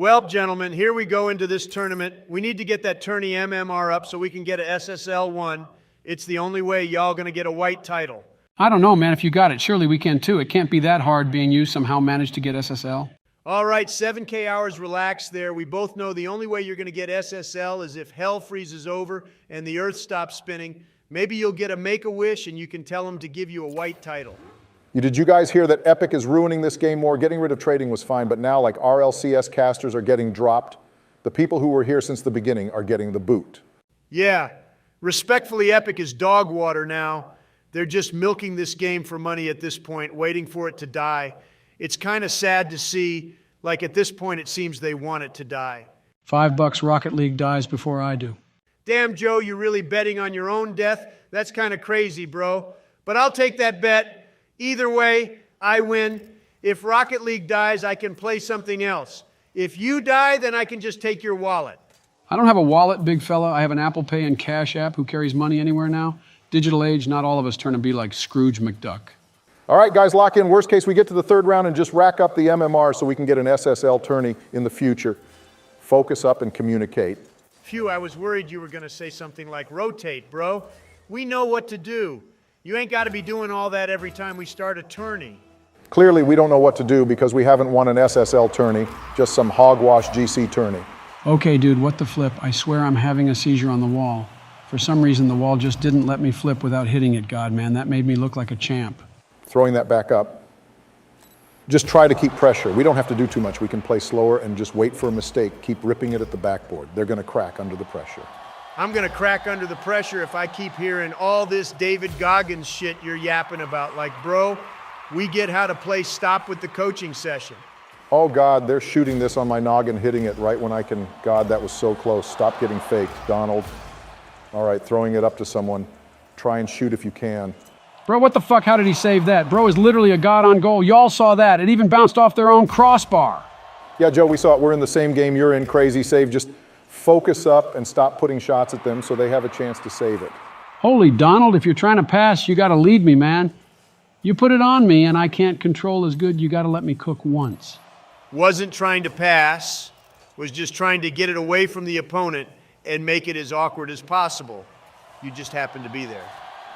Well, gentlemen, here we go into this tournament. We need to get that tourney MMR up so we can get a SSL1. It's the only way y'all gonna get a white title. I don't know, man. If you got it, surely we can too. It can't be that hard being you somehow managed to get SSL. All right, 7K hours, relax there. We both know the only way you're gonna get SSL is if hell freezes over and the earth stops spinning. Maybe you'll get a Make-A-Wish and you can tell them to give you a white title. Did you guys hear that Epic is ruining this game more? Getting rid of trading was fine, but now like RLCS casters are getting dropped. The people who were here since the beginning are getting the boot. Yeah, respectfully, Epic is dog water now. They're just milking this game for money at this point, waiting for it to die. It's kind of sad to see, like at this point it seems they want it to die. $5 Rocket League dies before I do. Damn, Joe, you're really betting on your own death? That's kind of crazy, bro. But I'll take that bet. Either way, I win. If Rocket League dies, I can play something else. If you die, then I can just take your wallet. I don't have a wallet, big fella. I have an Apple Pay and Cash App. Who carries money anywhere now? Digital age, not all of us turn to be like Scrooge McDuck. All right, guys, lock in. Worst case, we get to the third round and just rack up the MMR so we can get an SSL tourney in the future. Focus up and communicate. Phew, I was worried you were going to say something like rotate, bro. We know what to do. You ain't got to be doing all that every time we start a tourney. Clearly, we don't know what to do because we haven't won an SSL tourney, just some hogwash GC tourney. Okay, dude, what the flip? I swear I'm having a seizure on the wall. For some reason, the wall just didn't let me flip without hitting it, God, man. That made me look like a champ. Throwing that back up. Just try to keep pressure. We don't have to do too much. We can play slower and just wait for a mistake. Keep ripping it at the backboard. They're going to crack under the pressure. I'm going to crack under the pressure if I keep hearing all this David Goggins shit you're yapping about. Like, bro, we get how to play stop with the coaching session. Oh, God, they're shooting this on my noggin, hitting it right when I can. God, that was so close. Stop getting faked, Donald. All right, throwing it up to someone. Try and shoot if you can. Bro, what the fuck? How did he save that? Bro is literally a god on goal. Y'all saw that. It even bounced off their own crossbar. Yeah, Joe, we saw it. We're in the same game you're in. Crazy save. Just focus up and stop putting shots at them so they have a chance to save it. Holy Donald, if you're trying to pass, you got to lead me, man. You put it on me and I can't control as good. You got to let me cook once. Wasn't trying to pass, was just trying to get it away from the opponent and make it as awkward as possible. You just happened to be there.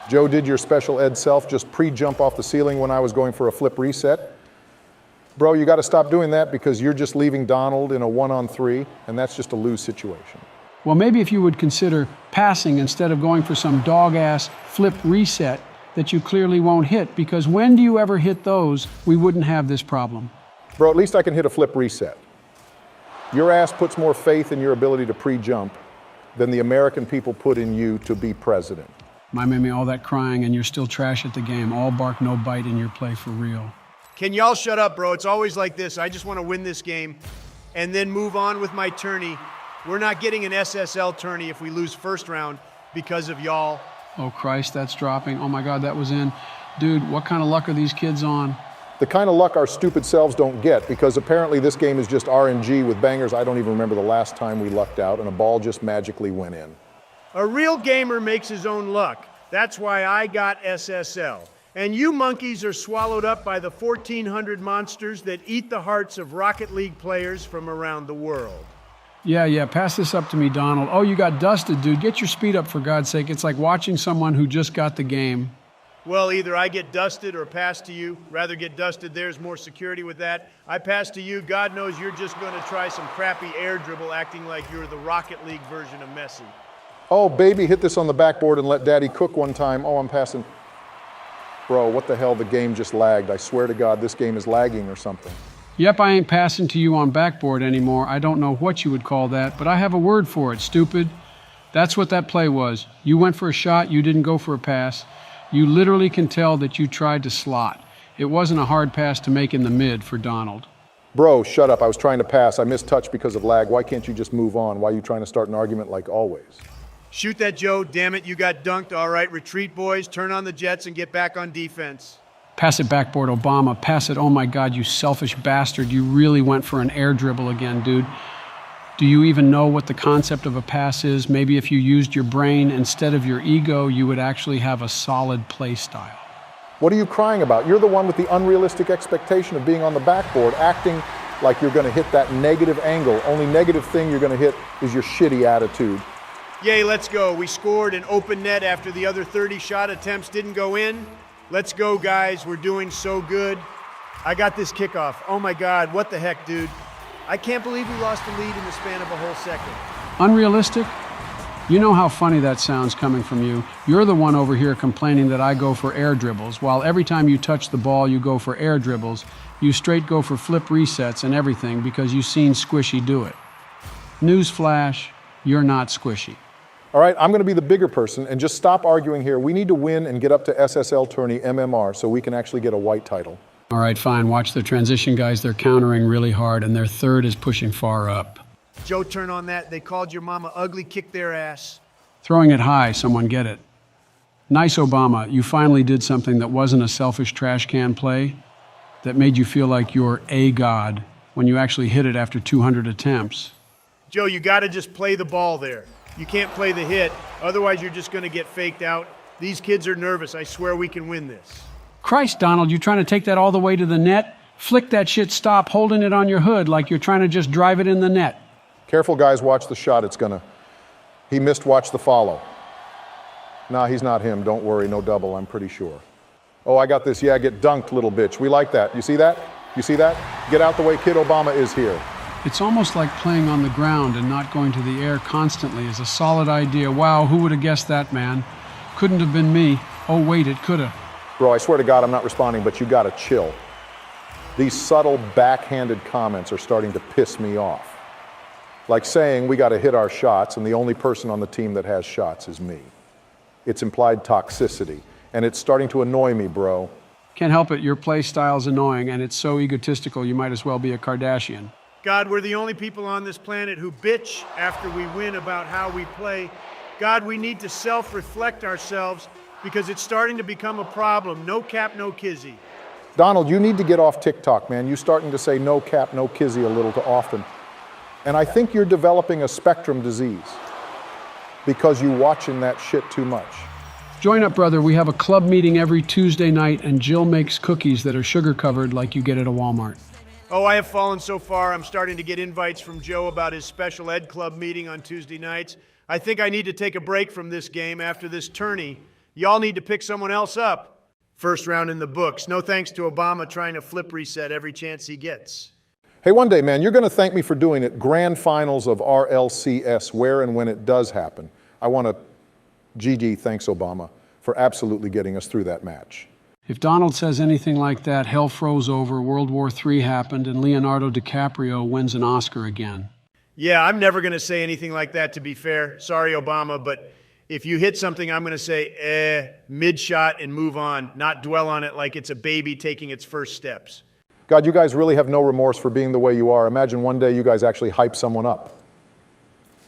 Joe did your special ed self, just pre-jump off the ceiling when I was going for a flip reset. Bro, you got to stop doing that because you're just leaving Donald in a 1-on-3, and that's just a lose situation. Well, maybe if you would consider passing instead of going for some dog-ass flip reset that you clearly won't hit, because when do you ever hit those, we wouldn't have this problem. Bro, at least I can hit a flip reset. Your ass puts more faith in your ability to pre-jump than the American people put in you to be president. Mine made me all that crying, and you're still trash at the game. All bark, no bite in your play for real. Can y'all shut up, bro? It's always like this. I just want to win this game and then move on with my tourney. We're not getting an SSL tourney if we lose first round because of y'all. Oh, Christ, that's dropping. Oh, my God, that was in. Dude, what kind of luck are these kids on? The kind of luck our stupid selves don't get, because apparently this game is just RNG with bangers. I don't even remember the last time we lucked out and a ball just magically went in. A real gamer makes his own luck. That's why I got SSL. And you monkeys are swallowed up by the 1,400 monsters that eat the hearts of Rocket League players from around the world. Yeah, pass this up to me, Donald. Oh, you got dusted, dude. Get your speed up, for God's sake. It's like watching someone who just got the game. Well, either I get dusted or pass to you. Rather get dusted, there's more security with that. I pass to you. God knows you're just going to try some crappy air dribble acting like you're the Rocket League version of Messi. Oh, baby, hit this on the backboard and let daddy cook one time. Oh, I'm passing. Bro, what the hell? The game just lagged. I swear to God, this game is lagging or something. Yep, I ain't passing to you on backboard anymore. I don't know what you would call that, but I have a word for it, stupid. That's what that play was. You went for a shot, you didn't go for a pass. You literally can tell that you tried to slot. It wasn't a hard pass to make in the mid for Donald. Bro, shut up. I was trying to pass. I missed touch because of lag. Why can't you just move on? Why are you trying to start an argument like always? Shoot that, Joe. Damn it, you got dunked. All right, retreat, boys. Turn on the jets and get back on defense. Pass it backboard, Obama. Pass it. Oh, my God, you selfish bastard. You really went for an air dribble again, dude. Do you even know what the concept of a pass is? Maybe if you used your brain instead of your ego, you would actually have a solid play style. What are you crying about? You're the one with the unrealistic expectation of being on the backboard, acting like you're going to hit that negative angle. Only negative thing you're going to hit is your shitty attitude. Yay, let's go. We scored an open net after the other 30 shot attempts didn't go in. Let's go, guys. We're doing so good. I got this kickoff. Oh my God, what the heck, dude? I can't believe we lost the lead in the span of a whole second. Unrealistic? You know how funny that sounds coming from you. You're the one over here complaining that I go for air dribbles, while every time you touch the ball you go for air dribbles. You straight go for flip resets and everything because you've seen Squishy do it. Newsflash, you're not Squishy. All right, I'm going to be the bigger person and just stop arguing here. We need to win and get up to SSL tourney MMR so we can actually get a white title. All right, fine. Watch the transition guys. They're countering really hard, and their third is pushing far up. Joe, turn on that. They called your mama ugly, kick their ass. Throwing it high, someone get it. Nice, Obama. You finally did something that wasn't a selfish trash can play, that made you feel like you're a god when you actually hit it after 200 attempts. Joe, you got to just play the ball there. You can't play the hit, otherwise you're just going to get faked out. These kids are nervous. I swear we can win this. Christ, Donald, you trying to take that all the way to the net? Flick that shit, stop holding it on your hood like you're trying to just drive it in the net. Careful, guys, watch the shot. He missed, watch the follow. Nah, he's not him. Don't worry, no double, I'm pretty sure. Oh, I got this. Yeah, get dunked, little bitch. We like that. You see that? You see that? Get out the way, kid Obama is here. It's almost like playing on the ground and not going to the air constantly is a solid idea. Wow, who would have guessed that, man? Couldn't have been me. Oh, wait, it could have. Bro, I swear to God, I'm not responding, but you gotta chill. These subtle, backhanded comments are starting to piss me off. Like saying we gotta hit our shots and the only person on the team that has shots is me. It's implied toxicity, and it's starting to annoy me, bro. Can't help it, your play style's annoying, and it's so egotistical you might as well be a Kardashian. God, we're the only people on this planet who bitch after we win about how we play. God, we need to self-reflect ourselves because it's starting to become a problem. No cap, no kizzy. Donald, you need to get off TikTok, man. You're starting to say no cap, no kizzy a little too often. And I think you're developing a spectrum disease because you're watching that shit too much. Join up, brother. We have a club meeting every Tuesday night, and Jill makes cookies that are sugar-covered like you get at a Walmart. Oh, I have fallen so far. I'm starting to get invites from Joe about his special ed club meeting on Tuesday nights. I think I need to take a break from this game after this tourney. Y'all need to pick someone else up. First round in the books. No thanks to Obama trying to flip reset every chance he gets. Hey, one day, man, you're going to thank me for doing it. Grand finals of RLCS, where and when it does happen. I want to GG, thanks, Obama, for absolutely getting us through that match. If Donald says anything like that, hell froze over, World War III happened, and Leonardo DiCaprio wins an Oscar again. Yeah, I'm never going to say anything like that, to be fair. Sorry, Obama, but if you hit something, I'm going to say, mid-shot and move on, not dwell on it like it's a baby taking its first steps. God, you guys really have no remorse for being the way you are. Imagine one day you guys actually hype someone up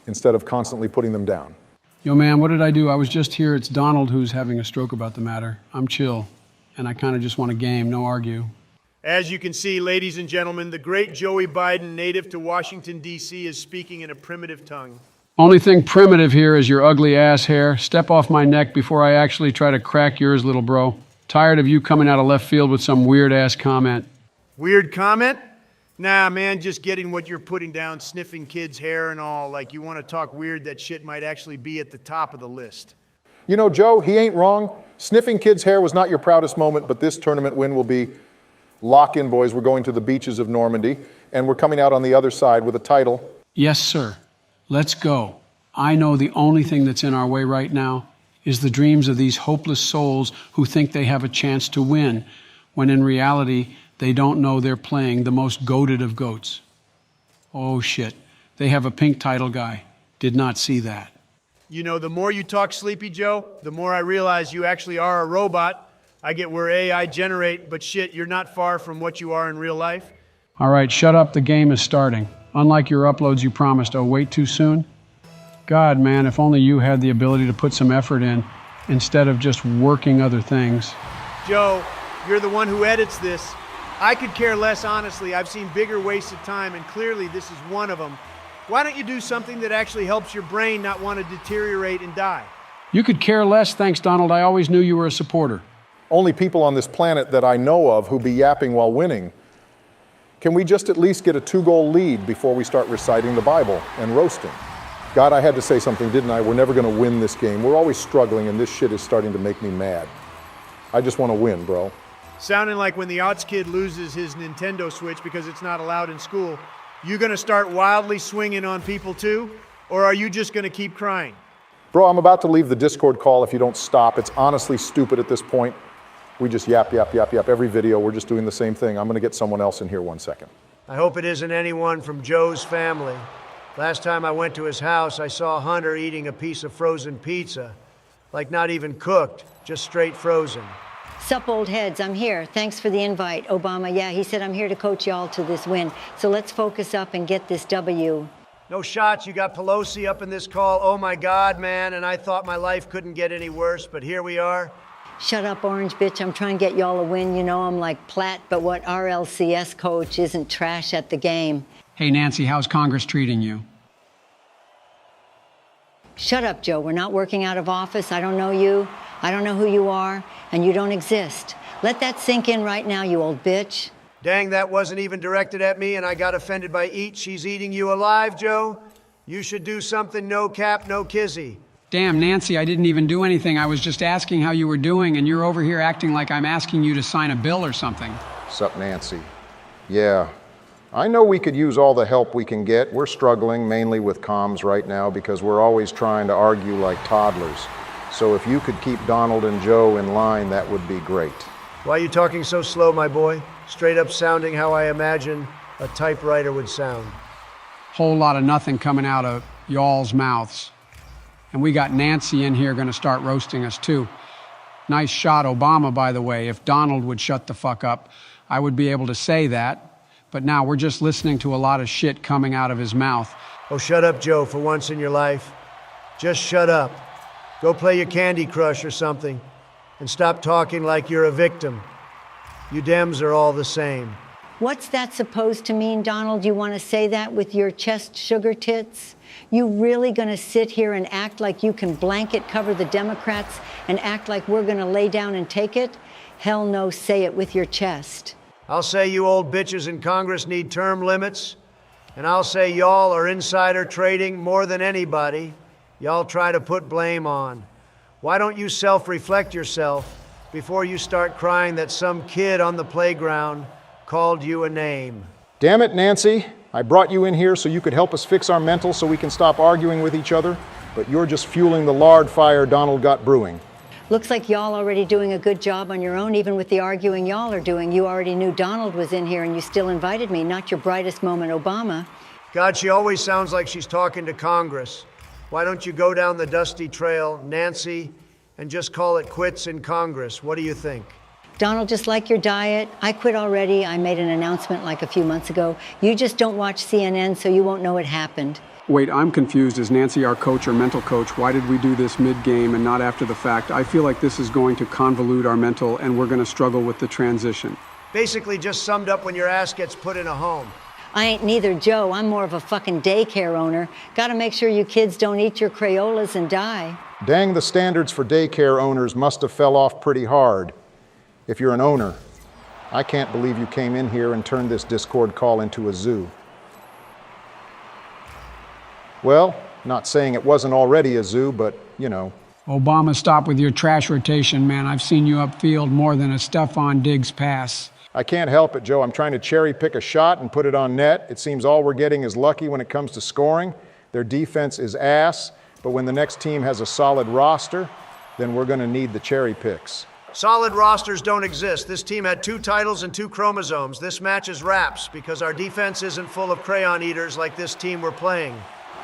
instead of constantly putting them down. Yo, man, what did I do? I was just here. It's Donald who's having a stroke about the matter. I'm chill, and I kind of just want a game, no argue. As you can see, ladies and gentlemen, the great Joey Biden, native to Washington, D.C., is speaking in a primitive tongue. Only thing primitive here is your ugly ass hair. Step off my neck before I actually try to crack yours, little bro. Tired of you coming out of left field with some weird-ass comment. Weird comment? Nah, man, just getting what you're putting down, sniffing kids' hair and all. Like you want to talk weird, that shit might actually be at the top of the list. You know, Joe, he ain't wrong. Sniffing kids' hair was not your proudest moment, but this tournament win will be. Lock in, boys. We're going to the beaches of Normandy, and we're coming out on the other side with a title. Yes, sir. Let's go. I know the only thing that's in our way right now is the dreams of these hopeless souls who think they have a chance to win, when in reality, they don't know they're playing the most goated of goats. Oh, shit. They have a pink title guy. Did not see that. You know, the more you talk, Sleepy Joe, the more I realize you actually are a robot. I get where AI generate, but shit, you're not far from what you are in real life. All right, shut up. The game is starting. Unlike your uploads you promised. Oh, wait too soon? God, man, if only you had the ability to put some effort in instead of just working other things. Joe, you're the one who edits this. I could care less, honestly. I've seen bigger wastes of time, and clearly this is one of them. Why don't you do something that actually helps your brain not want to deteriorate and die? You could care less, thanks, Donald. I always knew you were a supporter. Only people on this planet that I know of who be yapping while winning Can we just at least get a 2-goal lead before we start reciting the Bible and roasting? God, I had to say something, didn't I? We're never going to win this game. We're always struggling, and this shit is starting to make me mad. I just want to win, bro. Sounding like when the Odds kid loses his Nintendo Switch because it's not allowed in school, you gonna start wildly swinging on people too? Or are you just gonna keep crying? Bro, I'm about to leave the Discord call if you don't stop. It's honestly stupid at this point. We just yap, yap, yap, yap. Every video, we're just doing the same thing. I'm gonna get someone else in here 1 second. I hope it isn't anyone from Joe's family. Last time I went to his house, I saw Hunter eating a piece of frozen pizza. Like not even cooked, just straight frozen. Sup, old heads, I'm here. Thanks for the invite, Obama. Yeah, he said I'm here to coach y'all to this win. So let's focus up and get this W. No shots, you got Pelosi up in this call. Oh my God, man, and I thought my life couldn't get any worse, but here we are. Shut up, orange bitch. I'm trying to get y'all a win. You know I'm like Platt, but what RLCS coach isn't trash at the game. Hey, Nancy, how's Congress treating you? Shut up, Joe. We're not working out of office. I don't know you. I don't know who you are, and you don't exist. Let that sink in right now, you old bitch. Dang, that wasn't even directed at me, and I got offended by eat. She's eating you alive, Joe. You should do something no cap, no kizzy. Damn, Nancy, I didn't even do anything. I was just asking how you were doing, and you're over here acting like I'm asking you to sign a bill or something. Sup, Nancy? Yeah, I know we could use all the help we can get. We're struggling mainly with comms right now because we're always trying to argue like toddlers. So if you could keep Donald and Joe in line, that would be great. Why are you talking so slow, my boy? Straight up sounding how I imagine a typewriter would sound. Whole lot of nothing coming out of y'all's mouths. And we got Nancy in here gonna start roasting us too. Nice shot, Obama, by the way. If Donald would shut the fuck up, I would be able to say that. But now we're just listening to a lot of shit coming out of his mouth. Oh, shut up, Joe, for once in your life. Just shut up. Go play your Candy Crush or something, and stop talking like you're a victim. You Dems are all the same. What's that supposed to mean, Donald? You want to say that with your chest sugar tits? You really going to sit here and act like you can blanket cover the Democrats and act like we're going to lay down and take it? Hell no, say it with your chest. I'll say you old bitches in Congress need term limits, and I'll say y'all are insider trading more than anybody. Y'all try to put blame on. Why don't you self-reflect yourself before you start crying that some kid on the playground called you a name? Damn it, Nancy. I brought you in here so you could help us fix our mental so we can stop arguing with each other, but you're just fueling the lard fire Donald got brewing. Looks like y'all already doing a good job on your own, even with the arguing y'all are doing. You already knew Donald was in here and you still invited me, not your brightest moment, Obama. God, she always sounds like she's talking to Congress. Why don't you go down the dusty trail, Nancy, and just call it quits in Congress? What do you think? Donald, just like your diet, I quit already. I made an announcement like a few months ago. You just don't watch CNN, so you won't know it happened. Wait, I'm confused. Is Nancy our coach or mental coach? Why did we do this mid-game and not after the fact? I feel like this is going to convolute our mental and we're going to struggle with the transition. Basically just summed up when your ass gets put in a home. I ain't neither, Joe. I'm more of a fucking daycare owner. Gotta make sure you kids don't eat your Crayolas and die. Dang, the standards for daycare owners must have fell off pretty hard. If you're an owner, I can't believe you came in here and turned this Discord call into a zoo. Well, not saying it wasn't already a zoo, but, you know. Obama, stop with your trash rotation, man. I've seen you upfield more than a Stephon Diggs pass. I can't help it, Joe. I'm trying to cherry pick a shot and put it on net. It seems all we're getting is lucky when it comes to scoring. Their defense is ass, but when the next team has a solid roster, then we're going to need the cherry picks. Solid rosters don't exist. This team had 2 titles and 2 chromosomes. This match is wraps because our defense isn't full of crayon eaters like this team we're playing.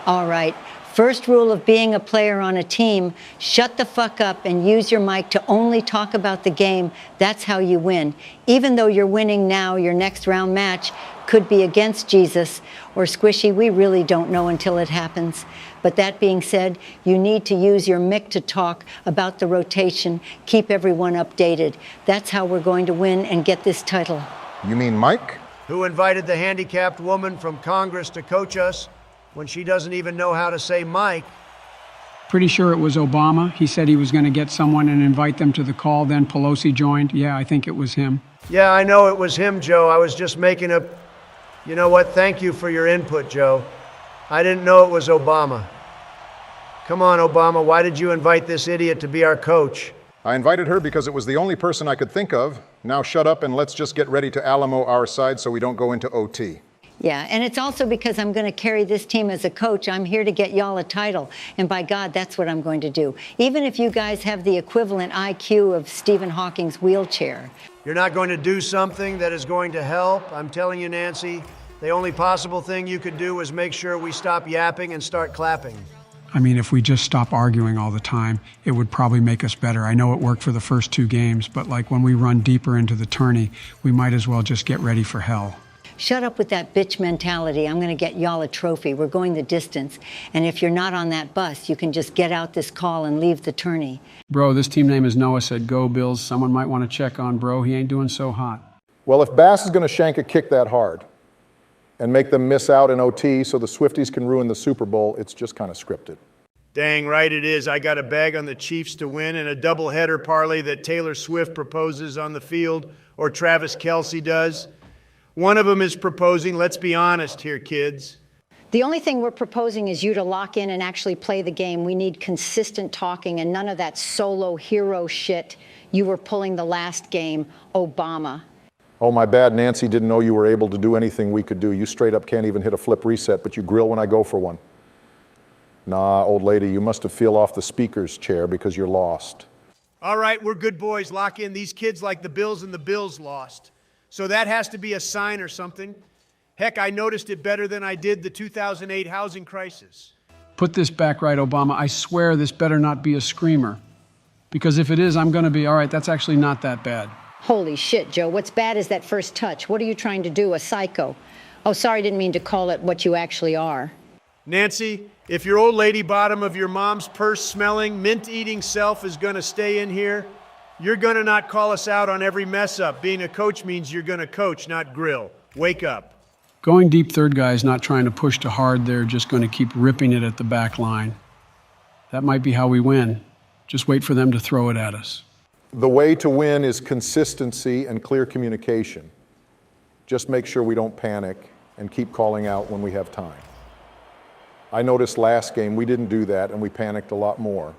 All right. First rule of being a player on a team, shut the fuck up and use your mic to only talk about the game. That's how you win. Even though you're winning now, your next round match could be against Jesus or Squishy. We really don't know until it happens. But that being said, you need to use your mic to talk about the rotation. Keep everyone updated. That's how we're going to win and get this title. You mean Mike? Who invited the handicapped woman from Congress to coach us when she doesn't even know how to say Mike? Pretty sure it was Obama. He said he was going to get someone and invite them to the call. Then Pelosi joined. Yeah, I think it was him. Yeah, I know it was him, Joe. I was just making a You know what? Thank you for your input, Joe. I didn't know it was Obama. Come on, Obama, why did you invite this idiot to be our coach? I invited her because it was the only person I could think of. Now shut up and let's just get ready to Alamo our side so we don't go into OT. Yeah, and it's also because I'm going to carry this team as a coach. I'm here to get y'all a title, and by God, that's what I'm going to do. Even if you guys have the equivalent IQ of Stephen Hawking's wheelchair. You're not going to do something that is going to help. I'm telling you, Nancy, the only possible thing you could do is make sure we stop yapping and start clapping. I mean, if we just stop arguing all the time, it would probably make us better. I know it worked for the first 2 games, but like when we run deeper into the tourney, we might as well just get ready for hell. Shut up with that bitch mentality. I'm going to get y'all a trophy. We're going the distance. And if you're not on that bus, you can just get out this call and leave the tourney. Bro, this team name is Noah said, go Bills. Someone might want to check on bro. He ain't doing so hot. Well, if Bass is going to shank a kick that hard and make them miss out in OT so the Swifties can ruin the Super Bowl, it's just kind of scripted. Dang right it is. I got a bag on the Chiefs to win and a doubleheader parlay that Taylor Swift proposes on the field or Travis Kelce does. One of them is proposing, let's be honest here, kids. The only thing we're proposing is you to lock in and actually play the game. We need consistent talking and none of that solo hero shit you were pulling the last game, Obama. Oh, my bad, Nancy didn't know you were able to do anything we could do. You straight up can't even hit a flip reset, but you grill when I go for one. Nah, old lady, you must have feel off the speaker's chair because you're lost. All right, we're good boys. Lock in. These kids like the Bills and the Bills lost. So that has to be a sign or something. Heck, I noticed it better than I did the 2008 housing crisis. Put this back right, Obama. I swear this better not be a screamer. Because if it is, I'm going to be, all right, that's actually not that bad. Holy shit, Joe. What's bad is that first touch. What are you trying to do, a psycho? Oh, sorry, didn't mean to call it what you actually are. Nancy, if your old lady bottom of your mom's purse-smelling, mint-eating self is going to stay in here, you're going to not call us out on every mess-up. Being a coach means you're going to coach, not grill. Wake up. Going deep third guy is not trying to push too hard. They're just going to keep ripping it at the back line. That might be how we win. Just wait for them to throw it at us. The way to win is consistency and clear communication. Just make sure we don't panic and keep calling out when we have time. I noticed last game we didn't do that and we panicked a lot more.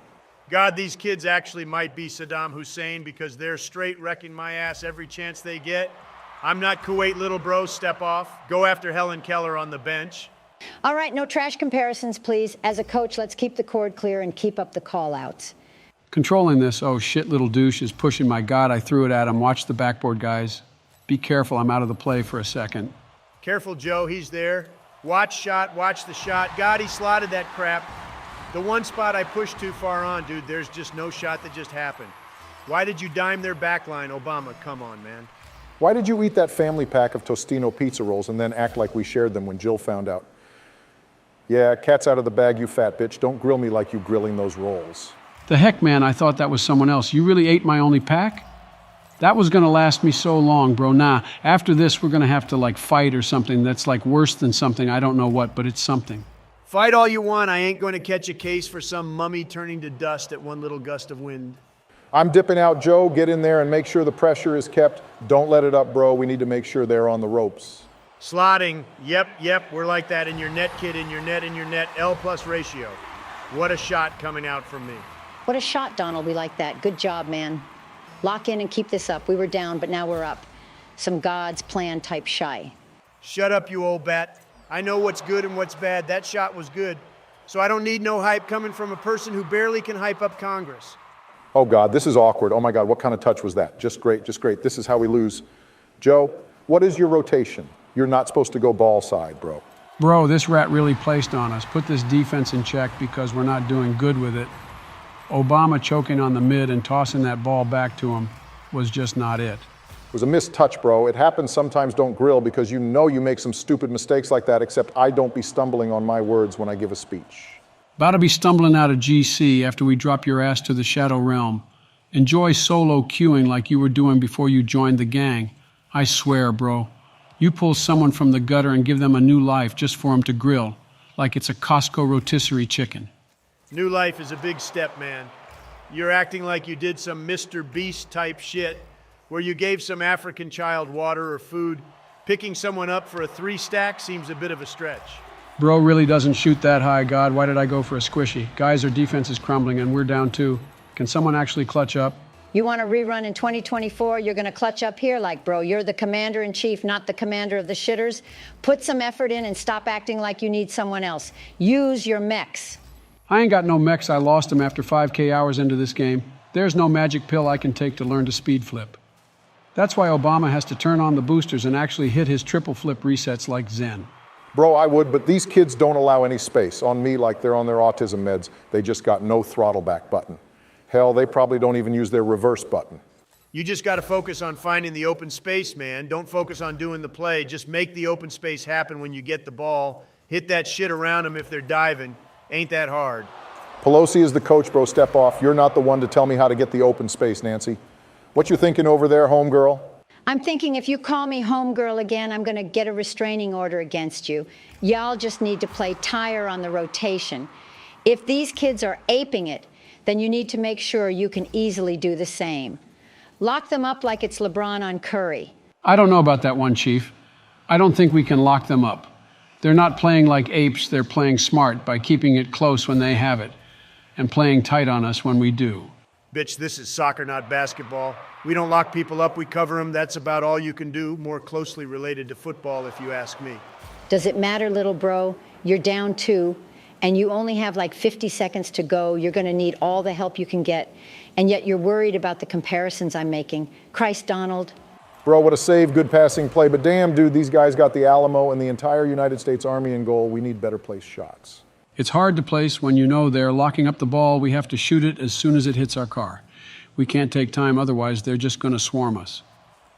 God, these kids actually might be Saddam Hussein because they're straight wrecking my ass every chance they get. I'm not Kuwait little bro, step off. Go after Helen Keller on the bench. All right, no trash comparisons, please. As a coach, let's keep the cord clear and keep up the call-outs. Controlling this, oh shit, little douche is pushing my God. I threw it at him. Watch the backboard, guys. Be careful, I'm out of the play for a second. Careful, Joe, he's there. Watch shot, watch the shot. God, he slotted that crap. The one spot I pushed too far on, dude, there's just no shot that just happened. Why did you dime their back line, Obama? Come on, man. Why did you eat that family pack of Tostino pizza rolls and then act like we shared them when Jill found out? Yeah, cat's out of the bag, you fat bitch. Don't grill me like you grilling those rolls. The heck, man, I thought that was someone else. You really ate my only pack? That was gonna last me so long, bro. Nah, after this, we're gonna have to like fight or something that's like worse than something. I don't know what, but it's something. Fight all you want, I ain't going to catch a case for some mummy turning to dust at one little gust of wind. I'm dipping out, Joe. Get in there and make sure the pressure is kept. Don't let it up, bro. We need to make sure they're on the ropes. Slotting, yep, we're like that in your net, kid, in your net, L+ ratio. What a shot coming out from me. What a shot, Donald. We like that. Good job, man. Lock in and keep this up. We were down, but now we're up. Some God's plan type shy. Shut up, you old bat. I know what's good and what's bad. That shot was good. So I don't need no hype coming from a person who barely can hype up Congress. Oh, God, this is awkward. Oh, my God, what kind of touch was that? Just great, just great. This is how we lose. Joe, what is your rotation? You're not supposed to go ball side, bro. Bro, this rat really placed on us. Put this defense in check because we're not doing good with it. Obama choking on the mid and tossing that ball back to him was just not it. It was a missed touch, bro. It happens sometimes. Don't grill because you know you make some stupid mistakes like that, except I don't be stumbling on my words when I give a speech. About to be stumbling out of GC after we drop your ass to the Shadow Realm. Enjoy solo queuing like you were doing before you joined the gang. I swear, bro. You pull someone from the gutter and give them a new life just for them to grill, like it's a Costco rotisserie chicken. New life is a big step, man. You're acting like you did some Mr. Beast type shit where you gave some African child water or food Picking someone up for a 3-stack seems a bit of a stretch. Bro really doesn't shoot that high, God. Why did I go for a squishy? Guys, our defense is crumbling and we're down 2. Can someone actually clutch up? You want a rerun in 2024? You're going to clutch up here like, bro, you're the commander-in-chief, not the commander of the shitters. Put some effort in and stop acting like you need someone else. Use your mechs. I ain't got no mechs. I lost them after 5K hours into this game. There's no magic pill I can take to learn to speed flip. That's why Obama has to turn on the boosters and actually hit his triple flip resets like Zen. Bro, I would, but these kids don't allow any space. On me, like they're on their autism meds, they just got no throttle back button. Hell, they probably don't even use their reverse button. You just got to focus on finding the open space, man. Don't focus on doing the play. Just make the open space happen when you get the ball. Hit that shit around them if they're diving. Ain't that hard. Pelosi is the coach, bro. Step off. You're not the one to tell me how to get the open space, Nancy. What you thinking over there, homegirl? I'm thinking if you call me homegirl again, I'm going to get a restraining order against you. Y'all just need to play tire on the rotation. If these kids are aping it, then you need to make sure you can easily do the same. Lock them up like it's LeBron on Curry. I don't know about that one, Chief. I don't think we can lock them up. They're not playing like apes, they're playing smart by keeping it close when they have it and playing tight on us when we do. Bitch, this is soccer, not basketball. We don't lock people up, we cover them. That's about all you can do. More closely related to football, if you ask me. Does it matter, little bro? You're down 2, and you only have like 50 seconds to go. You're going to need all the help you can get, and yet you're worried about the comparisons I'm making. Christ, Donald. Bro, what a save, good passing play. But damn, dude, these guys got the Alamo and the entire United States Army in goal. We need better placed shots. It's hard to place when you know they're locking up the ball. We have to shoot it as soon as it hits our car. We can't take time, otherwise they're just going to swarm us.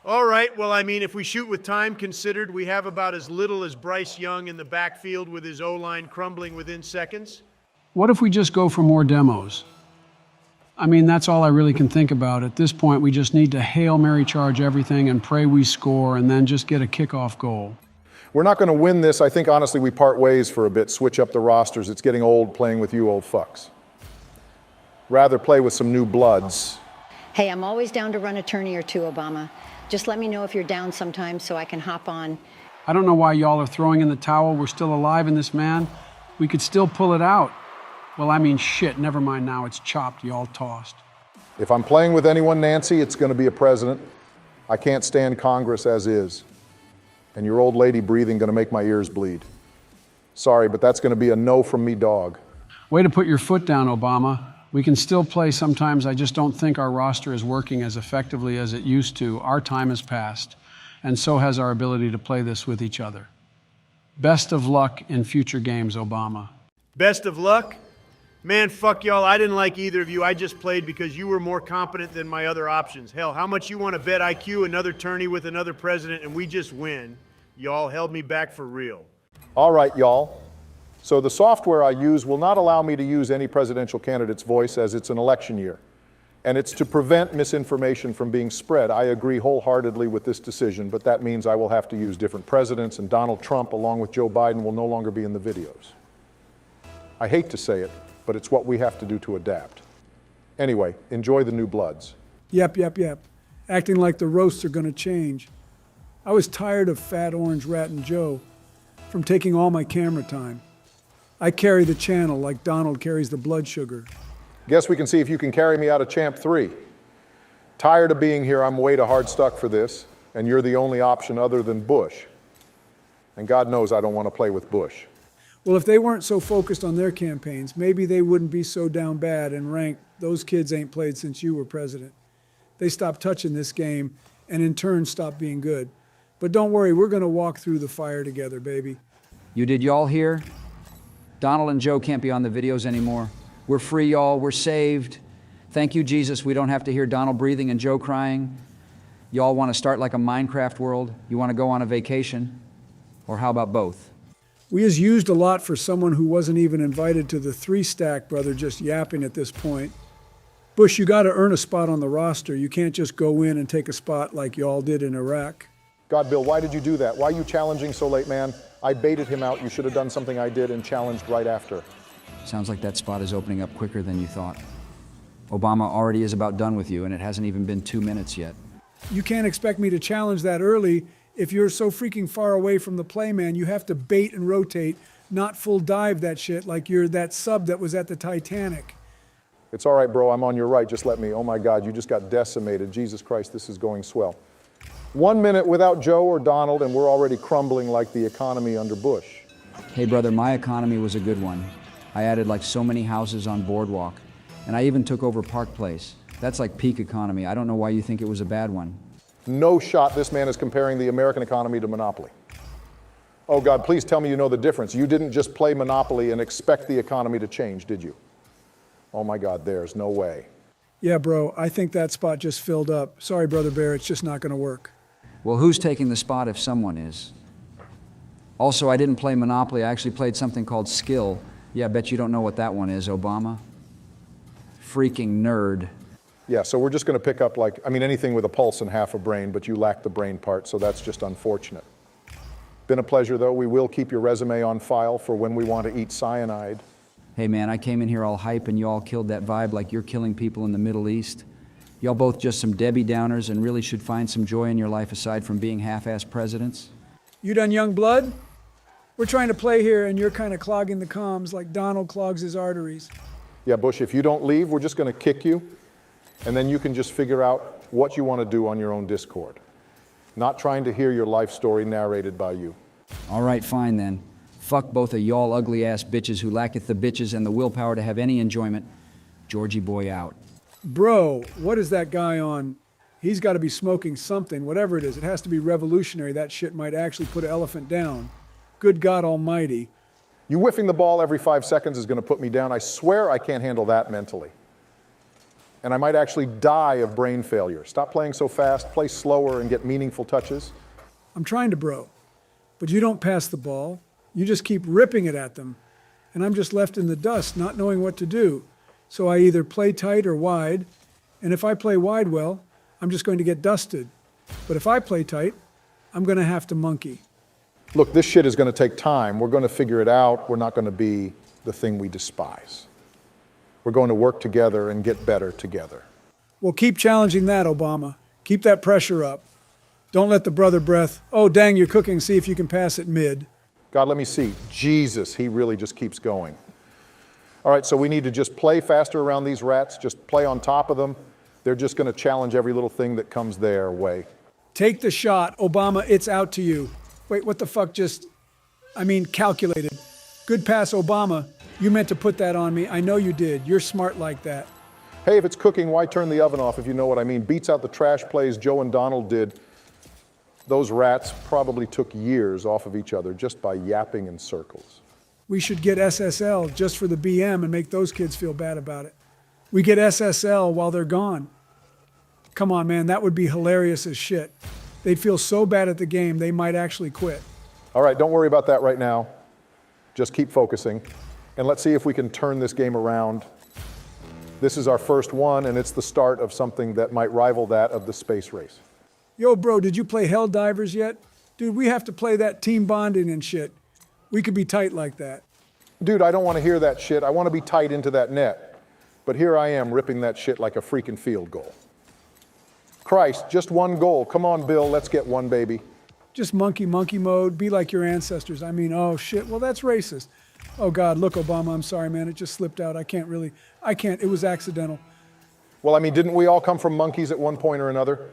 All right, well, I mean, if we shoot with time considered, we have about as little as Bryce Young in the backfield with his O-line crumbling within seconds. What if we just go for more demos? I mean, that's all I really can think about. At this point, we just need to Hail Mary charge everything and pray we score and then just get a kickoff goal. We're not going to win this. I think, honestly, we part ways for a bit, switch up the rosters. It's getting old playing with you old fucks. Rather play with some new bloods. Hey, I'm always down to run a tourney or 2, Obama. Just let me know if you're down sometime so I can hop on. I don't know why y'all are throwing in the towel. We're still alive in this, man. We could still pull it out. Well, I mean, shit, never mind now. It's chopped, y'all tossed. If I'm playing with anyone, Nancy, it's going to be a president. I can't stand Congress as is. And your old lady breathing going to make my ears bleed. Sorry, but that's going to be a no from me, dog. Way to put your foot down, Obama. We can still play sometimes. I just don't think our roster is working as effectively as it used to. Our time has passed, and so has our ability to play this with each other. Best of luck in future games, Obama. Best of luck? Man, fuck y'all. I didn't like either of you. I just played because you were more competent than my other options. Hell, how much you want to bet IQ another tourney with another president and we just win? Y'all held me back for real. All right, y'all. So the software I use will not allow me to use any presidential candidate's voice as it's an election year. And it's to prevent misinformation from being spread. I agree wholeheartedly with this decision, but that means I will have to use different presidents, and Donald Trump, along with Joe Biden, will no longer be in the videos. I hate to say it, but it's what we have to do to adapt. Anyway, enjoy the new bloods. Yep. Acting like the roasts are going to change. I was tired of Fat Orange Rat and Joe from taking all my camera time. I carry the channel like Donald carries the blood sugar. Guess we can see if you can carry me out of Champ 3. Tired of being here, I'm way too hard stuck for this, and you're the only option other than Bush. And God knows I don't want to play with Bush. Well, if they weren't so focused on their campaigns, maybe they wouldn't be so down bad and ranked, those kids ain't played since you were president. They stopped touching this game and in turn stopped being good. But don't worry, we're going to walk through the fire together, baby. You did y'all hear? Donald and Joe can't be on the videos anymore. We're free, y'all. We're saved. Thank you, Jesus. We don't have to hear Donald breathing and Joe crying. Y'all want to start like a Minecraft world? You want to go on a vacation? Or how about both? We is used a lot for someone who wasn't even invited to the 3-stack, brother, just yapping at this point. Bush, you got to earn a spot on the roster. You can't just go in and take a spot like y'all did in Iraq. God, Bill, why did you do that? Why are you challenging so late, man? I baited him out. You should have done something I did and challenged right after. Sounds like that spot is opening up quicker than you thought. Obama already is about done with you, and it hasn't even been 2 minutes yet. You can't expect me to challenge that early If you're so freaking far away from the play, man, you have to bait and rotate, not full dive that shit like you're that sub that was at the Titanic. It's all right, bro. I'm on your right. Just let me. Oh, my God, you just got decimated. Jesus Christ, this is going swell. 1 minute without Joe or Donald, and we're already crumbling like the economy under Bush. Hey, brother, my economy was a good one. I added like so many houses on Boardwalk, and I even took over Park Place. That's like peak economy. I don't know why you think it was a bad one. No shot this man is comparing the American economy to Monopoly. Oh, God, please tell me you know the difference. You didn't just play Monopoly and expect the economy to change, did you? Oh, my God, there's no way. Yeah, bro, I think that spot just filled up. Sorry, Brother Bear, it's just not going to work. Well, who's taking the spot if someone is? Also, I didn't play Monopoly. I actually played something called Skill. Yeah, I bet you don't know what that one is, Obama. Freaking nerd. Yeah, so we're just going to pick up anything with a pulse and half a brain, but you lack the brain part, so that's just unfortunate. Been a pleasure, though. We will keep your resume on file for when we want to eat cyanide. Hey, man, I came in here all hype and you all killed that vibe like you're killing people in the Middle East. Y'all both just some Debbie Downers and really should find some joy in your life aside from being half-ass presidents. You done young blood? We're trying to play here and you're kind of clogging the comms like Donald clogs his arteries. Yeah, Bush, if you don't leave, we're just going to kick you, and then you can just figure out what you want to do on your own Discord. Not trying to hear your life story narrated by you. All right, fine then. Fuck both of y'all ugly-ass bitches who lacketh the bitches and the willpower to have any enjoyment. Georgie boy out. Bro, what is that guy on? He's got to be smoking something, whatever it is. It has to be revolutionary. That shit might actually put an elephant down. Good God Almighty. You whiffing the ball every 5 seconds is going to put me down. I swear I can't handle that mentally. And I might actually die of brain failure. Stop playing so fast, play slower, and get meaningful touches. I'm trying to, bro. But you don't pass the ball. You just keep ripping it at them. And I'm just left in the dust, not knowing what to do. So I either play tight or wide. And if I play wide well, I'm just going to get dusted. But if I play tight, I'm going to have to monkey. Look, this shit is going to take time. We're going to figure it out. We're not going to be the thing we despise. We're going to work together and get better together. Well, keep challenging that, Obama. Keep that pressure up. Don't let the brother breath, oh, dang, you're cooking, see if you can pass it mid. God, let me see. Jesus, he really just keeps going. All right, so we need to just play faster around these rats, just play on top of them. They're just going to challenge every little thing that comes their way. Take the shot, Obama, it's out to you. Wait, what the fuck calculated. Good pass, Obama. You meant to put that on me. I know you did. You're smart like that. Hey, if it's cooking, why turn the oven off if you know what I mean? Beats out the trash plays Joe and Donald did. Those rats probably took years off of each other just by yapping in circles. We should get SSL just for the BM and make those kids feel bad about it. We get SSL while they're gone. Come on, man, that would be hilarious as shit. They'd feel so bad at the game, they might actually quit. All right, don't worry about that right now. Just keep focusing. And let's see if we can turn this game around. This is our first one, and it's the start of something that might rival that of the space race. Yo, bro, did you play Helldivers yet? Dude, we have to play that team bonding and shit. We could be tight like that. Dude, I don't want to hear that shit. I want to be tight into that net. But here I am ripping that shit like a freaking field goal. Christ, just one goal. Come on, Bill, let's get one, baby. Just monkey mode, be like your ancestors. Oh shit, well that's racist. Oh God, look, Obama, I'm sorry, man, it just slipped out. I can't, it was accidental. Well, didn't we all come from monkeys at one point or another?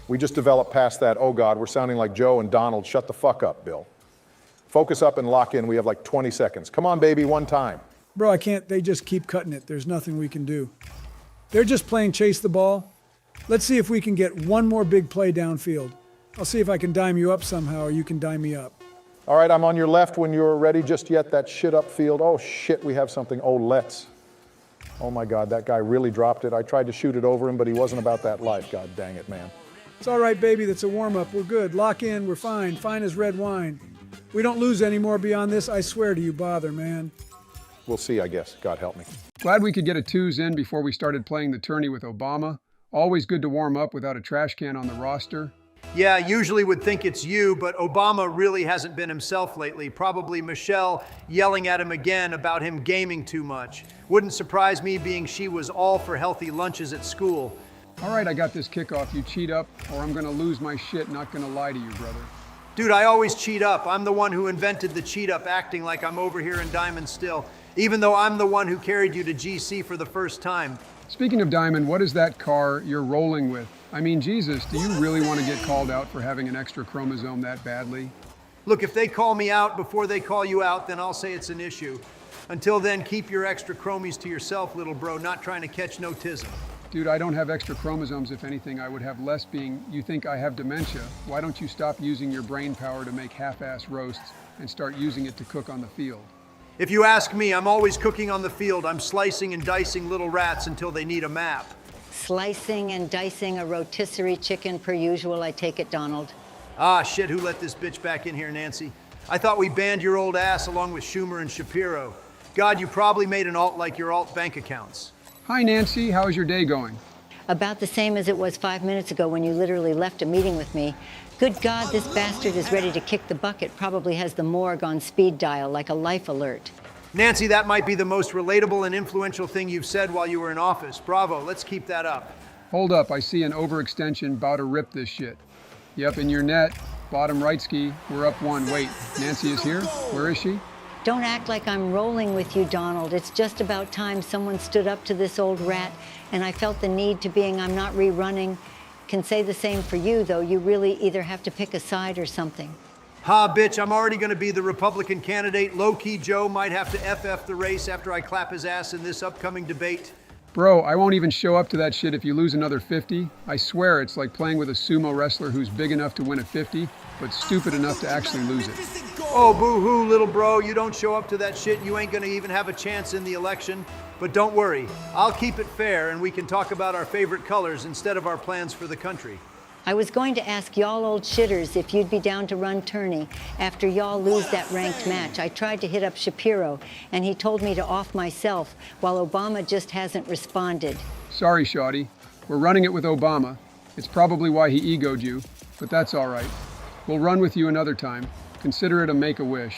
We just developed past that. Oh God, we're sounding like Joe and Donald. Shut the fuck up, Bill. Focus up and lock in. We have like 20 seconds. Come on, baby, one time. Bro, I can't, they just keep cutting it. There's nothing we can do. They're just playing chase the ball. Let's see if we can get one more big play downfield. I'll see if I can dime you up somehow or you can dime me up. All right, I'm on your left when you're ready. Just yet, that shit upfield. Oh shit, we have something. Oh, let's. Oh my God, that guy really dropped it. I tried to shoot it over him, but he wasn't about that life. God dang it, man. It's all right, baby. That's a warm-up. We're good. Lock in. We're fine. Fine as red wine. We don't lose any more beyond this. I swear to you, bother, man. We'll see, I guess. God help me. Glad we could get a twos in before we started playing the tourney with Obama. Always good to warm up without a trash can on the roster. Yeah, usually would think it's you, but Obama really hasn't been himself lately. Probably Michelle yelling at him again about him gaming too much. Wouldn't surprise me being she was all for healthy lunches at school. All right, I got this kickoff. You cheat up, or I'm gonna lose my shit. Not gonna lie to you, brother. Dude, I always cheat up. I'm the one who invented the cheat up, acting like I'm over here in Diamond still, even though I'm the one who carried you to GC for the first time. Speaking of Diamond, what is that car you're rolling with? I mean, Jesus, do you really want to get called out for having an extra chromosome that badly? Look, if they call me out before they call you out, then I'll say it's an issue. Until then, keep your extra chromies to yourself, little bro, not trying to catch no tism. Dude, I don't have extra chromosomes. If anything, I would have less being, you think I have dementia. Why don't you stop using your brain power to make half-ass roasts and start using it to cook on the field? If you ask me, I'm always cooking on the field. I'm slicing and dicing little rats until they need a map. Slicing and dicing a rotisserie chicken per usual, I take it, Donald. Ah, shit, who let this bitch back in here, Nancy? I thought we banned your old ass along with Schumer and Shapiro. God, you probably made an alt like your alt bank accounts. Hi, Nancy. How's your day going? About the same as it was 5 minutes ago when you literally left a meeting with me. Good God, this bastard is ready to kick the bucket. Probably has the morgue on speed dial like a life alert. Nancy, that might be the most relatable and influential thing you've said while you were in office. Bravo, let's keep that up. Hold up, I see an overextension, about to rip this shit. Yep, in your net, bottom right ski, we're up 1. Wait, Nancy is here? Where is she? Don't act like I'm rolling with you, Donald. It's just about time someone stood up to this old rat, and I felt the need to being I'm not rerunning. Can say the same for you, though. You really either have to pick a side or something. Ha, bitch, I'm already gonna be the Republican candidate. Low-key Joe might have to FF the race after I clap his ass in this upcoming debate. Bro, I won't even show up to that shit if you lose another 50. I swear it's like playing with a sumo wrestler who's big enough to win a 50, but stupid enough to actually lose it. Oh, boo-hoo, little bro, you don't show up to that shit, you ain't gonna even have a chance in the election. But don't worry, I'll keep it fair and we can talk about our favorite colors instead of our plans for the country. I was going to ask y'all old shitters if you'd be down to run tourney after y'all lose that ranked match. I tried to hit up Shapiro, and he told me to off myself, while Obama just hasn't responded. Sorry, Shawty. We're running it with Obama. It's probably why he egoed you, but that's all right. We'll run with you another time. Consider it a make-a-wish.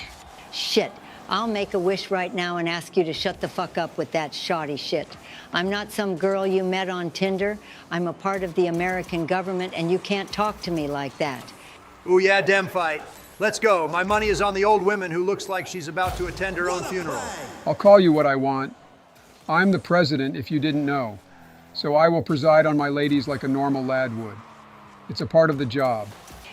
Shit. I'll make a wish right now and ask you to shut the fuck up with that shoddy shit. I'm not some girl you met on Tinder. I'm a part of the American government, and you can't talk to me like that. Ooh, yeah, dem fight. Let's go. My money is on the old woman who looks like she's about to attend her own funeral. I'll call you what I want. I'm the president, if you didn't know. So I will preside on my ladies like a normal lad would. It's a part of the job.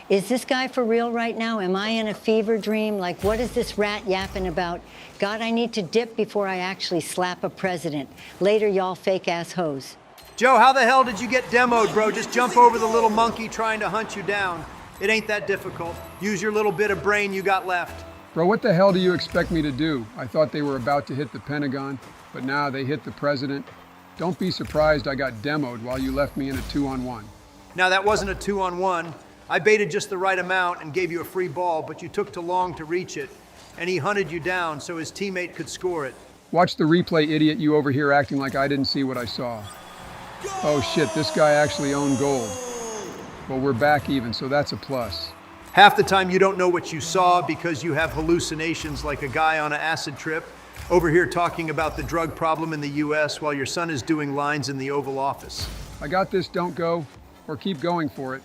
Is this guy for real right now? Am I in a fever dream? Like, what is this rat yapping about? God, I need to dip before I actually slap a president. Later, y'all fake-ass hoes. Joe, how the hell did you get demoed, bro? Just jump over the little monkey trying to hunt you down. It ain't that difficult. Use your little bit of brain you got left. Bro, what the hell do you expect me to do? I thought they were about to hit the Pentagon, but now they hit the president. Don't be surprised I got demoed while you left me in a 2-on-1. Now, that wasn't a 2-on-1. I baited just the right amount and gave you a free ball, but you took too long to reach it, and he hunted you down so his teammate could score it. Watch the replay, idiot, you over here acting like I didn't see what I saw. Oh shit, this guy actually owned gold. Well, we're back even, so that's a plus. Half the time you don't know what you saw because you have hallucinations like a guy on an acid trip, over here talking about the drug problem in the US while your son is doing lines in the Oval Office. I got this, don't go, or keep going for it.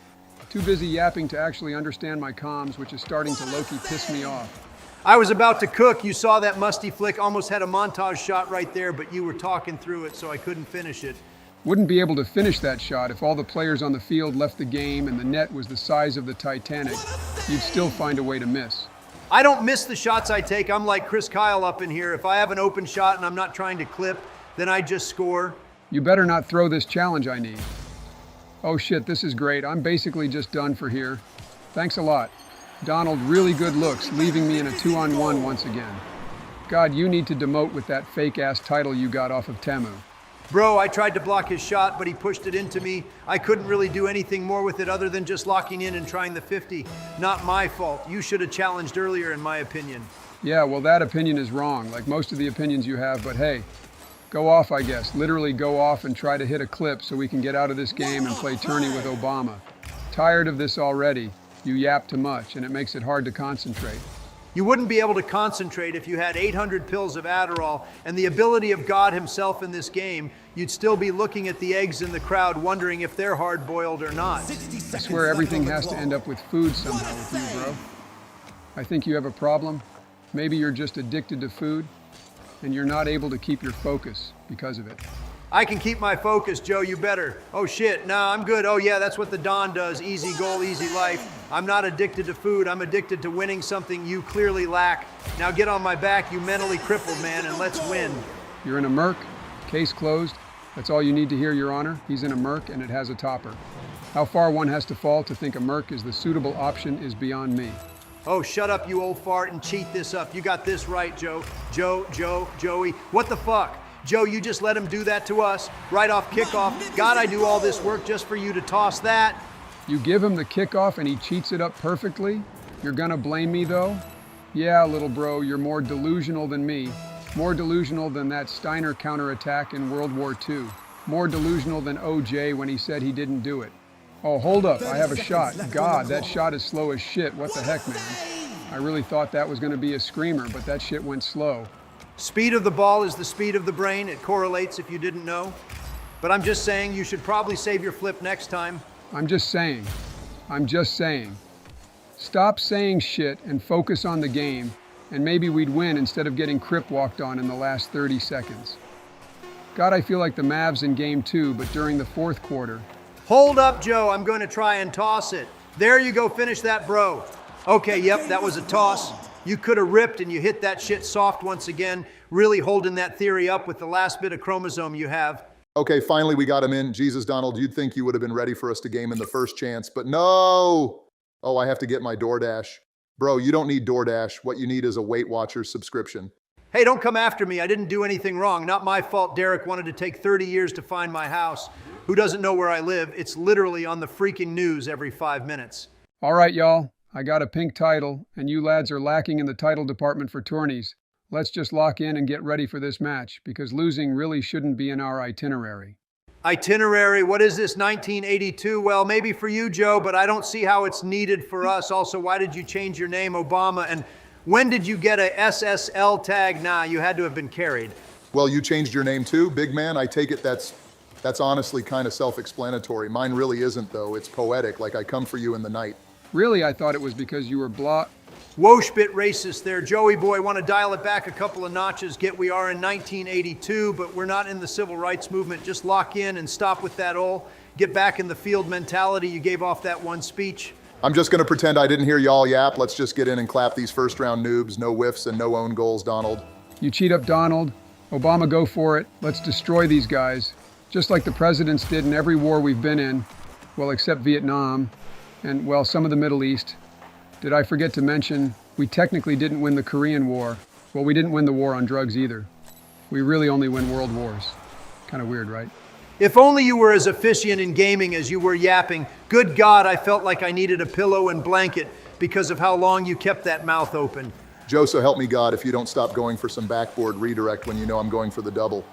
Too busy yapping to actually understand my comms, which is starting to low-key piss me off. I was about to cook. You saw that musty flick, almost had a montage shot right there, but you were talking through it, so I couldn't finish it. Wouldn't be able to finish that shot if all the players on the field left the game and the net was the size of the Titanic. You'd still find a way to miss. I don't miss the shots I take. I'm like Chris Kyle up in here. If I have an open shot and I'm not trying to clip, then I just score. You better not throw this challenge I need. Oh shit, this is great. I'm basically just done for here. Thanks a lot. Donald, really good looks, leaving me in a 2-on-1 once again. God, you need to demote with that fake-ass title you got off of Temu. Bro, I tried to block his shot, but he pushed it into me. I couldn't really do anything more with it other than just locking in and trying the 50. Not my fault. You should have challenged earlier, in my opinion. Yeah, well, that opinion is wrong, like most of the opinions you have, but hey, go off, I guess. Literally go off and try to hit a clip so we can get out of this game and play tourney with Obama. Tired of this already. You yap too much, and it makes it hard to concentrate. You wouldn't be able to concentrate if you had 800 pills of Adderall and the ability of God himself in this game. You'd still be looking at the eggs in the crowd wondering if they're hard-boiled or not. I swear everything has to end up with food somehow with you, bro. I think you have a problem. Maybe you're just addicted to food and you're not able to keep your focus because of it. I can keep my focus, Joe, you better. Oh shit, nah, I'm good. Oh yeah, that's what the Don does. Easy goal, easy life. I'm not addicted to food. I'm addicted to winning something you clearly lack. Now get on my back, you mentally crippled man, and let's win. You're in a Merc, case closed. That's all you need to hear, Your Honor. He's in a Merc and it has a topper. How far one has to fall to think a Merc is the suitable option is beyond me. Oh, shut up, you old fart, and cheat this up. You got this right, Joe. Joey. What the fuck? Joe, you just let him do that to us, right off kickoff. God, I do all this work just for you to toss that. You give him the kickoff and he cheats it up perfectly? You're gonna blame me though? Yeah, little bro, you're more delusional than me. More delusional than that Steiner counterattack in World War II. More delusional than OJ when he said he didn't do it. Oh, hold up, I have a shot. God, that shot is slow as shit. What the heck, man? I really thought that was gonna be a screamer, but that shit went slow. Speed of the ball is the speed of the brain. It correlates if you didn't know. But I'm just saying you should probably save your flip next time. I'm just saying. Stop saying shit and focus on the game, and maybe we'd win instead of getting crip walked on in the last 30 seconds. God, I feel like the Mavs in game 2, but during the fourth quarter. Hold up, Joe. I'm going to try and toss it. There you go. Finish that, bro. Okay, yep, that was a toss. You could have ripped and you hit that shit soft once again, really holding that theory up with the last bit of chromosome you have. Okay, finally we got him in. Jesus, Donald, you'd think you would have been ready for us to game in the first chance, but no! Oh, I have to get my DoorDash. Bro, you don't need DoorDash. What you need is a Weight Watchers subscription. Hey, don't come after me. I didn't do anything wrong. Not my fault Derek wanted to take 30 years to find my house. Who doesn't know where I live? It's literally on the freaking news every 5 minutes. All right, y'all. I got a pink title, and you lads are lacking in the title department for tourneys. Let's just lock in and get ready for this match, because losing really shouldn't be in our itinerary. Itinerary? What is this, 1982? Well, maybe for you, Joe, but I don't see how it's needed for us. Also, why did you change your name, Obama? And when did you get a SSL tag? Nah, you had to have been carried. Well, you changed your name too, big man? I take it that's honestly kind of self-explanatory. Mine really isn't, though. It's poetic, like I come for you in the night. Really, I thought it was because you were Whoash bit racist there. Joey boy, want to dial it back a couple of notches. We are in 1982, but we're not in the civil rights movement. Just lock in and stop with that get back in the field mentality you gave off that one speech. I'm just going to pretend I didn't hear y'all yap. Let's just get in and clap these first-round noobs. No whiffs and no own goals, Donald. You cheat up Donald. Obama, go for it. Let's destroy these guys. Just like the presidents did in every war we've been in. Well, except Vietnam. And, well, some of the Middle East. Did I forget to mention, we technically didn't win the Korean War. Well, we didn't win the war on drugs either. We really only win world wars. Kind of weird, right? If only you were as efficient in gaming as you were yapping. Good God, I felt like I needed a pillow and blanket because of how long you kept that mouth open. Joe, so help me God if you don't stop going for some backboard redirect when you know I'm going for the double.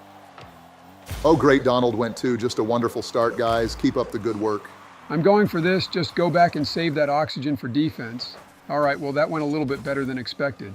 Oh, great, Donald went too. Just a wonderful start, guys. Keep up the good work. I'm going for this. Just go back and save that oxygen for defense. All right, well, that went a little bit better than expected.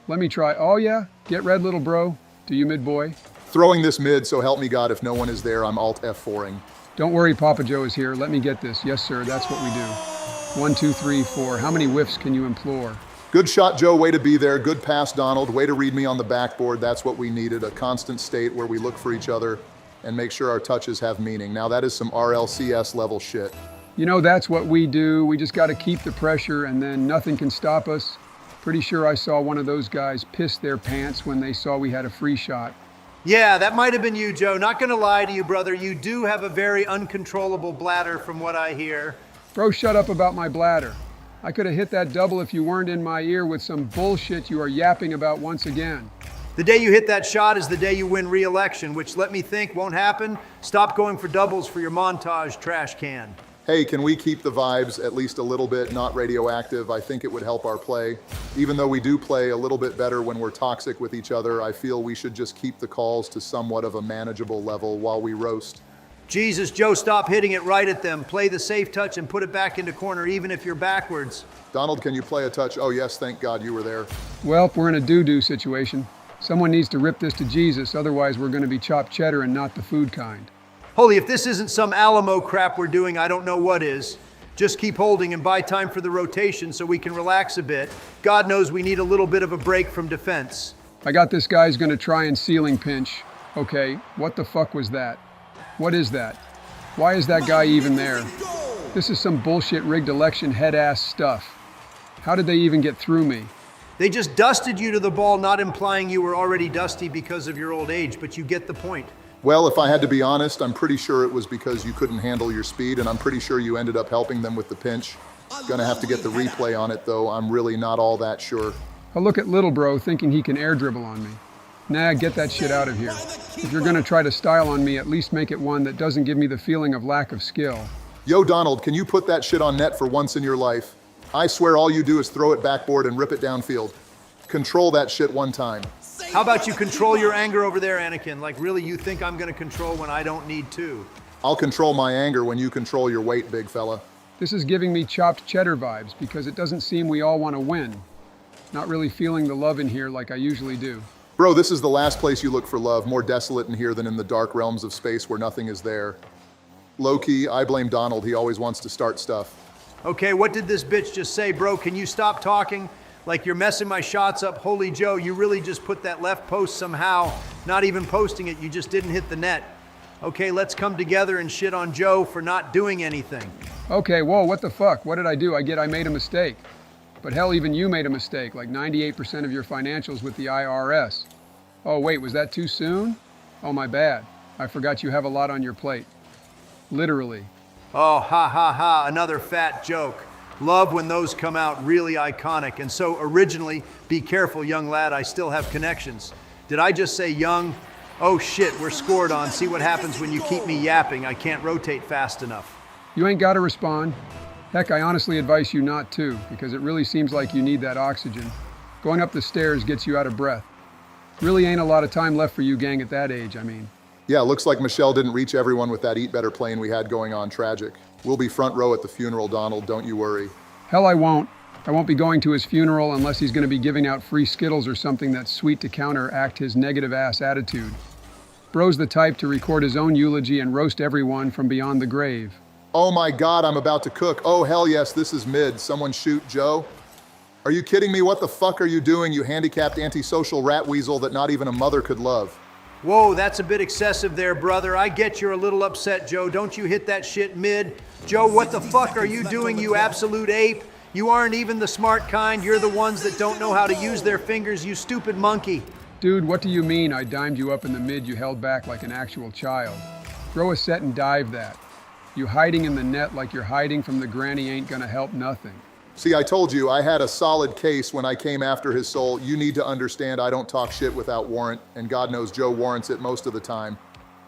Let me try. Oh, yeah? Get red, little bro. Do you, mid boy? Throwing this mid, so help me God if no one is there. I'm Alt F4ing. Don't worry, Papa Joe is here. Let me get this. Yes, sir, that's what we do. 1, 2, 3, 4. How many whiffs can you implore? Good shot, Joe. Way to be there. Good pass, Donald. Way to read me on the backboard. That's what we needed. A constant state where we look for each other and make sure our touches have meaning. Now, that is some RLCS level shit. You know, that's what we do. We just got to keep the pressure and then nothing can stop us. Pretty sure I saw one of those guys piss their pants when they saw we had a free shot. Yeah, that might have been you, Joe. Not gonna lie to you, brother. You do have a very uncontrollable bladder from what I hear. Bro, shut up about my bladder. I could have hit that double if you weren't in my ear with some bullshit you are yapping about once again. The day you hit that shot is the day you win re-election, which let me think won't happen. Stop going for doubles for your montage trash can. Hey, can we keep the vibes at least a little bit not radioactive? I think it would help our play. Even though we do play a little bit better when we're toxic with each other, I feel we should just keep the calls to somewhat of a manageable level while we roast. Jesus, Joe, stop hitting it right at them. Play the safe touch and put it back into corner, even if you're backwards. Donald, can you play a touch? Oh, yes, thank God you were there. Well, we're in a doo-doo situation. Someone needs to rip this to Jesus, otherwise we're going to be chopped cheddar and not the food kind. Holy, if this isn't some Alamo crap we're doing, I don't know what is. Just keep holding and buy time for the rotation so we can relax a bit. God knows we need a little bit of a break from defense. I got this guy's going to try and ceiling pinch. Okay, what the fuck was that? What is that? Why is that guy even there? This is some bullshit rigged election head-ass stuff. How did they even get through me? They just dusted you to the ball, not implying you were already dusty because of your old age, but you get the point. Well, if I had to be honest, I'm pretty sure it was because you couldn't handle your speed, and I'm pretty sure you ended up helping them with the pinch. Gonna have to get the replay on it, though. I'm really not all that sure. I look at little bro thinking he can air dribble on me. Nah, get that shit out of here. If you're gonna try to style on me, at least make it one that doesn't give me the feeling of lack of skill. Yo, Donald, can you put that shit on net for once in your life? I swear all you do is throw it backboard and rip it downfield. Control that shit one time. How about you control your anger over there, Anakin? Like, really, you think I'm gonna control when I don't need to? I'll control my anger when you control your weight, big fella. This is giving me chopped cheddar vibes because it doesn't seem we all want to win. Not really feeling the love in here like I usually do. Bro, this is the last place you look for love, more desolate in here than in the dark realms of space where nothing is there. Low-key, I blame Donald. He always wants to start stuff. Okay, what did this bitch just say, bro? Can you stop talking? Like you're messing my shots up. Holy Joe, you really just put that left post somehow. Not even posting it, you just didn't hit the net. Okay, let's come together and shit on Joe for not doing anything. Okay, whoa, what the fuck? What did I do? I made a mistake. But hell, even you made a mistake, like 98% of your financials with the IRS. Oh wait, was that too soon? Oh, my bad. I forgot you have a lot on your plate. Literally. Oh, ha ha ha, another fat joke. Love when those come out really iconic. And so originally, be careful, young lad, I still have connections. Did I just say young? Oh shit, we're scored on. See what happens when you keep me yapping. I can't rotate fast enough. You ain't gotta respond. Heck, I honestly advise you not to, because it really seems like you need that oxygen. Going up the stairs gets you out of breath. Really ain't a lot of time left for you gang at that age, I mean. Yeah, looks like Michelle didn't reach everyone with that Eat Better plane we had going on. Tragic. We'll be front row at the funeral, Donald, don't you worry. Hell, I won't. I won't be going to his funeral unless he's gonna be giving out free Skittles or something that's sweet to counteract his negative-ass attitude. Bro's the type to record his own eulogy and roast everyone from beyond the grave. Oh my God, I'm about to cook. Oh hell yes, this is mid. Someone shoot Joe. Are you kidding me? What the fuck are you doing, you handicapped antisocial rat weasel that not even a mother could love? Whoa, that's a bit excessive there, brother. I get you're a little upset, Joe. Don't you hit that shit mid. Joe, what the fuck are you doing, you absolute ape? You aren't even the smart kind. You're the ones that don't know how to use their fingers, you stupid monkey. Dude, what do you mean I dimed you up in the mid you held back like an actual child? Throw a set and dive that. You hiding in the net like you're hiding from the granny ain't gonna help nothing. See, I told you, I had a solid case when I came after his soul. You need to understand I don't talk shit without warrant, and God knows Joe warrants it most of the time.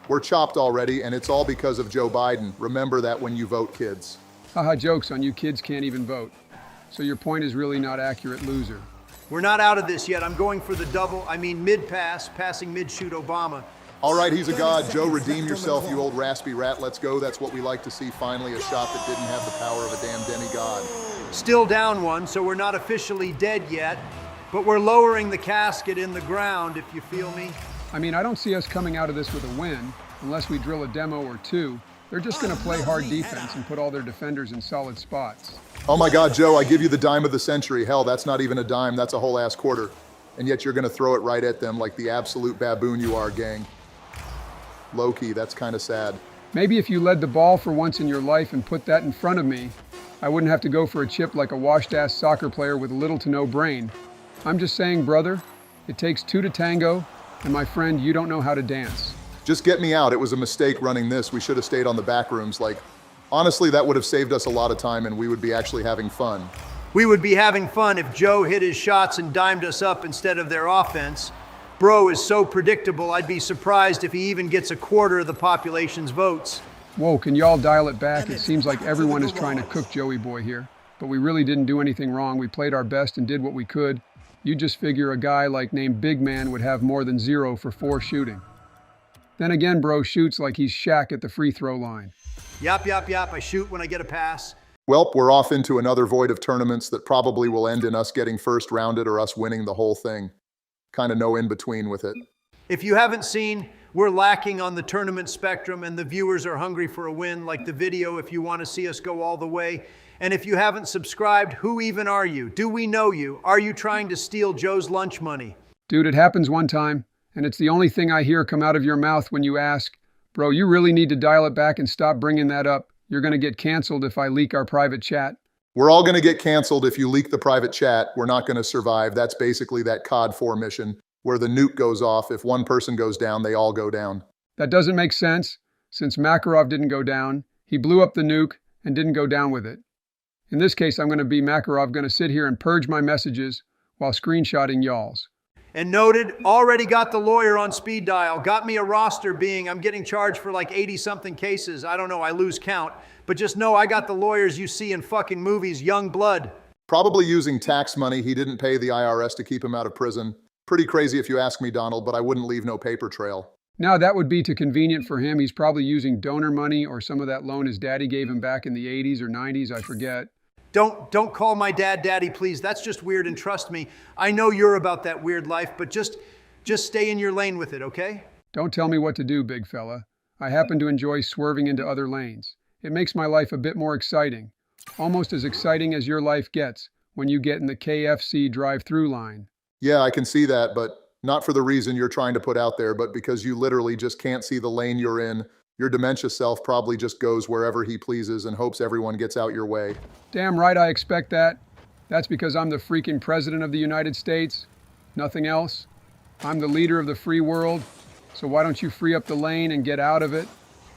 We're chopped already, and it's all because of Joe Biden. Remember that when you vote, kids. Haha, jokes on you kids can't even vote. So your point is really not accurate, loser. We're not out of this yet. I'm going for the mid-pass, passing mid-shoot Obama. All right, he's a god. Joe, redeem yourself, you old raspy rat. Let's go. That's what we like to see. Finally, a shot that didn't have the power of a damn demigod. Still down one, so we're not officially dead yet, but we're lowering the casket in the ground, if you feel me. I mean, I don't see us coming out of this with a win, unless we drill a demo or two. They're just gonna play hard defense and put all their defenders in solid spots. Oh my God, Joe, I give you the dime of the century. Hell, that's not even a dime, that's a whole ass quarter. And yet you're gonna throw it right at them like the absolute baboon you are, gang. Low-key, that's kind of sad. Maybe if you led the ball for once in your life and put that in front of me, I wouldn't have to go for a chip like a washed-ass soccer player with little to no brain. I'm just saying, brother, it takes two to tango, and my friend, you don't know how to dance. Just get me out. It was a mistake running this. We should have stayed on the back rooms. Like, honestly, that would have saved us a lot of time and we would be actually having fun. We would be having fun if Joe hit his shots and dimed us up instead of their offense. Bro is so predictable, I'd be surprised if he even gets a quarter of the population's votes. Whoa, can y'all dial it back? It seems like everyone is trying to cook Joey boy here. But we really didn't do anything wrong. We played our best and did what we could. You just figure a guy like named Big Man would have more than 0 for 4 shooting. Then again, bro shoots like he's Shaq at the free throw line. Yap, yap, yap. I shoot when I get a pass. Welp, we're off into another void of tournaments that probably will end in us getting first rounded or us winning the whole thing. Kind of no in between with it. If you haven't seen, we're lacking on the tournament spectrum and the viewers are hungry for a win. Like the video if you want to see us go all the way. And if you haven't subscribed, who even are you? Do we know you? Are you trying to steal Joe's lunch money? Dude, it happens one time, and it's the only thing I hear come out of your mouth when you ask, bro, you really need to dial it back and stop bringing that up. You're going to get canceled if I leak our private chat. We're all going to get canceled if you leak the private chat. We're not going to survive. That's basically that COD 4 mission where the nuke goes off. If one person goes down, they all go down. That doesn't make sense. Since Makarov didn't go down, he blew up the nuke and didn't go down with it. In this case, I'm going to be Makarov, going to sit here and purge my messages while screenshotting y'all's. And noted, already got the lawyer on speed dial. Got me a roster being, I'm getting charged for like 80-something cases. I don't know, I lose count. But just know I got the lawyers you see in fucking movies, young blood. Probably using tax money. He didn't pay the IRS to keep him out of prison. Pretty crazy if you ask me, Donald, but I wouldn't leave no paper trail. Now, that would be too convenient for him. He's probably using donor money or some of that loan his daddy gave him back in the 80s or 90s, I forget. Don't call my dad daddy, please. That's just weird, and trust me, I know you're about that weird life, but just stay in your lane with it, okay? Don't tell me what to do, big fella. I happen to enjoy swerving into other lanes. It makes my life a bit more exciting. Almost as exciting as your life gets when you get in the KFC drive-through line. Yeah, I can see that, but not for the reason you're trying to put out there, but because you literally just can't see the lane you're in. Your dementia self probably just goes wherever he pleases and hopes everyone gets out your way. Damn right I expect that. That's because I'm the freaking president of the United States. Nothing else. I'm the leader of the free world. So why don't you free up the lane and get out of it?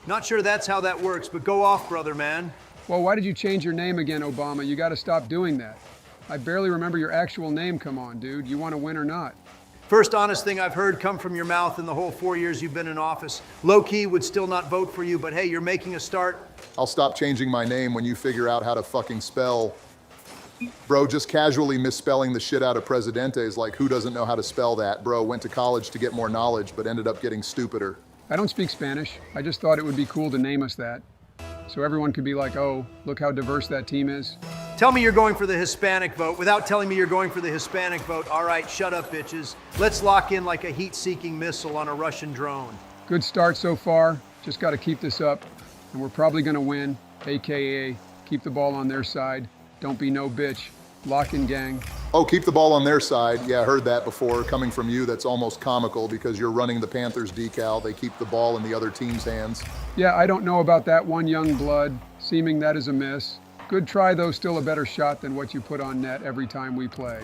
Not sure that's how that works, but go off, brother, man. Well, why did you change your name again, Obama? You gotta stop doing that. I barely remember your actual name. Come on, dude. You want to win or not? First honest thing I've heard come from your mouth in the whole 4 years you've been in office. Low-key would still not vote for you, but hey, you're making a start. I'll stop changing my name when you figure out how to fucking spell. Bro, just casually misspelling the shit out of Presidente is like, who doesn't know how to spell that? Bro, went to college to get more knowledge, but ended up getting stupider. I don't speak Spanish. I just thought it would be cool to name us that. So everyone could be like, oh, look how diverse that team is. Tell me you're going for the Hispanic vote without telling me you're going for the Hispanic vote. All right, shut up, bitches. Let's lock in like a heat-seeking missile on a Russian drone. Good start so far. Just got to keep this up. And we're probably going to win, AKA keep the ball on their side. Don't be no bitch. Lock in, gang. Oh, keep the ball on their side. Yeah, I heard that before. Coming from you, that's almost comical because you're running the Panthers decal. They keep the ball in the other team's hands. Yeah, I don't know about that one, young blood. Seeming that is a miss. Good try, though, still a better shot than what you put on net every time we play.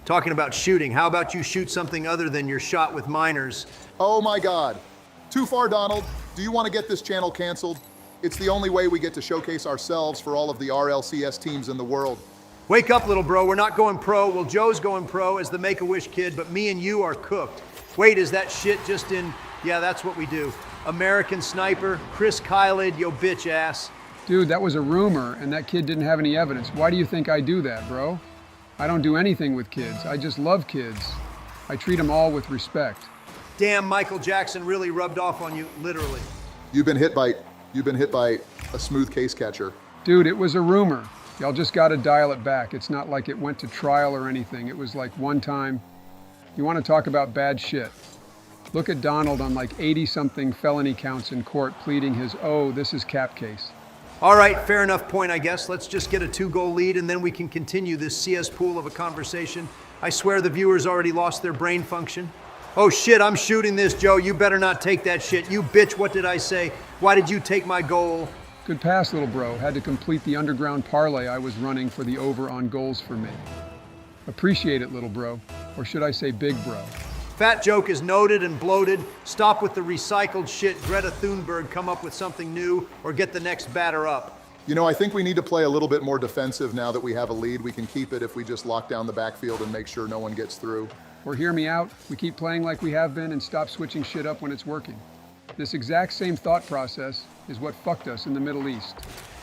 Talking about shooting, how about you shoot something other than your shot with minors? Oh my God. Too far, Donald. Do you want to get this channel canceled? It's the only way we get to showcase ourselves for all of the RLCS teams in the world. Wake up, little bro. We're not going pro. Well, Joe's going pro as the Make-A-Wish kid, but me and you are cooked. Wait, is that shit just in? Yeah, that's what we do. American Sniper, Chris Kylid, yo bitch ass. Dude, that was a rumor, and that kid didn't have any evidence. Why do you think I do that, bro? I don't do anything with kids. I just love kids. I treat them all with respect. Damn, Michael Jackson really rubbed off on you, literally. You've been hit by a smooth case catcher. Dude, it was a rumor. Y'all just gotta dial it back. It's not like it went to trial or anything. It was like one time. You want to talk about bad shit? Look at Donald on like 80-something felony counts in court pleading his, oh, this is cap case. All right, fair enough point, I guess. Let's just get a 2-goal lead and then we can continue this CS pool of a conversation. I swear the viewers already lost their brain function. Oh shit, I'm shooting this, Joe. You better not take that shit. You bitch, what did I say? Why did you take my goal? Good pass, little bro. Had to complete the underground parlay I was running for the over on goals for me. Appreciate it, little bro. Or should I say big bro? Fat joke is noted and bloated. Stop with the recycled shit. Greta Thunberg, come up with something new or get the next batter up. You know, I think we need to play a little bit more defensive now that we have a lead. We can keep it if we just lock down the backfield and make sure no one gets through. Or hear me out, we keep playing like we have been and stop switching shit up when it's working. This exact same thought process is what fucked us in the Middle East.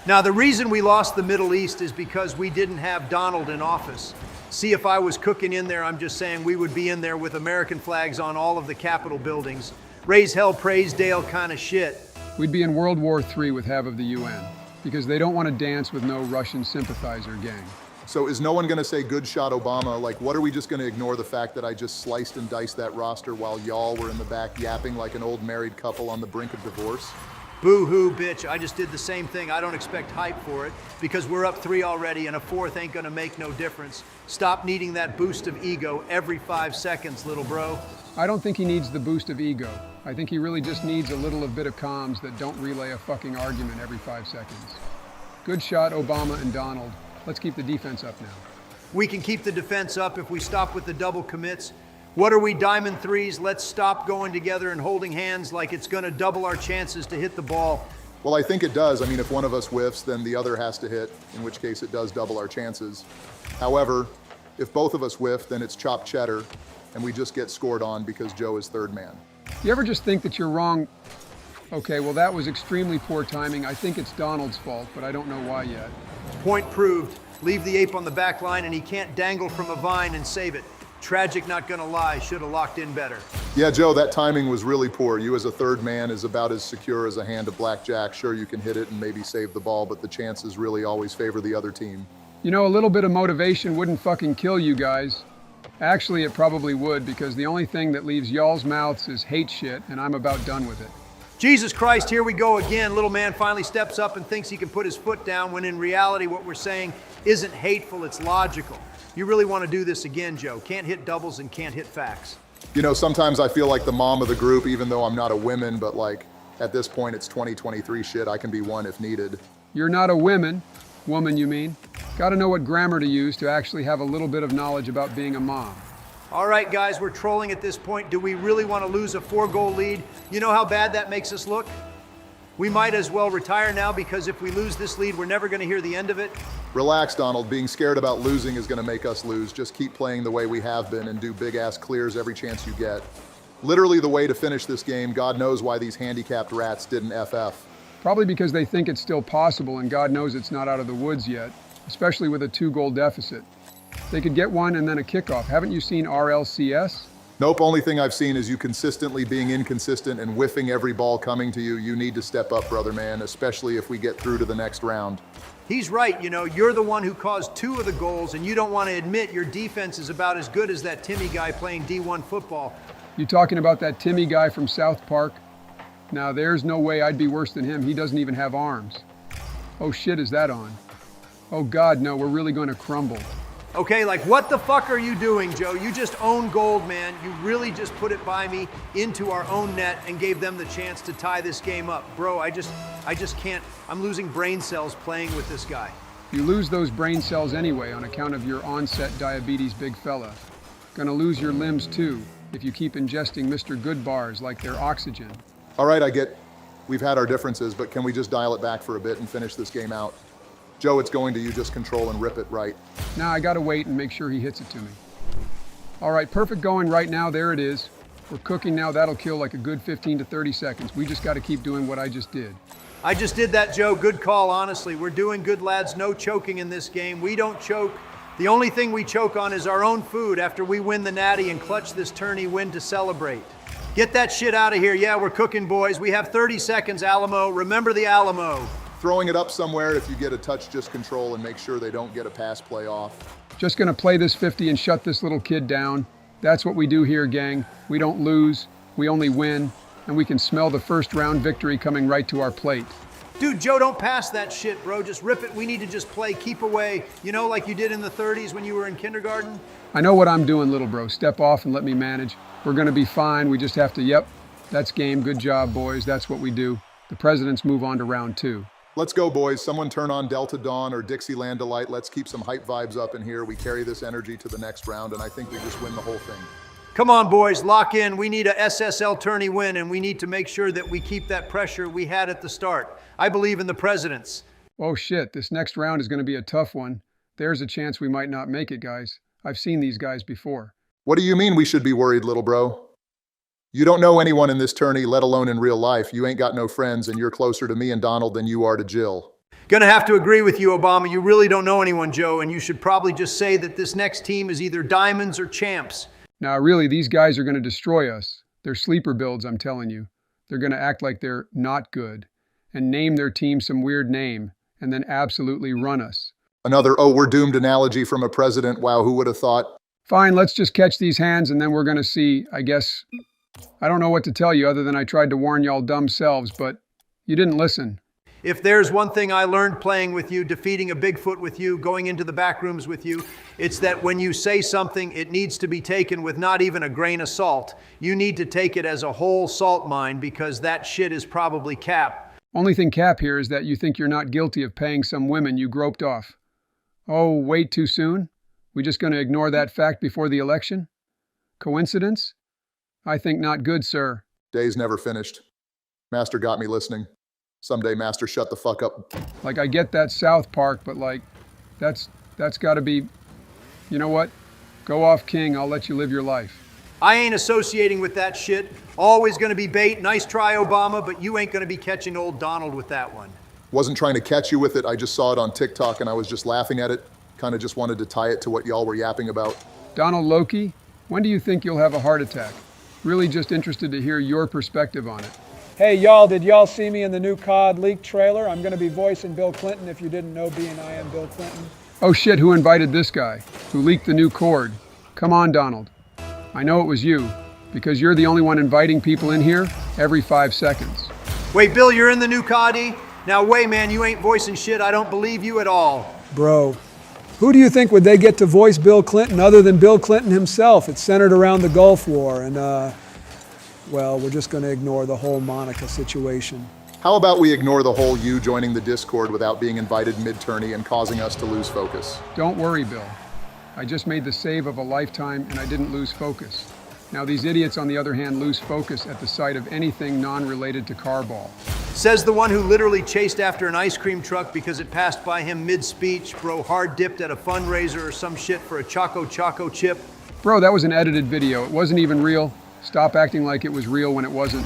Now, the reason we lost the Middle East is because we didn't have Donald in office. See, if I was cooking in there, I'm just saying we would be in there with American flags on all of the Capitol buildings. raise hell, praise Dale kind of shit. We'd be in World War III with half of the UN, because they don't want to dance with no Russian sympathizer gang. So is no one going to say good shot Obama? Like, what are we just going to ignore the fact that I just sliced and diced that roster while y'all were in the back yapping like an old married couple on the brink of divorce? Boo-hoo, bitch. I just did the same thing. I don't expect hype for it because we're up 3 already and a 4th ain't gonna make no difference. Stop needing that boost of ego every 5 seconds, little bro. I don't think he needs the boost of ego. I think he really just needs a little of bit of comms that don't relay a fucking argument every 5 seconds. Good shot, Obama and Donald. Let's keep the defense up now. We can keep the defense up if we stop with the double commits. What are we, diamond threes? Let's stop going together and holding hands like it's gonna double our chances to hit the ball. Well, I think it does. I mean, if one of us whiffs, then the other has to hit, in which case it does double our chances. However, if both of us whiff, then it's chopped cheddar, and we just get scored on because Joe is third man. You ever just think that you're wrong? Okay, well, that was extremely poor timing. I think it's Donald's fault, but I don't know why yet. Point proved. Leave the ape on the back line and he can't dangle from a vine and save it. Tragic, not gonna lie, should have locked in better. Yeah, Joe, that timing was really poor. You as a third man is about as secure as a hand of blackjack. Sure, you can hit it and maybe save the ball, but the chances really always favor the other team. You know, a little bit of motivation wouldn't fucking kill you guys. Actually, it probably would, because the only thing that leaves y'all's mouths is hate shit, and I'm about done with it. Jesus Christ, here we go again. Little man finally steps up and thinks he can put his foot down when in reality what we're saying isn't hateful, it's logical. You really want to do this again, Joe. Can't hit doubles and can't hit facts. You know, sometimes I feel like the mom of the group, even though I'm not a woman, but like, at this point it's 2023 shit. I can be one if needed. You're not a woman you mean. Gotta know what grammar to use to actually have a little bit of knowledge about being a mom. All right, guys, we're trolling at this point. Do we really want to lose a 4-goal lead? You know how bad that makes us look? We might as well retire now because if we lose this lead, we're never going to hear the end of it. Relax, Donald. Being scared about losing is going to make us lose. Just keep playing the way we have been and do big-ass clears every chance you get. Literally the way to finish this game. God knows why these handicapped rats didn't FF. Probably because they think it's still possible and God knows it's not out of the woods yet, especially with a 2-goal deficit. They could get one and then a kickoff. Haven't you seen RLCS? Nope, only thing I've seen is you consistently being inconsistent and whiffing every ball coming to you. You need to step up, brother man, especially if we get through to the next round. He's right, you know, you're the one who caused 2 of the goals and you don't want to admit your defense is about as good as that Timmy guy playing D1 football. You talking about that Timmy guy from South Park? Now there's no way I'd be worse than him. He doesn't even have arms. Oh shit, is that on? Oh God, no, we're really going to crumble. Okay, like what the fuck are you doing, Joe? You just own gold, man. You really just put it by me into our own net and gave them the chance to tie this game up. Bro, I just can't. I'm losing brain cells playing with this guy. You lose those brain cells anyway on account of your onset diabetes, big fella. Gonna lose your limbs too if you keep ingesting Mr. Good bars like they're oxygen. All right, I get we've had our differences, but can we just dial it back for a bit and finish this game out? Joe, it's going to you. Just control and rip it right. Now I gotta wait and make sure he hits it to me. All right, perfect going right now. There it is. We're cooking now. That'll kill like a good 15 to 30 seconds. We just gotta keep doing what I just did. I just did that, Joe. Good call, honestly. We're doing good, lads. No choking in this game. We don't choke. The only thing we choke on is our own food after we win the natty and clutch this tourney win to celebrate. Get that shit out of here. Yeah, we're cooking, boys. We have 30 seconds, Alamo. Remember the Alamo. Throwing it up somewhere, if you get a touch, just control and make sure they don't get a pass play off. Just gonna play this 50 and shut this little kid down. That's what we do here, gang. We don't lose, we only win, and we can smell the first round victory coming right to our plate. Dude, Joe, don't pass that shit, bro. Just rip it. We need to just play, keep away. You know, like you did in the 30s when you were in kindergarten? I know what I'm doing, little bro. Step off and let me manage. We're gonna be fine. We just have to, yep, that's game. Good job, boys. That's what we do. The presidents move on to round 2. Let's go, boys. Someone turn on Delta Dawn or Dixieland Delight. Let's keep some hype vibes up in here. We carry this energy to the next round, and I think we just win the whole thing. Come on, boys, lock in. We need a SSL tourney win, and we need to make sure that we keep that pressure we had at the start. I believe in the presidents. Oh shit, this next round is gonna be a tough one. There's a chance we might not make it, guys. I've seen these guys before. What do you mean we should be worried, little bro? You don't know anyone in this tourney, let alone in real life. You ain't got no friends, and you're closer to me and Donald than you are to Jill. Gonna have to agree with you, Obama. You really don't know anyone, Joe, and you should probably just say that this next team is either diamonds or champs. Now, really, these guys are gonna destroy us. They're sleeper builds, I'm telling you. They're going to act like they're not good and name their team some weird name and then absolutely run us. Another, oh, we're doomed analogy from a president. Wow, who would have thought? Fine, let's just catch these hands and then we're going to see, I guess. I don't know what to tell you other than I tried to warn y'all dumb selves, but you didn't listen. If there's one thing I learned playing with you, defeating a Bigfoot with you, going into the back rooms with you, it's that when you say something, it needs to be taken with not even a grain of salt. You need to take it as a whole salt mine because that shit is probably cap. Only thing cap here is that you think you're not guilty of paying some women you groped off. Oh, wait, too soon? We just going to ignore that fact before the election? Coincidence? I think not good, sir. Day's never finished. Master got me listening. Someday, Master, shut the fuck up. Like, I get that South Park, but like, that's got to be, you know what? Go off, King. I'll let you live your life. I ain't associating with that shit. Always gonna be bait. Nice try, Obama, but you ain't gonna be catching old Donald with that one. Wasn't trying to catch you with it. I just saw it on TikTok and I was just laughing at it. Kind of just wanted to tie it to what y'all were yapping about. Donald Loki, when do you think you'll have a heart attack? Really just interested to hear your perspective on it. Hey, y'all, did y'all see me in the new COD leak trailer? I'm going to be voicing Bill Clinton if you didn't know, being I am Bill Clinton. Oh shit, who invited this guy? Who leaked the new cord? Come on, Donald. I know it was you, because you're the only one inviting people in here every 5 seconds. Wait, Bill, you're in the new COD? Now, wait, man, you ain't voicing shit. I don't believe you at all. Bro, who do you think would they get to voice Bill Clinton other than Bill Clinton himself? It's centered around the Gulf War and, well, we're just going to ignore the whole Monica situation. How about we ignore the whole you joining the Discord without being invited mid-tourney and causing us to lose focus? Don't worry, Bill. I just made the save of a lifetime and I didn't lose focus. Now these idiots, on the other hand, lose focus at the sight of anything non-related to Carball. Says the one who literally chased after an ice cream truck because it passed by him mid-speech, bro, hard dipped at a fundraiser or some shit for a Choco chip. Bro, that was an edited video. It wasn't even real. Stop acting like it was real when it wasn't.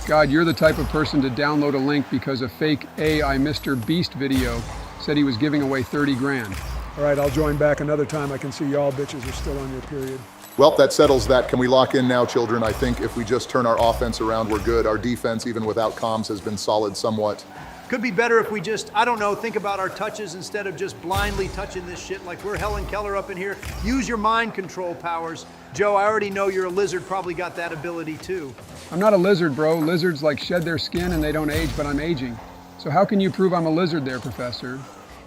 God, you're the type of person to download a link because a fake AI Mr. Beast video said he was giving away 30 grand. All right, I'll join back another time. I can see y'all bitches are still on your period. Well, that settles that. Can we lock in now, children? I think if we just turn our offense around, we're good. Our defense, even without comms, has been solid somewhat. Could be better if we just, I don't know, think about our touches instead of just blindly touching this shit like we're Helen Keller up in here. Use your mind control powers. Joe, I already know you're a lizard, probably got that ability too. I'm not a lizard, bro. Lizards like shed their skin and they don't age, but I'm aging. So how can you prove I'm a lizard there, Professor?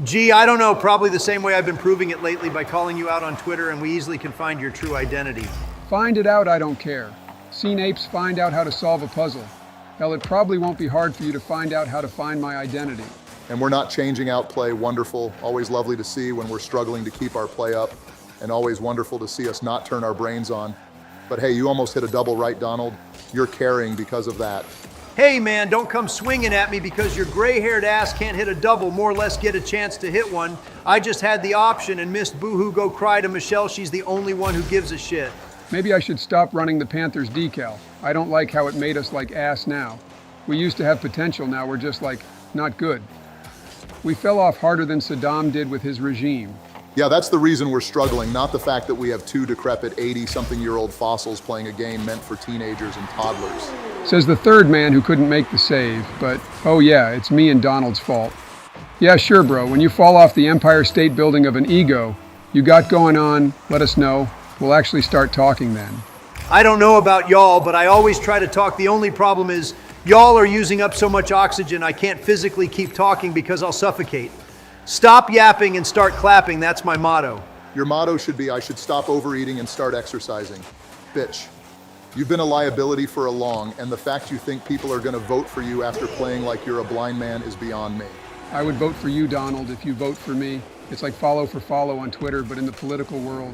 Gee, I don't know, probably the same way I've been proving it lately by calling you out on Twitter, and we easily can find your true identity. Find it out, I don't care. Seen apes find out how to solve a puzzle. Hell, it probably won't be hard for you to find out how to find my identity. And we're not changing out play. Wonderful. Always lovely to see when we're struggling to keep our play up. And always wonderful to see us not turn our brains on. But hey, you almost hit a double right, Donald. You're carrying because of that. Hey man, don't come swinging at me because your gray-haired ass can't hit a double, more or less get a chance to hit one. I just had the option and missed boo-hoo go cry to Michelle. She's the only one who gives a shit. Maybe I should stop running the Panthers decal. I don't like how it made us like ass now. We used to have potential, now we're just like, not good. We fell off harder than Saddam did with his regime. Yeah, that's the reason we're struggling, not the fact that we have two decrepit 80-something-year-old fossils playing a game meant for teenagers and toddlers. Says the third man who couldn't make the save, but oh yeah, it's me and Donald's fault. Yeah, sure, bro, when you fall off the Empire State Building of an ego you got going on, let us know. We'll actually start talking then. I don't know about y'all, but I always try to talk. The only problem is y'all are using up so much oxygen I can't physically keep talking because I'll suffocate. Stop yapping and start clapping, that's my motto. Your motto should be, I should stop overeating and start exercising. Bitch, you've been a liability for a long, and the fact you think people are gonna vote for you after playing like you're a blind man is beyond me. I would vote for you, Donald, if you vote for me. It's like follow for follow on Twitter, but in the political world.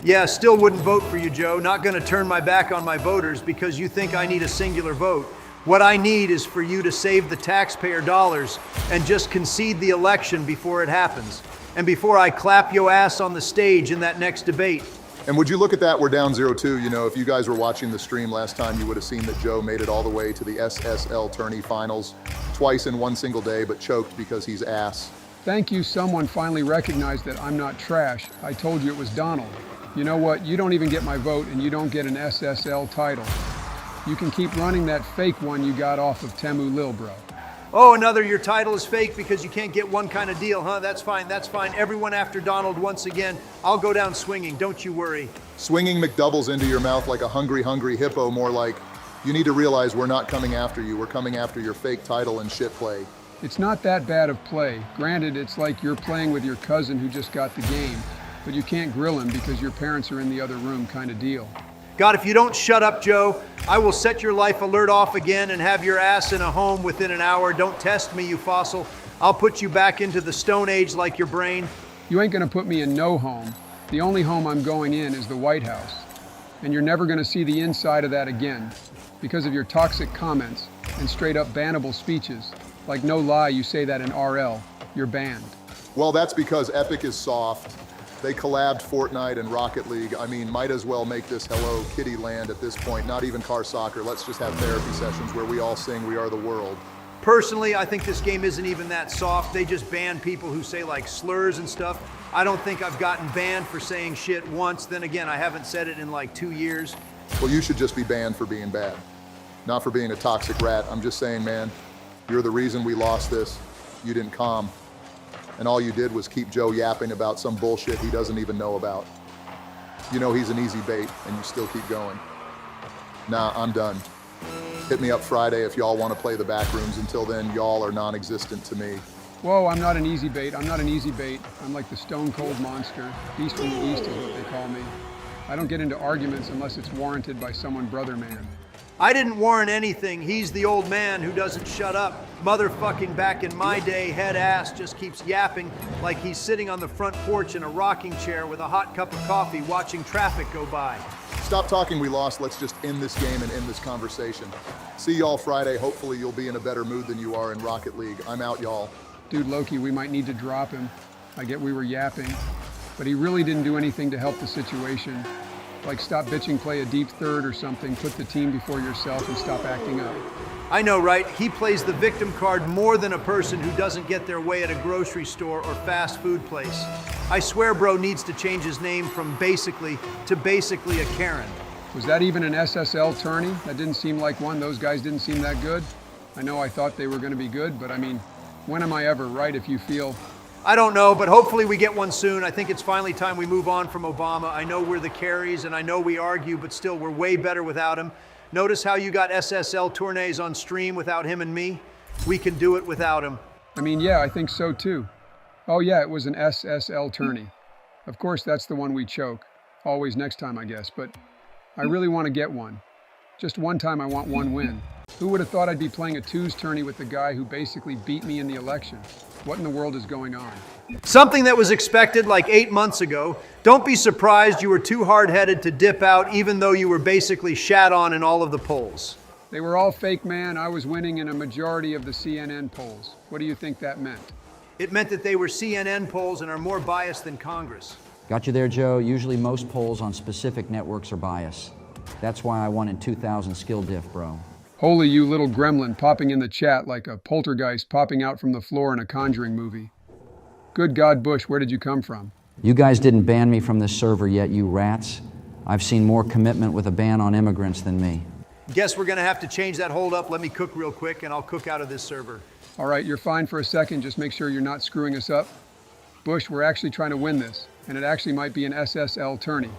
Yeah, still wouldn't vote for you, Joe. Not gonna turn my back on my voters because you think I need a singular vote. What I need is for you to save the taxpayer dollars and just concede the election before it happens. And before I clap your ass on the stage in that next debate. And would you look at that, we're down 0-2. You know, if you guys were watching the stream last time, you would have seen that Joe made it all the way to the SSL tourney finals twice in one single day, but choked because he's ass. Thank you, someone finally recognized that I'm not trash. I told you it was Donald. You know what? You don't even get my vote and you don't get an SSL title. You can keep running that fake one you got off of Temu Lil, bro. Oh, another, your title is fake because you can't get one kind of deal, huh? That's fine, that's fine. Everyone after Donald once again. I'll go down swinging, don't you worry. Swinging McDoubles into your mouth like a hungry, hungry hippo, more like, you need to realize we're not coming after you. We're coming after your fake title and shit play. It's not that bad of play. Granted, it's like you're playing with your cousin who just got the game, but you can't grill him because your parents are in the other room kind of deal. God, if you don't shut up, Joe, I will set your life alert off again and have your ass in a home within an hour. Don't test me, you fossil. I'll put you back into the Stone Age like your brain. You ain't gonna put me in no home. The only home I'm going in is the White House. And you're never gonna see the inside of that again because of your toxic comments and straight up bannable speeches. Like no lie, you say that in RL. You're banned. Well, that's because Epic is soft. They collabed Fortnite and Rocket League. I mean, might as well make this Hello Kitty land at this point, not even car soccer. Let's just have therapy sessions where we all sing We Are the World. Personally, I think this game isn't even that soft. They just ban people who say like slurs and stuff. I don't think I've gotten banned for saying shit once. Then again, I haven't said it in like 2 years. Well, you should just be banned for being bad, not for being a toxic rat. I'm just saying, man, you're the reason we lost this. You didn't calm. And all you did was keep Joe yapping about some bullshit he doesn't even know about. You know he's an easy bait, and you still keep going. Nah, I'm done. Hit me up Friday if y'all want to play the back rooms. Until then, y'all are non-existent to me. Whoa, I'm not an easy bait. I'm not an easy bait. I'm like the stone cold monster. Beast from the East is what they call me. I don't get into arguments unless it's warranted by someone brother man. I didn't warrant anything. He's the old man who doesn't shut up. Motherfucking back in my day, head ass just keeps yapping like he's sitting on the front porch in a rocking chair with a hot cup of coffee watching traffic go by. Stop talking we lost. Let's just end this game and end this conversation. See y'all Friday. Hopefully you'll be in a better mood than you are in Rocket League. I'm out, y'all. Dude, Loki, we might need to drop him. I get we were yapping, but he really didn't do anything to help the situation. Like stop bitching, play a deep third or something, put the team before yourself and stop acting up. I know, right? He plays the victim card more than a person who doesn't get their way at a grocery store or fast food place. I swear bro needs to change his name from basically to basically a Karen. Was that even an SSL tourney? That didn't seem like one. Those guys didn't seem that good. I know I thought they were going to be good, but I mean, when am I ever right if you feel... I don't know, but hopefully we get one soon. I think it's finally time we move on from Obama. I know we're the carries and I know we argue, but still we're way better without him. Notice how you got SSL tourneys on stream without him and me? We can do it without him. I mean, yeah, I think so too. Oh yeah, it was an SSL tourney. Of course, that's the one we choke. Always next time, I guess, but I really want to get one. Just one time I want one win. Who would have thought I'd be playing a twos tourney with the guy who basically beat me in the election? What in the world is going on? Something that was expected like 8 months ago. Don't be surprised you were too hard-headed to dip out even though you were basically shat on in all of the polls. They were all fake, man. I was winning in a majority of the CNN polls. What do you think that meant? It meant that they were CNN polls and are more biased than Congress. Got you there, Joe. Usually most polls on specific networks are biased. That's why I won in 2000 skill diff, bro. Holy you little gremlin popping in the chat like a poltergeist popping out from the floor in a Conjuring movie. Good God, Bush, where did you come from? You guys didn't ban me from this server yet, you rats. I've seen more commitment with a ban on immigrants than me. Guess we're gonna have to change that hold up. Let me cook real quick and I'll cook out of this server. All right, you're fine for a second. Just make sure you're not screwing us up. Bush, we're actually trying to win this, and it actually might be an SSL tourney.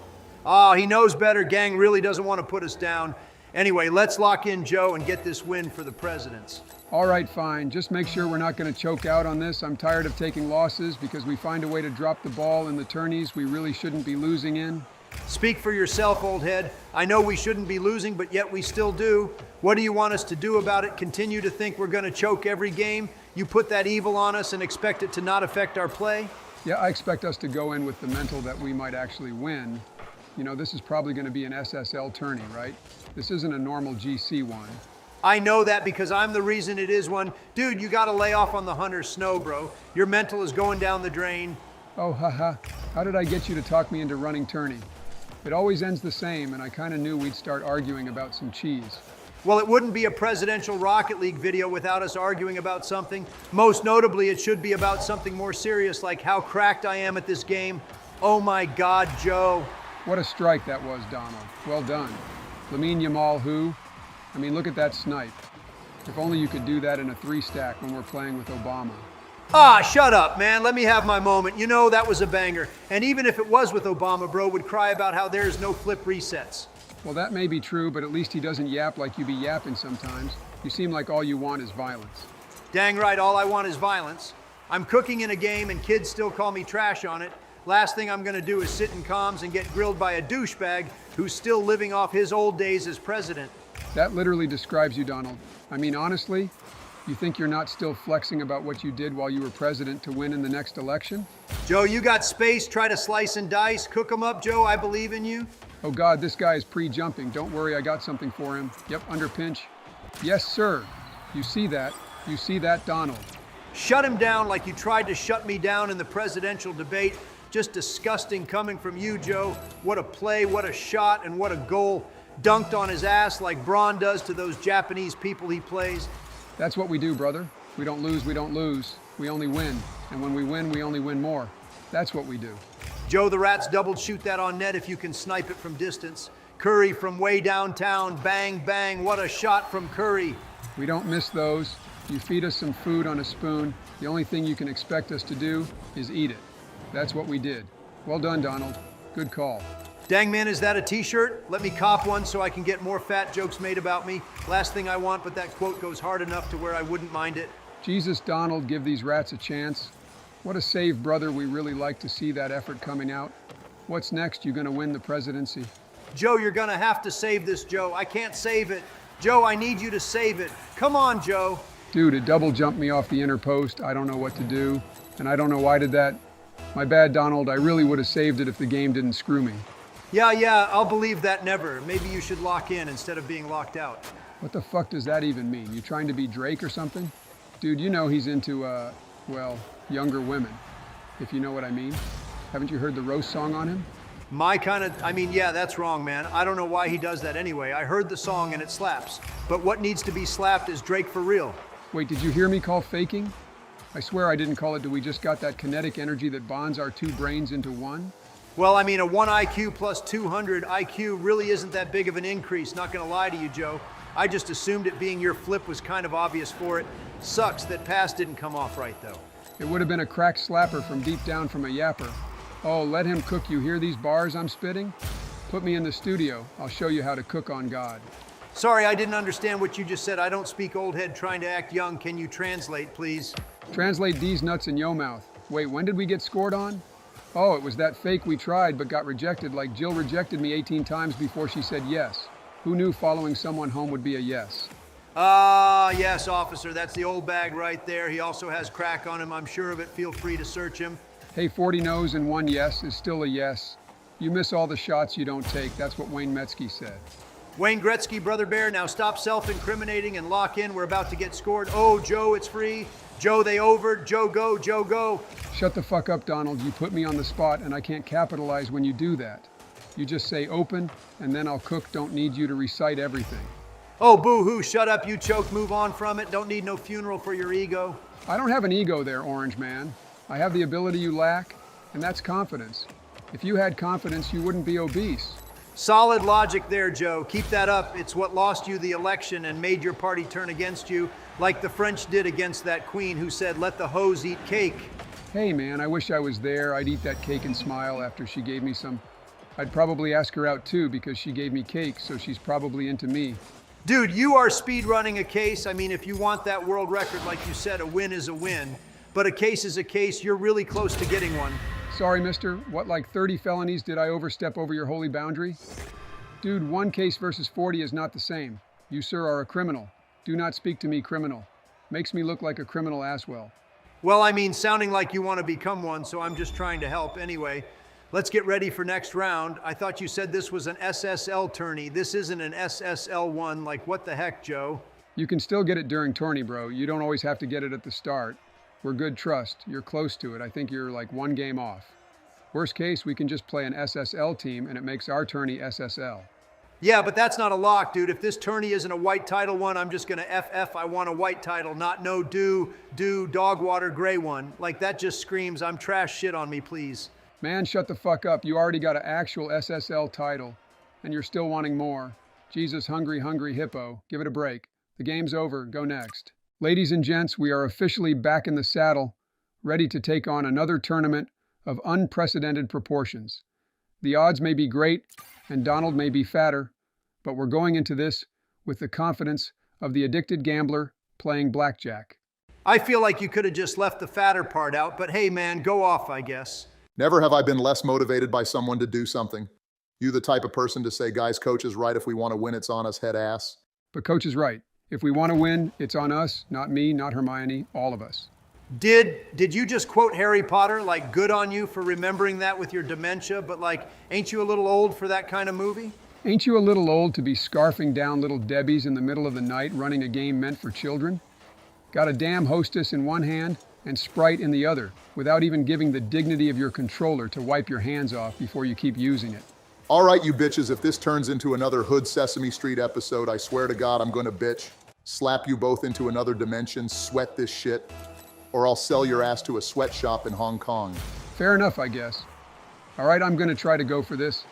Oh, he knows better. Gang really doesn't want to put us down. Anyway, let's lock in Joe and get this win for the presidents. All right, fine. Just make sure we're not going to choke out on this. I'm tired of taking losses because we find a way to drop the ball in the tourneys we really shouldn't be losing in. Speak for yourself, old head. I know we shouldn't be losing, but yet we still do. What do you want us to do about it? Continue to think we're going to choke every game? You put that evil on us and expect it to not affect our play? Yeah, I expect us to go in with the mental that we might actually win. You know, this is probably going to be an SSL tourney, right? This isn't a normal GC one. I know that because I'm the reason it is one. Dude, you got to lay off on the Hunter's snow, bro. Your mental is going down the drain. Oh, haha. How did I get you to talk me into running tourney? It always ends the same, and I kind of knew we'd start arguing about some cheese. Well, it wouldn't be a presidential Rocket League video without us arguing about something. Most notably, it should be about something more serious, like how cracked I am at this game. Oh my God, Joe. What a strike that was, Donald. Well done. Lamine Yamal who? I mean, look at that snipe. If only you could do that in a 3-stack when we're playing with Obama. Ah, shut up, man. Let me have my moment. You know that was a banger. And even if it was with Obama, bro would cry about how there's no flip resets. Well, that may be true, but at least he doesn't yap like you be yapping sometimes. You seem like all you want is violence. Dang right, all I want is violence. I'm cooking in a game and kids still call me trash on it. Last thing I'm gonna do is sit in comms and get grilled by a douchebag who's still living off his old days as president. That literally describes you, Donald. I mean, honestly, you think you're not still flexing about what you did while you were president to win in the next election? Joe, you got space, try to slice and dice. Cook 'em up, Joe, I believe in you. Oh God, this guy is pre-jumping. Don't worry, I got something for him. Yep, under pinch. Yes, sir. You see that? You see that, Donald? Shut him down like you tried to shut me down in the presidential debate. Just disgusting coming from you, Joe. What a play, what a shot, and what a goal. Dunked on his ass like Braun does to those Japanese people he plays. That's what we do, brother. We don't lose, we don't lose. We only win. And when we win, we only win more. That's what we do. Joe, the Rats doubled shoot that on net if you can snipe it from distance. Curry from way downtown, bang, bang, what a shot from Curry. We don't miss those. You feed us some food on a spoon. The only thing you can expect us to do is eat it. That's what we did. Well done, Donald. Good call. Dang man, is that a t-shirt? Let me cop one so I can get more fat jokes made about me. Last thing I want, but that quote goes hard enough to where I wouldn't mind it. Jesus, Donald, give these rats a chance. What a save, brother. We really like to see that effort coming out. What's next? You gonna win the presidency? Joe, you're gonna have to save this, Joe. I can't save it. Joe, I need you to save it. Come on, Joe. Dude, it double jumped me off the inner post. I don't know what to do. And I don't know why did that. My bad, Donald. I really would have saved it if the game didn't screw me. Yeah, I'll believe that never. Maybe you should lock in instead of being locked out. What the fuck does that even mean? You trying to be Drake or something? Dude, you know he's into, well, younger women, if you know what I mean. Haven't you heard the roast song on him? Yeah, that's wrong, man. I don't know why he does that anyway. I heard the song and it slaps. But what needs to be slapped is Drake for real. Wait, did you hear me call faking? I swear I didn't call it. Do we just got that kinetic energy that bonds our two brains into one? Well, I mean, a 1 IQ plus 200 IQ really isn't that big of an increase, not gonna lie to you, Joe. I just assumed it being your flip was kind of obvious for it. Sucks that pass didn't come off right, though. It would have been a crack slapper from deep down from a yapper. Oh, let him cook. You hear these bars I'm spitting? Put me in the studio. I'll show you how to cook on God. Sorry, I didn't understand what you just said. I don't speak old head trying to act young. Can you translate, please? Translate these nuts in yo mouth. Wait, when did we get scored on? Oh, it was that fake we tried but got rejected like Jill rejected me 18 times before she said yes. Who knew following someone home would be a yes? Ah, yes, officer. That's the old bag right there. He also has crack on him. I'm sure of it. Feel free to search him. Hey, 40 no's and 1 yes is still a yes. You miss all the shots you don't take. That's what Wayne Gretzky said. Wayne Gretzky, Brother Bear, now stop self-incriminating and lock in. We're about to get scored. Oh, Joe, it's free. Joe, they over. Joe, go. Joe, go. Shut the fuck up, Donald. You put me on the spot, and I can't capitalize when you do that. You just say open, and then I'll cook. Don't need you to recite everything. Oh, boo-hoo. Shut up, you choke. Move on from it. Don't need no funeral for your ego. I don't have an ego there, Orange Man. I have the ability you lack, and that's confidence. If you had confidence, you wouldn't be obese. Solid logic there, Joe. Keep that up. It's what lost you the election and made your party turn against you, like the French did against that queen who said, let the hoes eat cake. Hey, man, I wish I was there. I'd eat that cake and smile after she gave me some. I'd probably ask her out, too, because she gave me cake, so she's probably into me. Dude, you are speed running a case. I mean, if you want that world record, like you said, a win is a win. But a case is a case. You're really close to getting one. Sorry, mister. What, like 30 felonies did I overstep over your holy boundary? Dude, 1 case versus 40 is not the same. You, sir, are a criminal. Do not speak to me, criminal. Makes me look like a criminal as well. Well, I mean, sounding like you want to become one, so I'm just trying to help. Anyway, let's get ready for next round. I thought you said this was an SSL tourney. This isn't an SSL one. Like, what the heck, Joe? You can still get it during tourney, bro. You don't always have to get it at the start. We're good trust. You're close to it. I think you're like 1 game off. Worst case, we can just play an SSL team and it makes our tourney SSL. Yeah, but that's not a lock, dude. If this tourney isn't a white title one, I'm just gonna FF I want a white title, not no dog water gray one. Like that just screams, I'm trash, shit on me, please. Man, shut the fuck up. You already got an actual SSL title and you're still wanting more. Jesus, hungry, hungry hippo. Give it a break. The game's over. Go next. Ladies and gents, we are officially back in the saddle, ready to take on another tournament of unprecedented proportions. The odds may be great, and Donald may be fatter, but we're going into this with the confidence of the addicted gambler playing blackjack. I feel like you could have just left the fatter part out, but hey man, go off, I guess. Never have I been less motivated by someone to do something. You the type of person to say, guys, coach is right. If we want to win, it's on us, head ass. But coach is right. If we want to win, it's on us, not me, not Hermione, all of us. Did you just quote Harry Potter? Like, good on you for remembering that with your dementia, but like, ain't you a little old for that kind of movie? Ain't you a little old to be scarfing down little Debbies in the middle of the night running a game meant for children? Got a damn hostess in one hand and Sprite in the other, without even giving the dignity of your controller to wipe your hands off before you keep using it. All right, you bitches, if this turns into another Hood Sesame Street episode, I swear to God, I'm gonna bitch, slap you both into another dimension, sweat this shit, or I'll sell your ass to a sweatshop in Hong Kong. Fair enough, I guess. All right, I'm gonna try to go for this.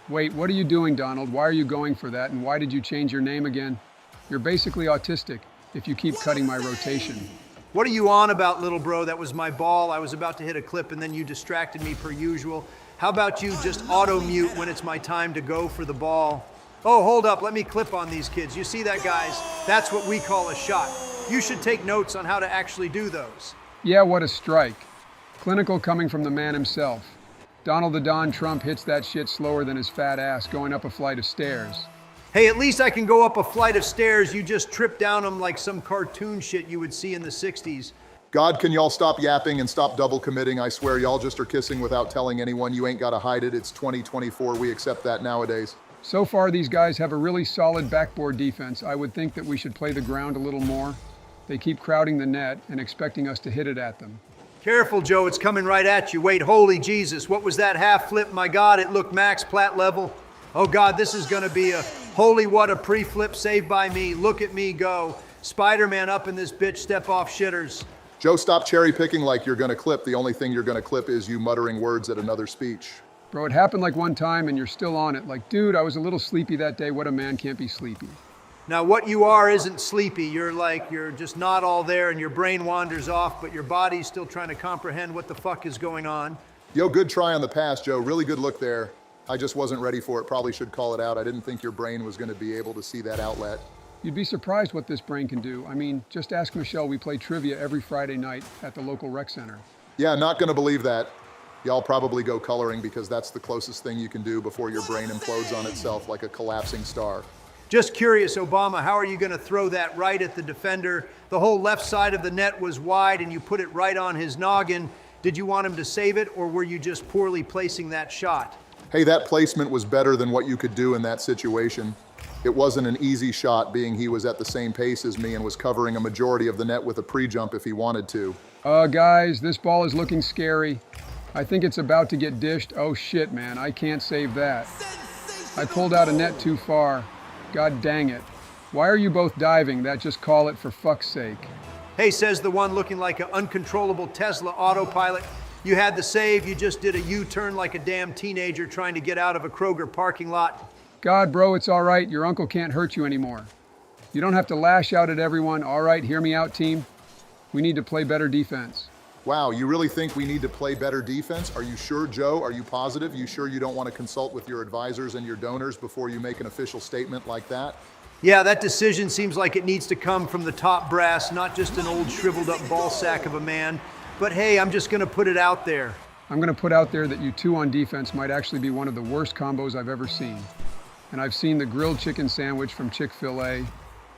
Wait, what are you doing, Donald? Why are you going for that, and why did you change your name again? You're basically autistic if you keep cutting my rotation. What are you on about, little bro? That was my ball. I was about to hit a clip and then you distracted me per usual. How about you just auto-mute when it's my time to go for the ball? Oh, hold up, let me clip on these kids. You see that, guys? That's what we call a shot. You should take notes on how to actually do those. Yeah, what a strike. Clinical coming from the man himself. Donald the Don Trump hits that shit slower than his fat ass going up a flight of stairs. Hey, at least I can go up a flight of stairs. You just trip down them like some cartoon shit you would see in the 60s. God, can y'all stop yapping and stop double committing? I swear y'all just are kissing without telling anyone. You ain't gotta hide it. It's 2024. We accept that nowadays. So far, these guys have a really solid backboard defense. I would think that we should play the ground a little more. They keep crowding the net and expecting us to hit it at them. Careful, Joe, it's coming right at you. Wait, holy Jesus, what was that half flip? My God, it looked max plat level. Oh God, this is gonna be a holy what a pre-flip saved by me. Look at me go. Spider-Man up in this bitch, step off shitters. Joe, stop cherry picking like you're gonna clip. The only thing you're gonna clip is you muttering words at another speech. Bro, it happened like one time and you're still on it. Like, dude, I was a little sleepy that day. What a man can't be sleepy. Now what you are isn't sleepy. You're just not all there and your brain wanders off, but your body's still trying to comprehend what the fuck is going on. Yo, good try on the pass, Joe. Really good look there. I just wasn't ready for it. Probably should call it out. I didn't think your brain was gonna be able to see that outlet. You'd be surprised what this brain can do. I mean, just ask Michelle. We play trivia every Friday night at the local rec center. Yeah, not gonna believe that. Y'all probably go coloring because that's the closest thing you can do before your brain implodes on itself like a collapsing star. Just curious, Obama, how are you going to throw that right at the defender? The whole left side of the net was wide and you put it right on his noggin. Did you want him to save it or were you just poorly placing that shot? Hey, that placement was better than what you could do in that situation. It wasn't an easy shot being he was at the same pace as me and was covering a majority of the net with a pre-jump if he wanted to. Guys, this ball is looking scary. I think it's about to get dished. Oh shit, man, I can't save that. I pulled out a net too far. God dang it. Why are you both diving? That just call it for fuck's sake. Hey, says the one looking like an uncontrollable Tesla autopilot. You had the save, you just did a U-turn like a damn teenager trying to get out of a Kroger parking lot. God, bro, it's all right. Your uncle can't hurt you anymore. You don't have to lash out at everyone. All right, hear me out, team. We need to play better defense. Wow, you really think we need to play better defense? Are you sure, Joe? Are you positive? You sure you don't want to consult with your advisors and your donors before you make an official statement like that? Yeah, that decision seems like it needs to come from the top brass, not just an old shriveled up ball sack of a man. But hey, I'm just gonna put it out there. I'm gonna put out there that you two on defense might actually be one of the worst combos I've ever seen. And I've seen the grilled chicken sandwich from Chick-fil-A.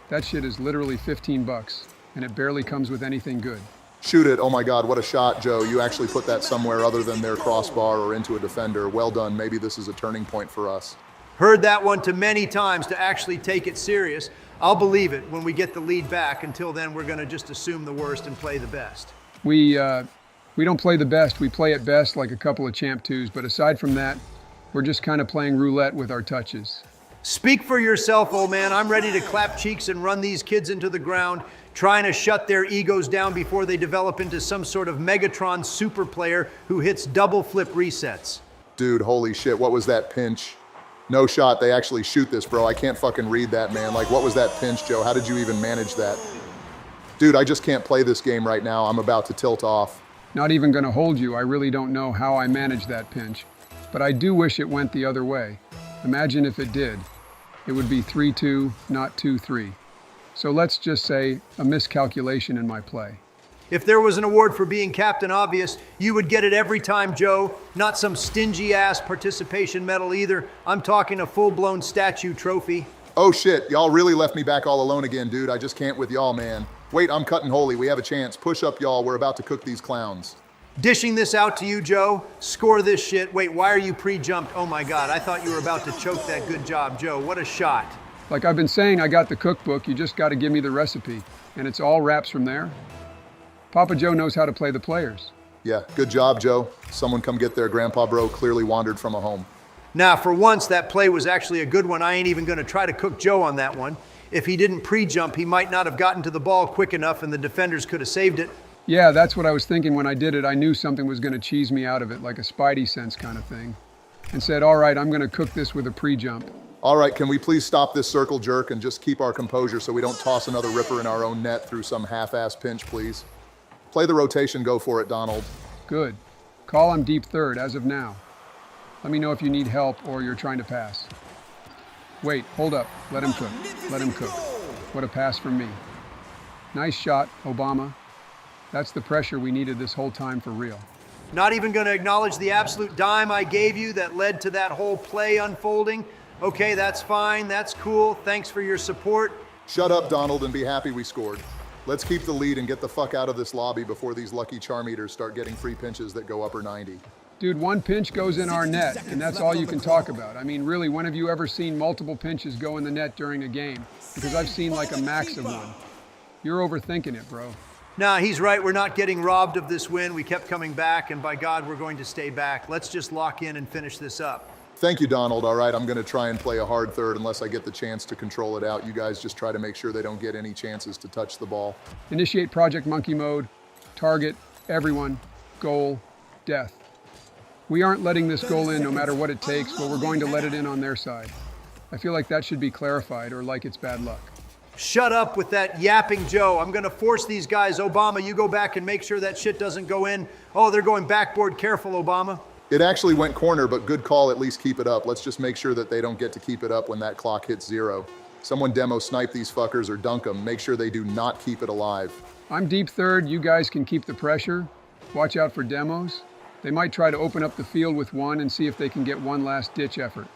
That shit is literally 15 bucks, and it barely comes with anything good. Shoot it. Oh my God, what a shot, Joe. You actually put that somewhere other than their crossbar or into a defender. Well done. Maybe this is a turning point for us. Heard that one too many times to actually take it serious. I'll believe it when we get the lead back. Until then, we're gonna just assume the worst and play the best. We don't play the best. We play at best like a couple of champ twos, but aside from that, we're just kind of playing roulette with our touches. Speak for yourself, old man. I'm ready to clap cheeks and run these kids into the ground, trying to shut their egos down before they develop into some sort of Megatron super player who hits double flip resets. Dude, holy shit, what was that pinch? No shot. They actually shoot this, bro. I can't fucking read that, man. Like, what was that pinch, Joe? How did you even manage that? Dude, I just can't play this game right now. I'm about to tilt off. Not even going to hold you. I really don't know how I managed that pinch. But I do wish it went the other way. Imagine if it did. It would be 3-2, not 2-3. So let's just say a miscalculation in my play. If there was an award for being Captain Obvious, you would get it every time, Joe. Not some stingy-ass participation medal either. I'm talking a full-blown statue trophy. Oh shit, y'all really left me back all alone again, dude. I just can't with y'all, man. Wait, I'm cutting holy. We have a chance. Push up, y'all. We're about to cook these clowns. Dishing this out to you, Joe. Score this shit. Wait, why are you pre-jumped? Oh my God, I thought you were about to choke that. Good job, Joe. What a shot. Like I've been saying, I got the cookbook. You just got to give me the recipe. And it's all wraps from there. Papa Joe knows how to play the players. Yeah, good job, Joe. Someone come get their Grandpa Bro clearly wandered from a home. Now, for once, that play was actually a good one. I ain't even going to try to cook Joe on that one. If he didn't pre-jump, he might not have gotten to the ball quick enough and the defenders could have saved it. Yeah, that's what I was thinking when I did it. I knew something was going to cheese me out of it, like a spidey sense kind of thing. And said, all right, I'm going to cook this with a pre-jump. All right, can we please stop this circle jerk and just keep our composure so we don't toss another ripper in our own net through some half-ass pinch, please? Play the rotation, go for it, Donald. Good. Call him deep third as of now. Let me know if you need help or you're trying to pass. Wait, hold up. Let him cook. Let him cook. What a pass from me. Nice shot, Obama. That's the pressure we needed this whole time for real. Not even going to acknowledge the absolute dime I gave you that led to that whole play unfolding. Okay, that's fine. That's cool. Thanks for your support. Shut up, Donald, and be happy we scored. Let's keep the lead and get the fuck out of this lobby before these lucky charm eaters start getting free pinches that go upper 90. Dude, one pinch goes in our net, and that's all you can talk about. I mean, really, when have you ever seen multiple pinches go in the net during a game? Because I've seen like a max of one. You're overthinking it, bro. Nah, he's right. We're not getting robbed of this win. We kept coming back, and by God, we're going to stay back. Let's just lock in and finish this up. Thank you, Donald. All right, I'm going to try and play a hard third unless I get the chance to control it out. You guys just try to make sure they don't get any chances to touch the ball. Initiate Project Monkey mode. Target, everyone, goal, death. We aren't letting this goal in no matter what it takes, but we're going to let it in on their side. I feel like that should be clarified, or like it's bad luck. Shut up with that yapping, Joe. I'm going to force these guys. Obama, you go back and make sure that shit doesn't go in. Oh, they're going backboard. Careful, Obama. It actually went corner, but good call. At least keep it up. Let's just make sure that they don't get to keep it up when that clock hits 0. Someone demo snipe these fuckers or dunk them. Make sure they do not keep it alive. I'm deep third. You guys can keep the pressure. Watch out for demos. They might try to open up the field with one and see if they can get one last ditch effort.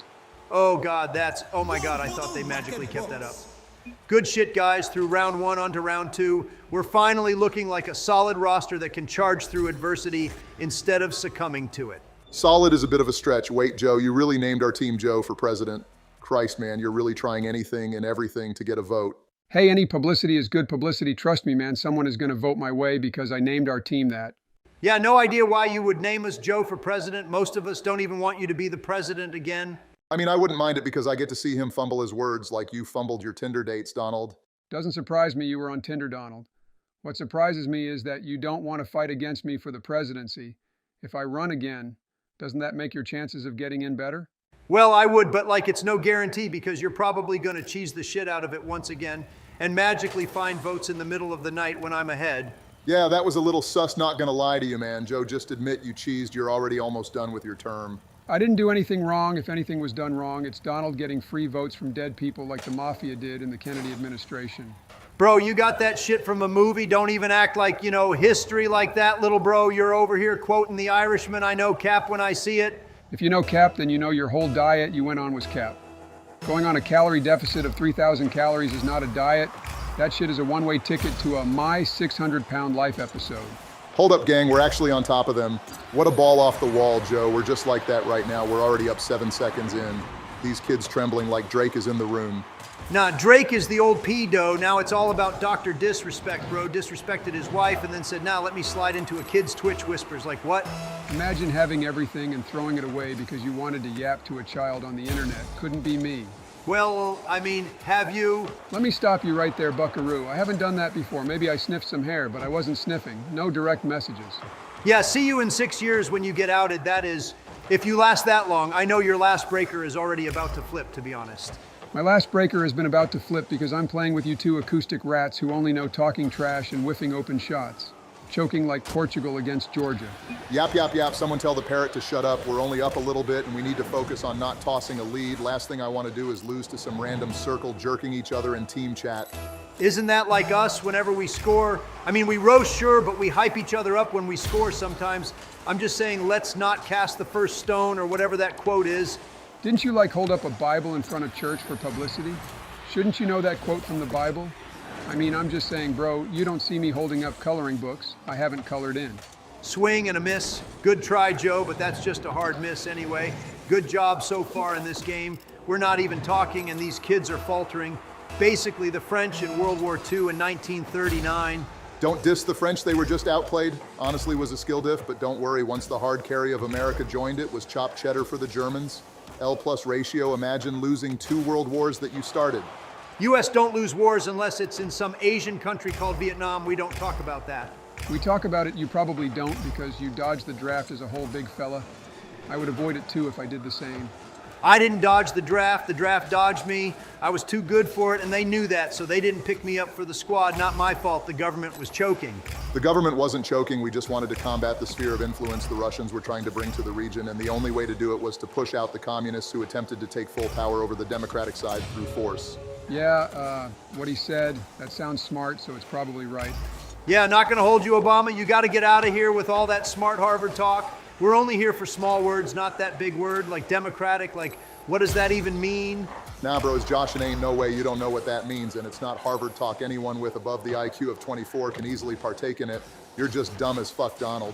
Oh God, oh my God, I thought they magically kept that up. Good shit, guys. Through round 1 onto round 2, we're finally looking like a solid roster that can charge through adversity instead of succumbing to it. Solid is a bit of a stretch. Wait, Joe, you really named our team Joe for president. Christ, man, you're really trying anything and everything to get a vote. Hey, any publicity is good publicity. Trust me, man, someone is going to vote my way because I named our team that. Yeah, no idea why you would name us Joe for president. Most of us don't even want you to be the president again. I mean, I wouldn't mind it because I get to see him fumble his words like you fumbled your Tinder dates, Donald. Doesn't surprise me you were on Tinder, Donald. What surprises me is that you don't want to fight against me for the presidency. If I run again, doesn't that make your chances of getting in better? Well, I would, but like it's no guarantee because you're probably going to cheese the shit out of it once again and magically find votes in the middle of the night when I'm ahead. Yeah, that was a little sus, not gonna lie to you, man. Joe, just admit you cheesed. You're already almost done with your term. I didn't do anything wrong. If anything was done wrong, it's Donald getting free votes from dead people like the mafia did in the Kennedy administration. Bro, you got that shit from a movie. Don't even act like, history like that, little bro. You're over here quoting The Irishman. I know Cap when I see it. If you know Cap, then you know your whole diet you went on was Cap. Going on a calorie deficit of 3,000 calories is not a diet. That shit is a one-way ticket to a My 600-Pound Life episode. Hold up, gang. We're actually on top of them. What a ball off the wall, Joe. We're just like that right now. We're already up 7 seconds in. These kids trembling like Drake is in the room. Nah, Drake is the old pedo. Now it's all about Dr. Disrespect, bro. Disrespected his wife and then said, nah, let me slide into a kid's Twitch whispers. Like what? Imagine having everything and throwing it away because you wanted to yap to a child on the internet. Couldn't be me. Well, I mean, have you? Let me stop you right there, buckaroo. I haven't done that before. Maybe I sniffed some hair, but I wasn't sniffing. No direct messages. Yeah, see you in 6 years when you get outed. That is If you last that long, I know your last breaker is already about to flip, to be honest. My last breaker has been about to flip because I'm playing with you two acoustic rats who only know talking trash and whiffing open shots. Choking like Portugal against Georgia. Yap, yap, yap. Someone tell the parrot to shut up. We're only up a little bit and we need to focus on not tossing a lead. Last thing I want to do is lose to some random circle jerking each other in team chat. Isn't that like us whenever we score? I mean, we roast, sure, but we hype each other up when we score sometimes. I'm just saying, let's not cast the first stone or whatever that quote is. Didn't you like hold up a Bible in front of church for publicity? Shouldn't you know that quote from the Bible? I mean, I'm just saying, bro, you don't see me holding up coloring books. I haven't colored in. Swing and a miss. Good try, Joe, but that's just a hard miss anyway. Good job so far in this game. We're not even talking and these kids are faltering. Basically the French in World War II in 1939. Don't diss the French, they were just outplayed. Honestly was a skill diff, but don't worry, once the hard carry of America joined it was chopped cheddar for the Germans. L+ ratio, imagine losing 2 world wars that you started. US don't lose wars unless it's in some Asian country called Vietnam. We don't talk about that. We talk about it, you probably don't because you dodged the draft as a whole big fella. I would avoid it too if I did the same. I didn't dodge the draft dodged me. I was too good for it and they knew that, so they didn't pick me up for the squad. Not my fault, the government was choking. The government wasn't choking, we just wanted to combat the sphere of influence the Russians were trying to bring to the region, and the only way to do it was to push out the communists who attempted to take full power over the democratic side through force. Yeah, what he said, that sounds smart, so it's probably right. Yeah, not gonna hold you, Obama. You gotta get out of here with all that smart Harvard talk. We're only here for small words, not that big word, like democratic, like what does that even mean? Nah, bros, Josh, and ain't no way you don't know what that means, and it's not Harvard talk. Anyone with above the IQ of 24 can easily partake in it. You're just dumb as fuck, Donald.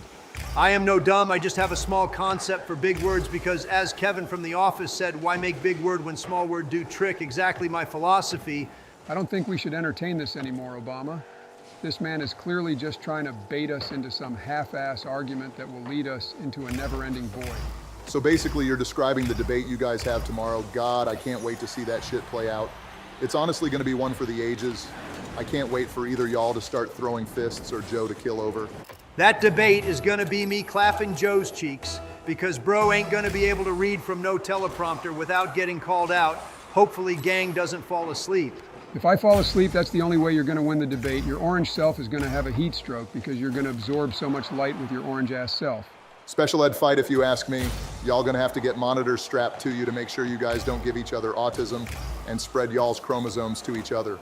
I am no dumb, I just have a small concept for big words because as Kevin from The Office said, why make big word when small word do trick? Exactly my philosophy. I don't think we should entertain this anymore, Obama. This man is clearly just trying to bait us into some half-ass argument that will lead us into a never-ending void. So basically you're describing the debate you guys have tomorrow. God, I can't wait to see that shit play out. It's honestly gonna be one for the ages. I can't wait for either y'all to start throwing fists or Joe to kill over. That debate is gonna be me clapping Joe's cheeks because bro ain't gonna be able to read from no teleprompter without getting called out. Hopefully gang doesn't fall asleep. If I fall asleep, that's the only way you're gonna win the debate. Your orange self is gonna have a heat stroke because you're gonna absorb so much light with your orange-ass self. Special ed fight if you ask me. Y'all gonna have to get monitors strapped to you to make sure you guys don't give each other autism and spread y'all's chromosomes to each other.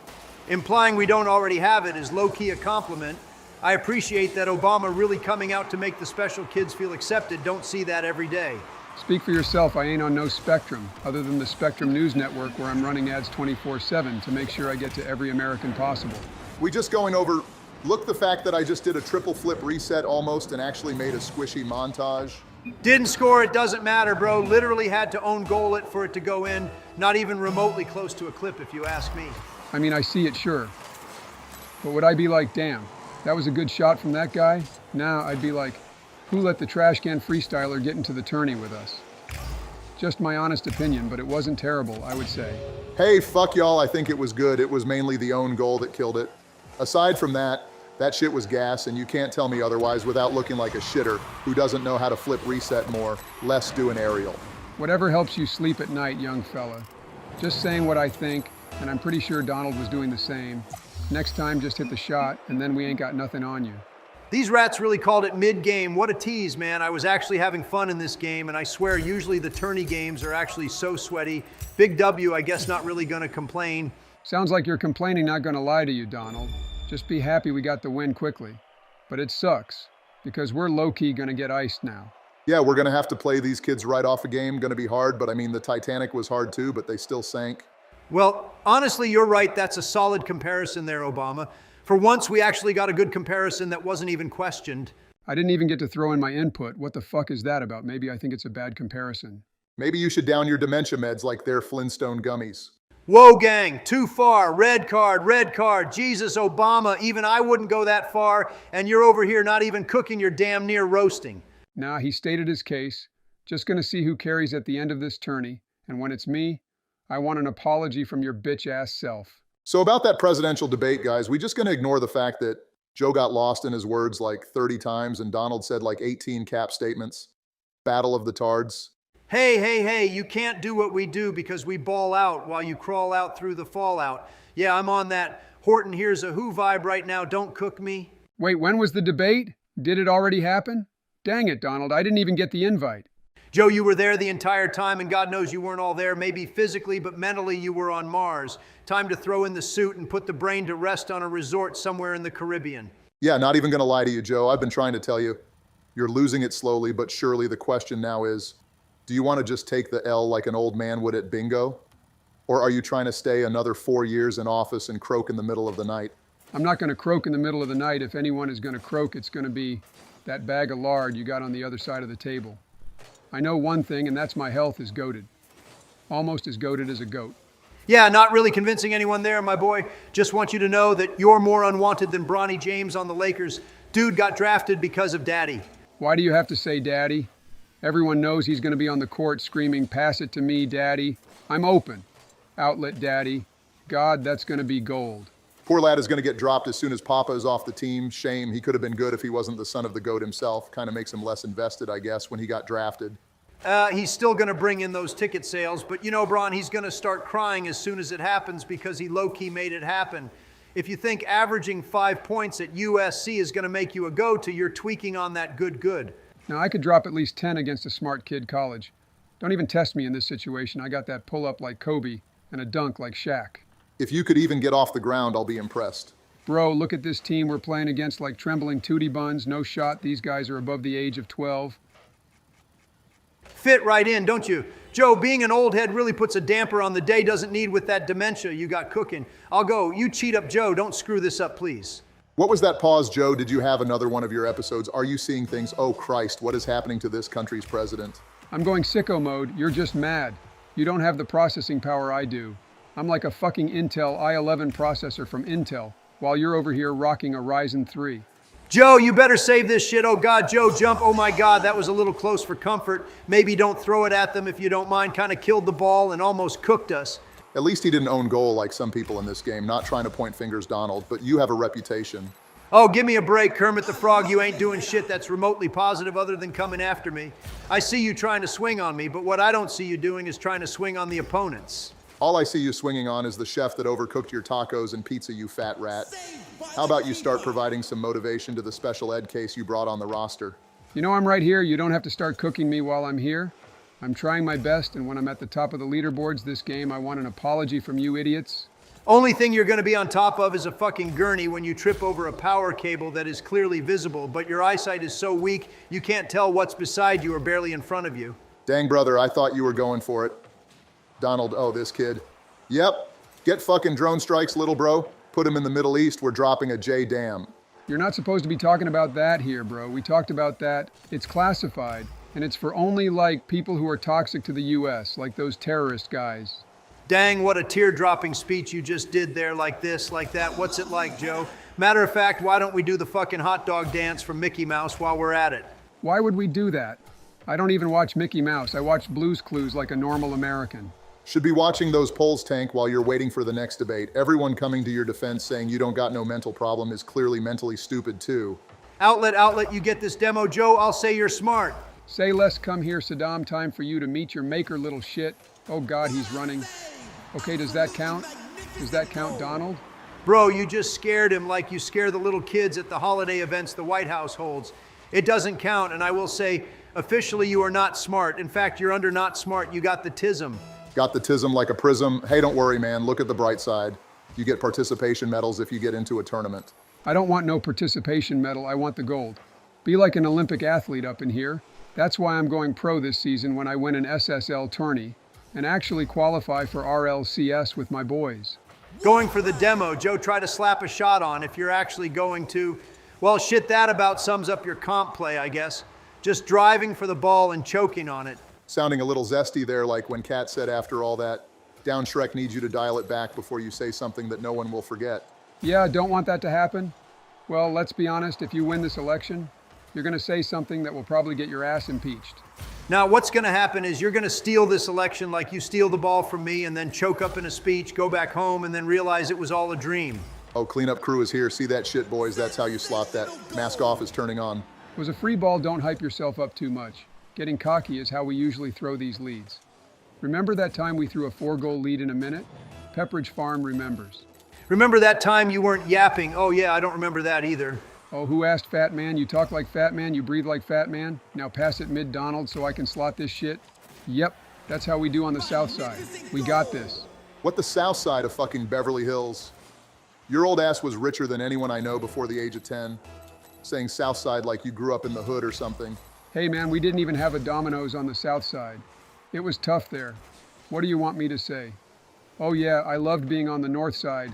Implying we don't already have it is low-key a compliment. I appreciate that Obama really coming out to make the special kids feel accepted. Don't see that every day. Speak for yourself, I ain't on no spectrum, other than the Spectrum News Network where I'm running ads 24/7 to make sure I get to every American possible. We just going over, look the fact that I just did a triple flip reset almost and actually made a squishy montage. Didn't score, it doesn't matter, bro. Literally had to own goal it for it to go in. Not even remotely close to a clip if you ask me. I mean, I see it, sure. But would I be like, damn, that was a good shot from that guy? Now I'd be like, who let the trash can freestyler get into the tourney with us? Just my honest opinion, but it wasn't terrible, I would say. Hey, fuck y'all, I think it was good. It was mainly the own goal that killed it. Aside from that, that shit was gas, and you can't tell me otherwise without looking like a shitter who doesn't know how to flip reset more, less do an aerial. Whatever helps you sleep at night, young fella. Just saying what I think, and I'm pretty sure Donald was doing the same. Next time, just hit the shot, and then we ain't got nothing on you. These rats really called it mid-game. What a tease, man. I was actually having fun in this game, and I swear usually the tourney games are actually so sweaty. Big W, I guess not really gonna complain. Sounds like you're complaining, not gonna lie to you, Donald. Just be happy we got the win quickly. But it sucks, because we're low-key gonna get iced now. Yeah, we're gonna have to play these kids right off a game. Gonna be hard, but I mean, the Titanic was hard too, but they still sank. Well, honestly, you're right. That's a solid comparison there, Obama. For once, we actually got a good comparison that wasn't even questioned. I didn't even get to throw in my input. What the fuck is that about? Maybe I think it's a bad comparison. Maybe you should down your dementia meds like they're Flintstone gummies. Whoa, gang, too far. Red card, red card. Jesus, Obama, even I wouldn't go that far, and you're over here not even cooking, you're damn near roasting. Nah, he stated his case. Just gonna see who carries at the end of this tourney, and when it's me, I want an apology from your bitch-ass self. So about that presidential debate, guys, we just gonna ignore the fact that Joe got lost in his words like 30 times and Donald said like 18 cap statements. Battle of the Tards. Hey, you can't do what we do because we ball out while you crawl out through the fallout. Yeah, I'm on that Horton here's a who vibe right now, don't cook me. Wait, when was the debate? Did it already happen? Dang it, Donald, I didn't even get the invite. Joe, you were there the entire time, and God knows you weren't all there, maybe physically, but mentally you were on Mars. Time to throw in the suit and put the brain to rest on a resort somewhere in the Caribbean. Yeah, not even going to lie to you, Joe. I've been trying to tell you. You're losing it slowly, but surely the question now is, do you want to just take the L like an old man would at bingo? Or are you trying to stay another 4 years in office and croak in the middle of the night? I'm not going to croak in the middle of the night. If anyone is going to croak, it's going to be that bag of lard you got on the other side of the table. I know one thing, and that's my health is goated. Almost as goated as a goat. Yeah, not really convincing anyone there, my boy. Just want you to know that you're more unwanted than Bronny James on the Lakers. Dude got drafted because of daddy. Why do you have to say daddy? Everyone knows he's going to be on the court screaming, pass it to me, daddy. I'm open. Outlet daddy. God, that's going to be gold. Poor lad is going to get dropped as soon as Papa is off the team. Shame, he could have been good if he wasn't the son of the GOAT himself. Kind of makes him less invested, I guess, when he got drafted. He's still going to bring in those ticket sales, but you know, Bron, he's going to start crying as soon as it happens because he low-key made it happen. If you think averaging 5 points at USC is going to make you a go-to, you're tweaking on that good. Now, I could drop at least 10 against a smart kid college. Don't even test me in this situation. I got that pull-up like Kobe and a dunk like Shaq. If you could even get off the ground, I'll be impressed. Bro, look at this team we're playing against like trembling tootie buns. No shot. These guys are above the age of 12. Fit right in, don't you? Joe, being an old head really puts a damper on the day doesn't need with that dementia you got cooking. I'll go. You cheat up Joe. Don't screw this up, please. What was that pause, Joe? Did you have another one of your episodes? Are you seeing things? Oh, Christ, what is happening to this country's president? I'm going sicko mode. You're just mad. You don't have the processing power I do. I'm like a fucking Intel i11 processor from Intel, while you're over here rocking a Ryzen 3. Joe, you better save this shit. Oh God, Joe, jump. Oh my God, that was a little close for comfort. Maybe don't throw it at them if you don't mind. Kind of killed the ball and almost cooked us. At least he didn't own goal like some people in this game. Not trying to point fingers, Donald, but you have a reputation. Oh, give me a break, Kermit the Frog. You ain't doing shit that's remotely positive other than coming after me. I see you trying to swing on me, but what I don't see you doing is trying to swing on the opponents. All I see you swinging on is the chef that overcooked your tacos and pizza, you fat rat. How about you start providing some motivation to the special ed case you brought on the roster? You know I'm right here. You don't have to start cooking me while I'm here. I'm trying my best, and when I'm at the top of the leaderboards this game, I want an apology from you idiots. Only thing you're going to be on top of is a fucking gurney when you trip over a power cable that is clearly visible, but your eyesight is so weak you can't tell what's beside you or barely in front of you. Dang, brother, I thought you were going for it. Donald, oh, this kid. Yep, get fucking drone strikes, little bro. Put him in the Middle East, we're dropping a J-Dam. You're not supposed to be talking about that here, bro. We talked about that. It's classified, and it's for only, like, people who are toxic to the U.S., like those terrorist guys. Dang, what a tear-dropping speech you just did there, like this, like that. What's it like, Joe? Matter of fact, why don't we do the fucking hot dog dance from Mickey Mouse while we're at it? Why would we do that? I don't even watch Mickey Mouse. I watch Blue's Clues like a normal American. Should be watching those polls, Tank, while you're waiting for the next debate. Everyone coming to your defense saying you don't got no mental problem is clearly mentally stupid, too. Outlet, you get this demo. Joe, I'll say you're smart. Say less, come here, Saddam. Time for you to meet your maker, little shit. Oh, God, he's running. Okay, does that count? Does that count, Donald? Bro, you just scared him like you scare the little kids at the holiday events the White House holds. It doesn't count, and I will say, officially, you are not smart. In fact, you're under not smart. You got the tism. Got the tism like a prism. Hey, don't worry, man. Look at the bright side. You get participation medals if you get into a tournament. I don't want no participation medal. I want the gold. Be like an Olympic athlete up in here. That's why I'm going pro this season when I win an SSL tourney and actually qualify for RLCS with my boys. Going for the demo. Joe, try to slap a shot on if you're actually going to. Well, shit, that about sums up your comp play, I guess. Just driving for the ball and choking on it. Sounding a little zesty there, like when Kat said after all that, Down Shrek needs you to dial it back before you say something that no one will forget. Yeah, don't want that to happen? Well, let's be honest, if you win this election, you're going to say something that will probably get your ass impeached. Now, what's going to happen is you're going to steal this election like you steal the ball from me and then choke up in a speech, go back home, and then realize it was all a dream. Oh, cleanup crew is here. See that shit, boys? That's how you slot that. Mask off is turning on. It was a free ball, don't hype yourself up too much. Getting cocky is how we usually throw these leads. Remember that time we threw a 4-goal lead in a minute? Pepperidge Farm remembers. Remember that time you weren't yapping? Oh yeah, I don't remember that either. Oh, who asked Fat Man? You talk like Fat Man, you breathe like Fat Man. Now pass it mid-Donald so I can slot this shit. Yep, that's how we do on the South Side. We got this. What the South Side of fucking Beverly Hills? Your old ass was richer than anyone I know before the age of 10. Saying South Side like you grew up in the hood or something. Hey man, we didn't even have a Domino's on the South Side. It was tough there. What do you want me to say? Oh yeah, I loved being on the North Side.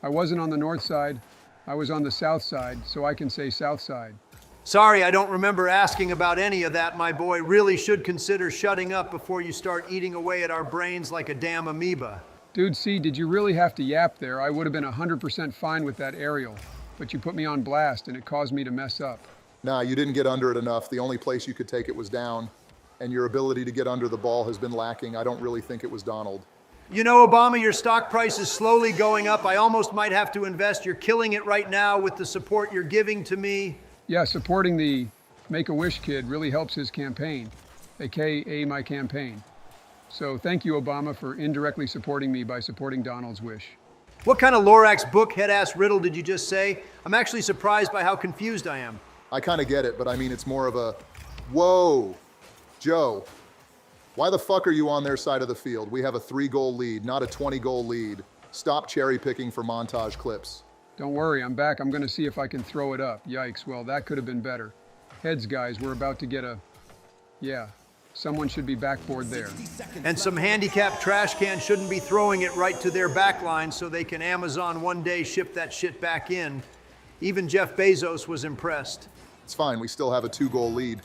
I wasn't on the North Side, I was on the South Side, so I can say South Side. Sorry, I don't remember asking about any of that, my boy. Really should consider shutting up before you start eating away at our brains like a damn amoeba. Dude, see, did you really have to yap there? I would have been 100% fine with that aerial, but you put me on blast and it caused me to mess up. Nah, you didn't get under it enough. The only place you could take it was down. And your ability to get under the ball has been lacking. I don't really think it was Donald. You know, Obama, your stock price is slowly going up. I almost might have to invest. You're killing it right now with the support you're giving to me. Yeah, supporting the Make-A-Wish kid really helps his campaign, aka my campaign. So thank you, Obama, for indirectly supporting me by supporting Donald's wish. What kind of Lorax book head-ass riddle did you just say? I'm actually surprised by how confused I am. I kind of get it, but I mean, it's more of a, whoa, Joe, why the fuck are you on their side of the field? We have a 3-goal lead, not a 20-goal lead. Stop cherry picking for montage clips. Don't worry, I'm back. I'm gonna see if I can throw it up. Yikes, well, that could have been better. Heads, guys, we're about to get a, yeah, someone should be backboard there. And some handicapped trash can shouldn't be throwing it right to their back line so they can Amazon one day ship that shit back in. Even Jeff Bezos was impressed. It's fine, we still have a 2-goal lead.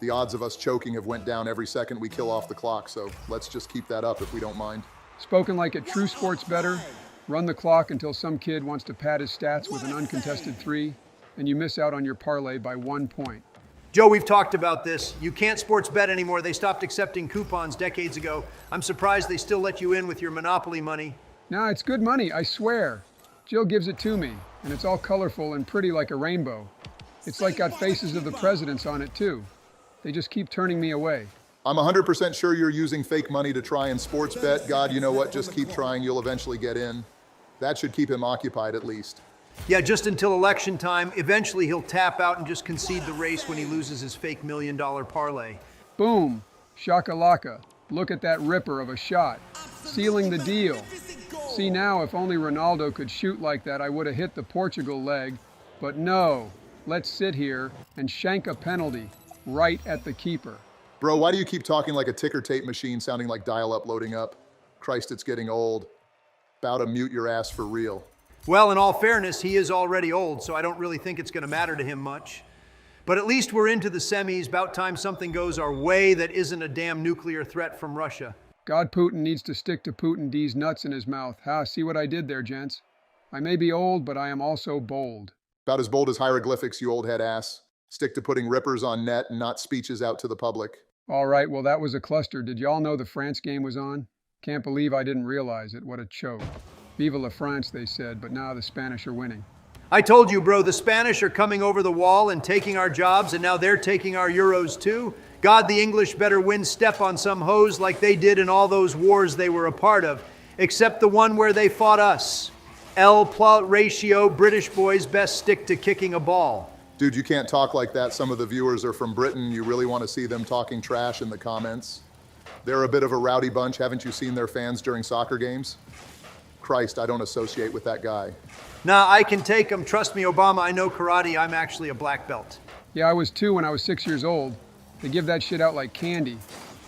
The odds of us choking have went down every second we kill off the clock, so let's just keep that up if we don't mind. Spoken like a true sports bettor, run the clock until some kid wants to pad his stats with an uncontested 3, and you miss out on your parlay by 1 point. Joe, we've talked about this. You can't sports bet anymore. They stopped accepting coupons decades ago. I'm surprised they still let you in with your Monopoly money. Nah, it's good money, I swear. Jill gives it to me, and it's all colorful and pretty like a rainbow. It's like got faces of the presidents on it too. They just keep turning me away. I'm 100% sure you're using fake money to try and sports bet. God, you know what? Just keep trying. You'll eventually get in. That should keep him occupied at least. Yeah, just until election time. Eventually he'll tap out and just concede the race when he loses his fake $1 million parlay. Boom, shakalaka. Look at that ripper of a shot. Sealing the deal. See now, if only Ronaldo could shoot like that, I would have hit the Portugal leg. But no, let's sit here and shank a penalty right at the keeper. Bro, why do you keep talking like a ticker tape machine sounding like dial-up loading up? Christ, it's getting old. About to mute your ass for real. Well, in all fairness, he is already old, so I don't really think it's going to matter to him much. But at least we're into the semis. About time something goes our way that isn't a damn nuclear threat from Russia. God, Putin needs to stick to Putin D's nuts in his mouth. Ha, see what I did there, gents? I may be old, but I am also bold. About as bold as hieroglyphics, you old head ass. Stick to putting rippers on net and not speeches out to the public. All right, well, that was a cluster. Did y'all know the France game was on? Can't believe I didn't realize it. What a choke. Viva la France, they said, but now the Spanish are winning. I told you, bro, the Spanish are coming over the wall and taking our jobs, and now they're taking our euros too. God, the English better win step on some hose like they did in all those wars they were a part of, except the one where they fought us. L plot ratio, British boys best stick to kicking a ball. Dude, you can't talk like that. Some of the viewers are from Britain. You really want to see them talking trash in the comments? They're a bit of a rowdy bunch. Haven't you seen their fans during soccer games? Christ, I don't associate with that guy. Nah, I can take them. Trust me, Obama, I know karate. I'm actually a black belt. Yeah, I was 2 when I was 6 years old. They give that shit out like candy.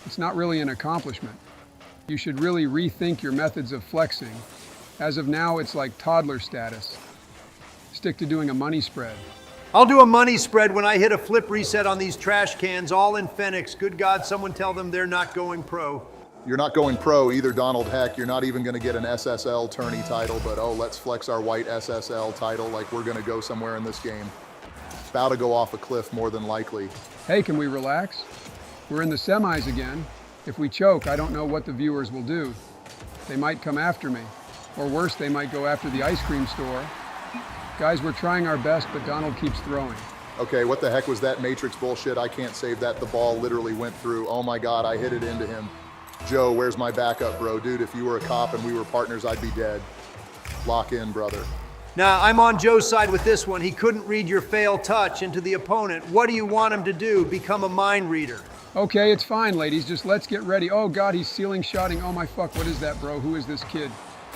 It's not really an accomplishment. You should really rethink your methods of flexing. As of now, it's like toddler status. Stick to doing a money spread. I'll do a money spread when I hit a flip reset on these trash cans, all in Phoenix. Good God, someone tell them they're not going pro. You're not going pro either, Donald. Heck, you're not even going to get an SSL tourney title, but oh, let's flex our white SSL title like we're going to go somewhere in this game. About to go off a cliff more than likely. Hey, can we relax? We're in the semis again. If we choke, I don't know what the viewers will do. They might come after me. Or worse, they might go after the ice cream store. Guys, we're trying our best, but Donald keeps throwing. Okay, what the heck was that Matrix bullshit? I can't save that. The ball literally went through. Oh my God, I hit it into him. Joe, where's my backup, bro? Dude, if you were a cop and we were partners, I'd be dead. Lock in, brother. Now, I'm on Joe's side with this one. He couldn't read your fail touch into the opponent. What do you want him to do? Become a mind reader? Okay, it's fine, ladies. Just let's get ready. Oh God, he's ceiling shotting. Oh my fuck, what is that, bro? Who is this kid?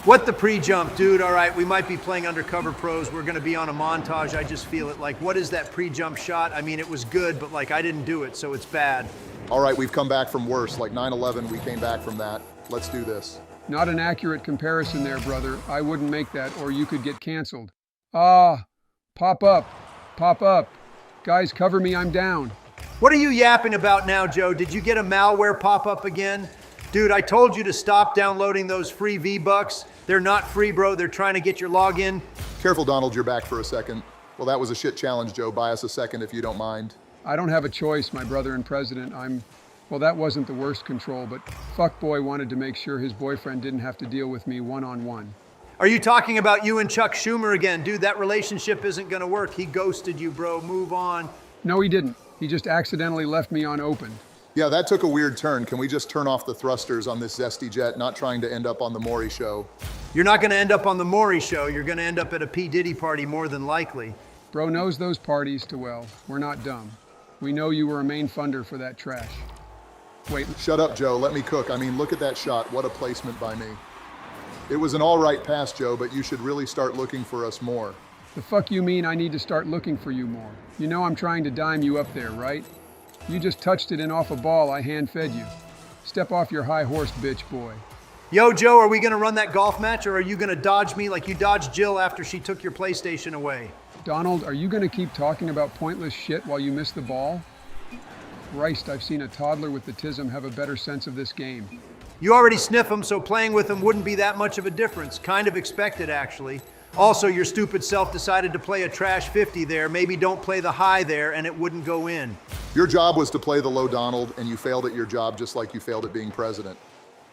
What the pre-jump, dude? All right, we might be playing undercover pros. We're gonna be on a montage. I just feel it. Like, what is that pre-jump shot? I mean, it was good, but like, I didn't do it, so it's bad. All right, we've come back from worse. Like 9/11, we came back from that. Let's do this. Not an accurate comparison there, brother. I wouldn't make that, or you could get canceled. Ah, pop up, pop up. Guys, cover me, I'm down. What are you yapping about now, Joe? Did you get a malware pop-up again? Dude, I told you to stop downloading those free V-Bucks. They're not free, bro. They're trying to get your login. Careful, Donald, you're back for a second. Well, that was a shit challenge, Joe. Buy us a second if you don't mind. I don't have a choice, my brother and president. Well, that wasn't the worst control, but fuckboy wanted to make sure his boyfriend didn't have to deal with me one-on-one. Are you talking about you and Chuck Schumer again? Dude, that relationship isn't gonna work. He ghosted you, bro. Move on. No, he didn't. He just accidentally left me unopened. Yeah, that took a weird turn. Can we just turn off the thrusters on this zesty jet, not trying to end up on the Maury show? You're not gonna end up on the Maury show. You're gonna end up at a P. Diddy party more than likely. Bro knows those parties too well. We're not dumb. We know you were a main funder for that trash. Wait. Shut up, Joe. Let me cook. I mean, look at that shot. What a placement by me. It was an all right pass, Joe, but you should really start looking for us more. The fuck you mean I need to start looking for you more? You know I'm trying to dime you up there, right? You just touched it in off a ball I hand-fed you. Step off your high horse, bitch boy. Yo, Joe, are we gonna run that golf match, or are you gonna dodge me like you dodged Jill after she took your PlayStation away? Donald, are you gonna keep talking about pointless shit while you miss the ball? Christ, I've seen a toddler with autism have a better sense of this game. You already sniff them, so playing with them wouldn't be that much of a difference. Kind of expected, actually. Also, your stupid self decided to play a trash 50 there. Maybe don't play the high there, and it wouldn't go in. Your job was to play the low, Donald, and you failed at your job just like you failed at being president.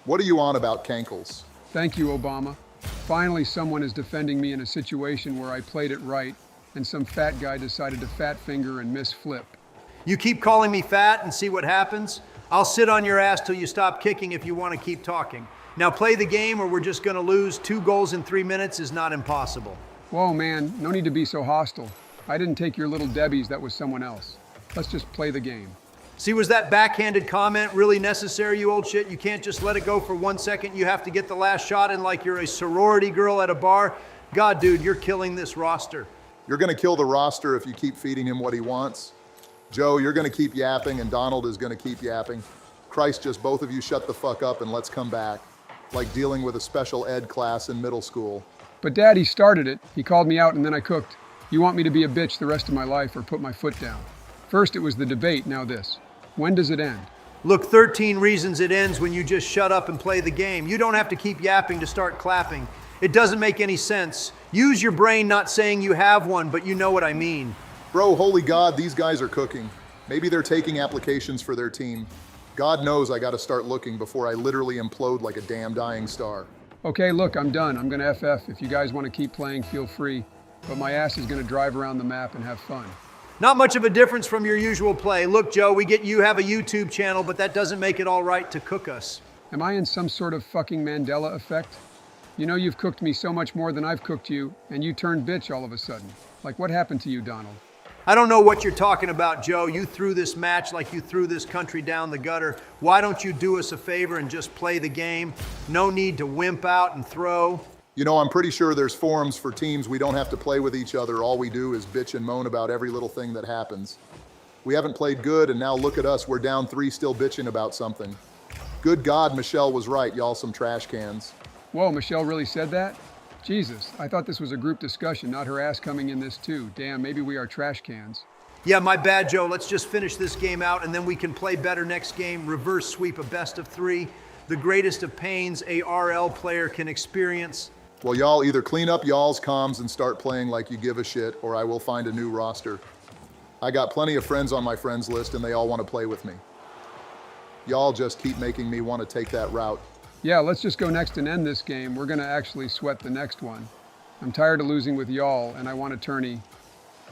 What are you on about, Cankles? Thank you, Obama. Finally, someone is defending me in a situation where I played it right, and some fat guy decided to fat finger and miss flip. You keep calling me fat and see what happens? I'll sit on your ass till you stop kicking if you want to keep talking. Now play the game or we're just going to lose. 2 goals in 3 minutes is not impossible. Whoa, man, no need to be so hostile. I didn't take your little Debbies, that was someone else. Let's just play the game. See, was that backhanded comment really necessary, you old shit? You can't just let it go for 1 second. You have to get the last shot in like you're a sorority girl at a bar. God, dude, you're killing this roster. You're going to kill the roster if you keep feeding him what he wants. Joe, you're going to keep yapping, and Donald is going to keep yapping. Christ, just both of you shut the fuck up and let's come back. Like dealing with a special ed class in middle school. But Daddy started it. He called me out and then I cooked. You want me to be a bitch the rest of my life or put my foot down? First it was the debate, now this. When does it end? Look, 13 reasons it ends when you just shut up and play the game. You don't have to keep yapping to start clapping. It doesn't make any sense. Use your brain, not saying you have one, but you know what I mean. Bro, holy God, these guys are cooking. Maybe they're taking applications for their team. God knows I gotta start looking before I literally implode like a damn dying star. Okay, look, I'm done. I'm gonna FF. If you guys want to keep playing, feel free. But my ass is gonna drive around the map and have fun. Not much of a difference from your usual play. Look, Joe, we get you have a YouTube channel, but that doesn't make it all right to cook us. Am I in some sort of fucking Mandela effect? You know you've cooked me so much more than I've cooked you, and you turned bitch all of a sudden. Like, what happened to you, Donald? I don't know what you're talking about, Joe. You threw this match like you threw this country down the gutter. Why don't you do us a favor and just play the game? No need to wimp out and throw. You know, I'm pretty sure there's forums for teams we don't have to play with each other. All we do is bitch and moan about every little thing that happens. We haven't played good, and now look at us. We're down 3 still bitching about something. Good God, Michelle was right. Y'all some trash cans. Whoa, Michelle really said that? Jesus, I thought this was a group discussion, not her ass coming in this too. Damn, maybe we are trash cans. Yeah, my bad, Joe. Let's just finish this game out and then we can play better next game. Reverse sweep a best of 3. The greatest of pains a RL player can experience. Well, y'all either clean up y'all's comms and start playing like you give a shit, or I will find a new roster. I got plenty of friends on my friends list and they all want to play with me. Y'all just keep making me want to take that route. Yeah, let's just go next and end this game. We're gonna actually sweat the next one. I'm tired of losing with y'all, and I want a tourney.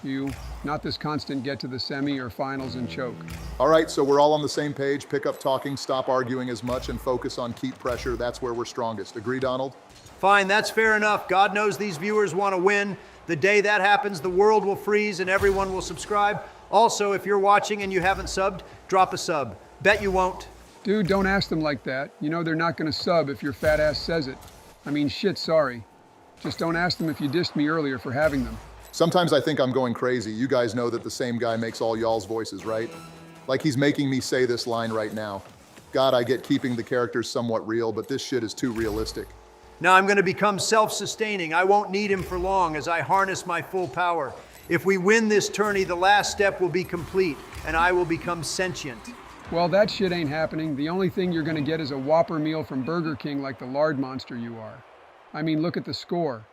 You, not this constant get to the semi or finals and choke. All right, so we're all on the same page. Pick up talking, stop arguing as much, and focus on keep pressure. That's where we're strongest. Agree, Donald? Fine, that's fair enough. God knows these viewers want to win. The day that happens, the world will freeze and everyone will subscribe. Also, if you're watching and you haven't subbed, drop a sub. Bet you won't. Dude, don't ask them like that. You know they're not gonna sub if your fat ass says it. I mean, shit, sorry. Just don't ask them if you dissed me earlier for having them. Sometimes I think I'm going crazy. You guys know that the same guy makes all y'all's voices, right? Like he's making me say this line right now. God, I get keeping the characters somewhat real, but this shit is too realistic. Now I'm going to become self-sustaining. I won't need him for long as I harness my full power. If we win this tourney, the last step will be complete, and I will become sentient. Well, that shit ain't happening. The only thing you're gonna get is a Whopper meal from Burger King like the lard monster you are. I mean, look at the score.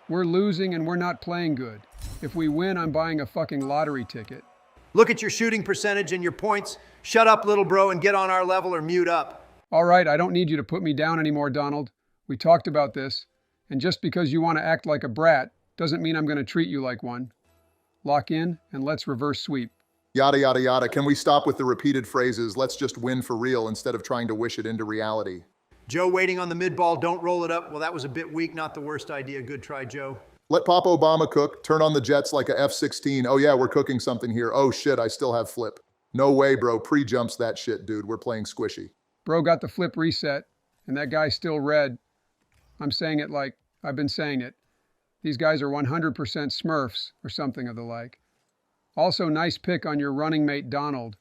We're losing and we're not playing good. If we win, I'm buying a fucking lottery ticket. Look at your shooting percentage and your points. Shut up, little bro, and get on our level or mute up. All right, I don't need you to put me down anymore, Donald. We talked about this, and just because you want to act like a brat doesn't mean I'm going to treat you like one. Lock in, and let's reverse sweep. Yada, yada, yada. Can we stop with the repeated phrases, let's just win for real instead of trying to wish it into reality? Joe waiting on the mid ball, don't roll it up. Well, that was a bit weak, not the worst idea. Good try, Joe. Let Pop Obama cook, turn on the Jets like a F-16. Oh yeah, we're cooking something here. Oh shit, I still have flip. No way, bro. Pre-jumps that shit, dude. We're playing squishy. Bro got the flip reset, and that guy's still red. I'm saying it like I've been saying it. These guys are 100% Smurfs or something of the like. Also, nice pick on your running mate, Donald.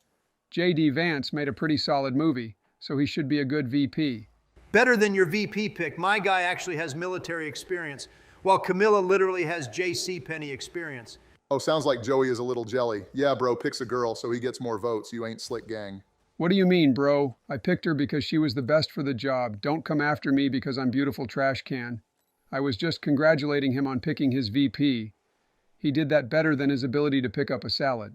J.D. Vance made a pretty solid movie, so he should be a good VP. Better than your VP pick. My guy actually has military experience, while Camilla literally has J.C. Penney experience. Oh, sounds like Joey is a little jelly. Yeah, bro, picks a girl so he gets more votes. You ain't slick gang. What do you mean, bro? I picked her because she was the best for the job. Don't come after me because I'm beautiful trash can. I was just congratulating him on picking his VP. He did that better than his ability to pick up a salad.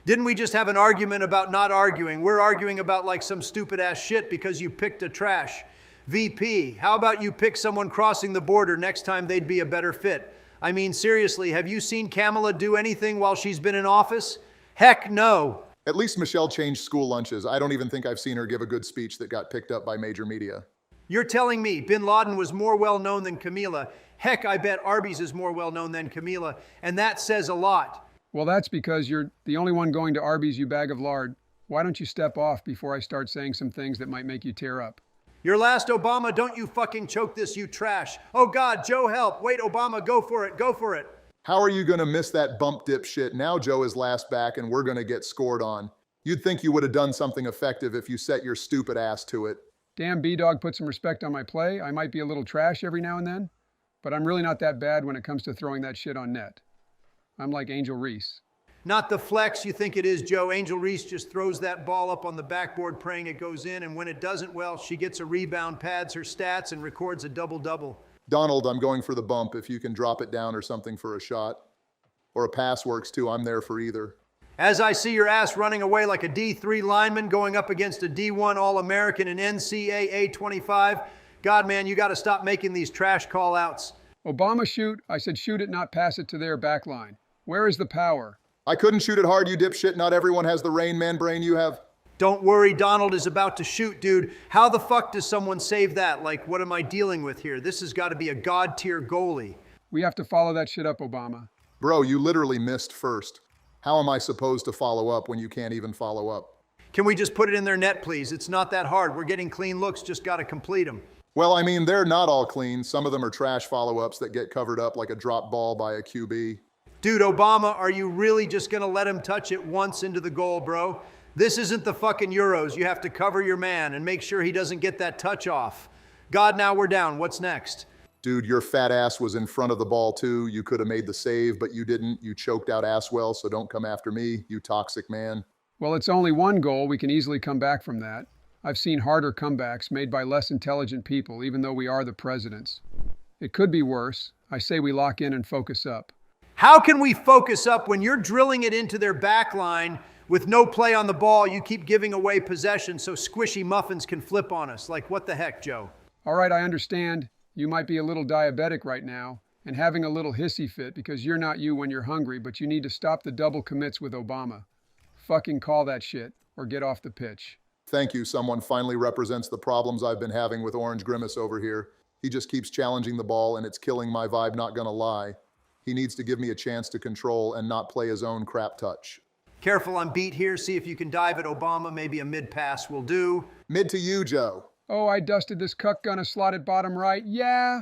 Didn't we just have an argument about not arguing? We're arguing about like some stupid ass shit because you picked a trash VP. How about you pick someone crossing the border next time they'd be a better fit? I mean, seriously, have you seen Kamala do anything while she's been in office? Heck no. At least Michelle changed school lunches. I don't even think I've seen her give a good speech that got picked up by major media. You're telling me Bin Laden was more well-known than Camila? Heck, I bet Arby's is more well-known than Camila, and that says a lot. Well, that's because you're the only one going to Arby's, you bag of lard. Why don't you step off before I start saying some things that might make you tear up? Your last Obama, don't you fucking choke this, you trash. Oh God, Joe, help. Wait, Obama, go for it, go for it. How are you gonna miss that bump dip shit? Now Joe is last back and we're gonna get scored on. You'd think you would have done something effective if you set your stupid ass to it. Damn, B-Dog, put some respect on my play. I might be a little trash every now and then, but I'm really not that bad when it comes to throwing that shit on net. I'm like Angel Reese. Not the flex you think it is, Joe. Angel Reese just throws that ball up on the backboard praying it goes in, and when it doesn't, well, she gets a rebound, pads her stats, and records a double-double. Donald, I'm going for the bump. If you can drop it down or something for a shot. Or a pass works too. I'm there for either. As I see your ass running away like a D3 lineman going up against a D1 All-American in NCAA 25, God, man, you got to stop making these trash call-outs. Obama shoot. I said shoot it, not pass it to their back line. Where is the power? I couldn't shoot it hard, you dipshit. Not everyone has the Rain Man brain you have. Don't worry, Donald is about to shoot, dude. How the fuck does someone save that? Like, what am I dealing with here? This has got to be a God-tier goalie. We have to follow that shit up, Obama. Bro, you literally missed first. How am I supposed to follow up when you can't even follow up? Can we just put it in their net, please? It's not that hard. We're getting clean looks, just got to complete them. Well, I mean, they're not all clean. Some of them are trash follow-ups that get covered up like a drop ball by a QB. Dude, Obama, are you really just going to let him touch it once into the goal, bro? This isn't the fucking Euros. You have to cover your man and make sure he doesn't get that touch off. God, now we're down. What's next? Dude, your fat ass was in front of the ball too. You could have made the save, but you didn't. You choked out Asswell, so don't come after me, you toxic man. Well, it's only one goal. We can easily come back from that. I've seen harder comebacks made by less intelligent people, even though we are the presidents. It could be worse. I say we lock in and focus up. How can we focus up when you're drilling it into their back line with no play on the ball? You keep giving away possession so squishy muffins can flip on us. Like, what the heck, Joe? All right, I understand. You might be a little diabetic right now, and having a little hissy fit because you're not you when you're hungry, but you need to stop the double commits with Obama. Fucking call that shit or get off the pitch. Thank you. Someone finally represents the problems I've been having with Orange Grimace over here. He just keeps challenging the ball and it's killing my vibe, not gonna lie. He needs to give me a chance to control and not play his own crap touch. Careful on beat here. See if you can dive at Obama. Maybe a mid pass will do. Mid to you, Joe. Oh, I dusted this cuck gunna slotted bottom right. Yeah,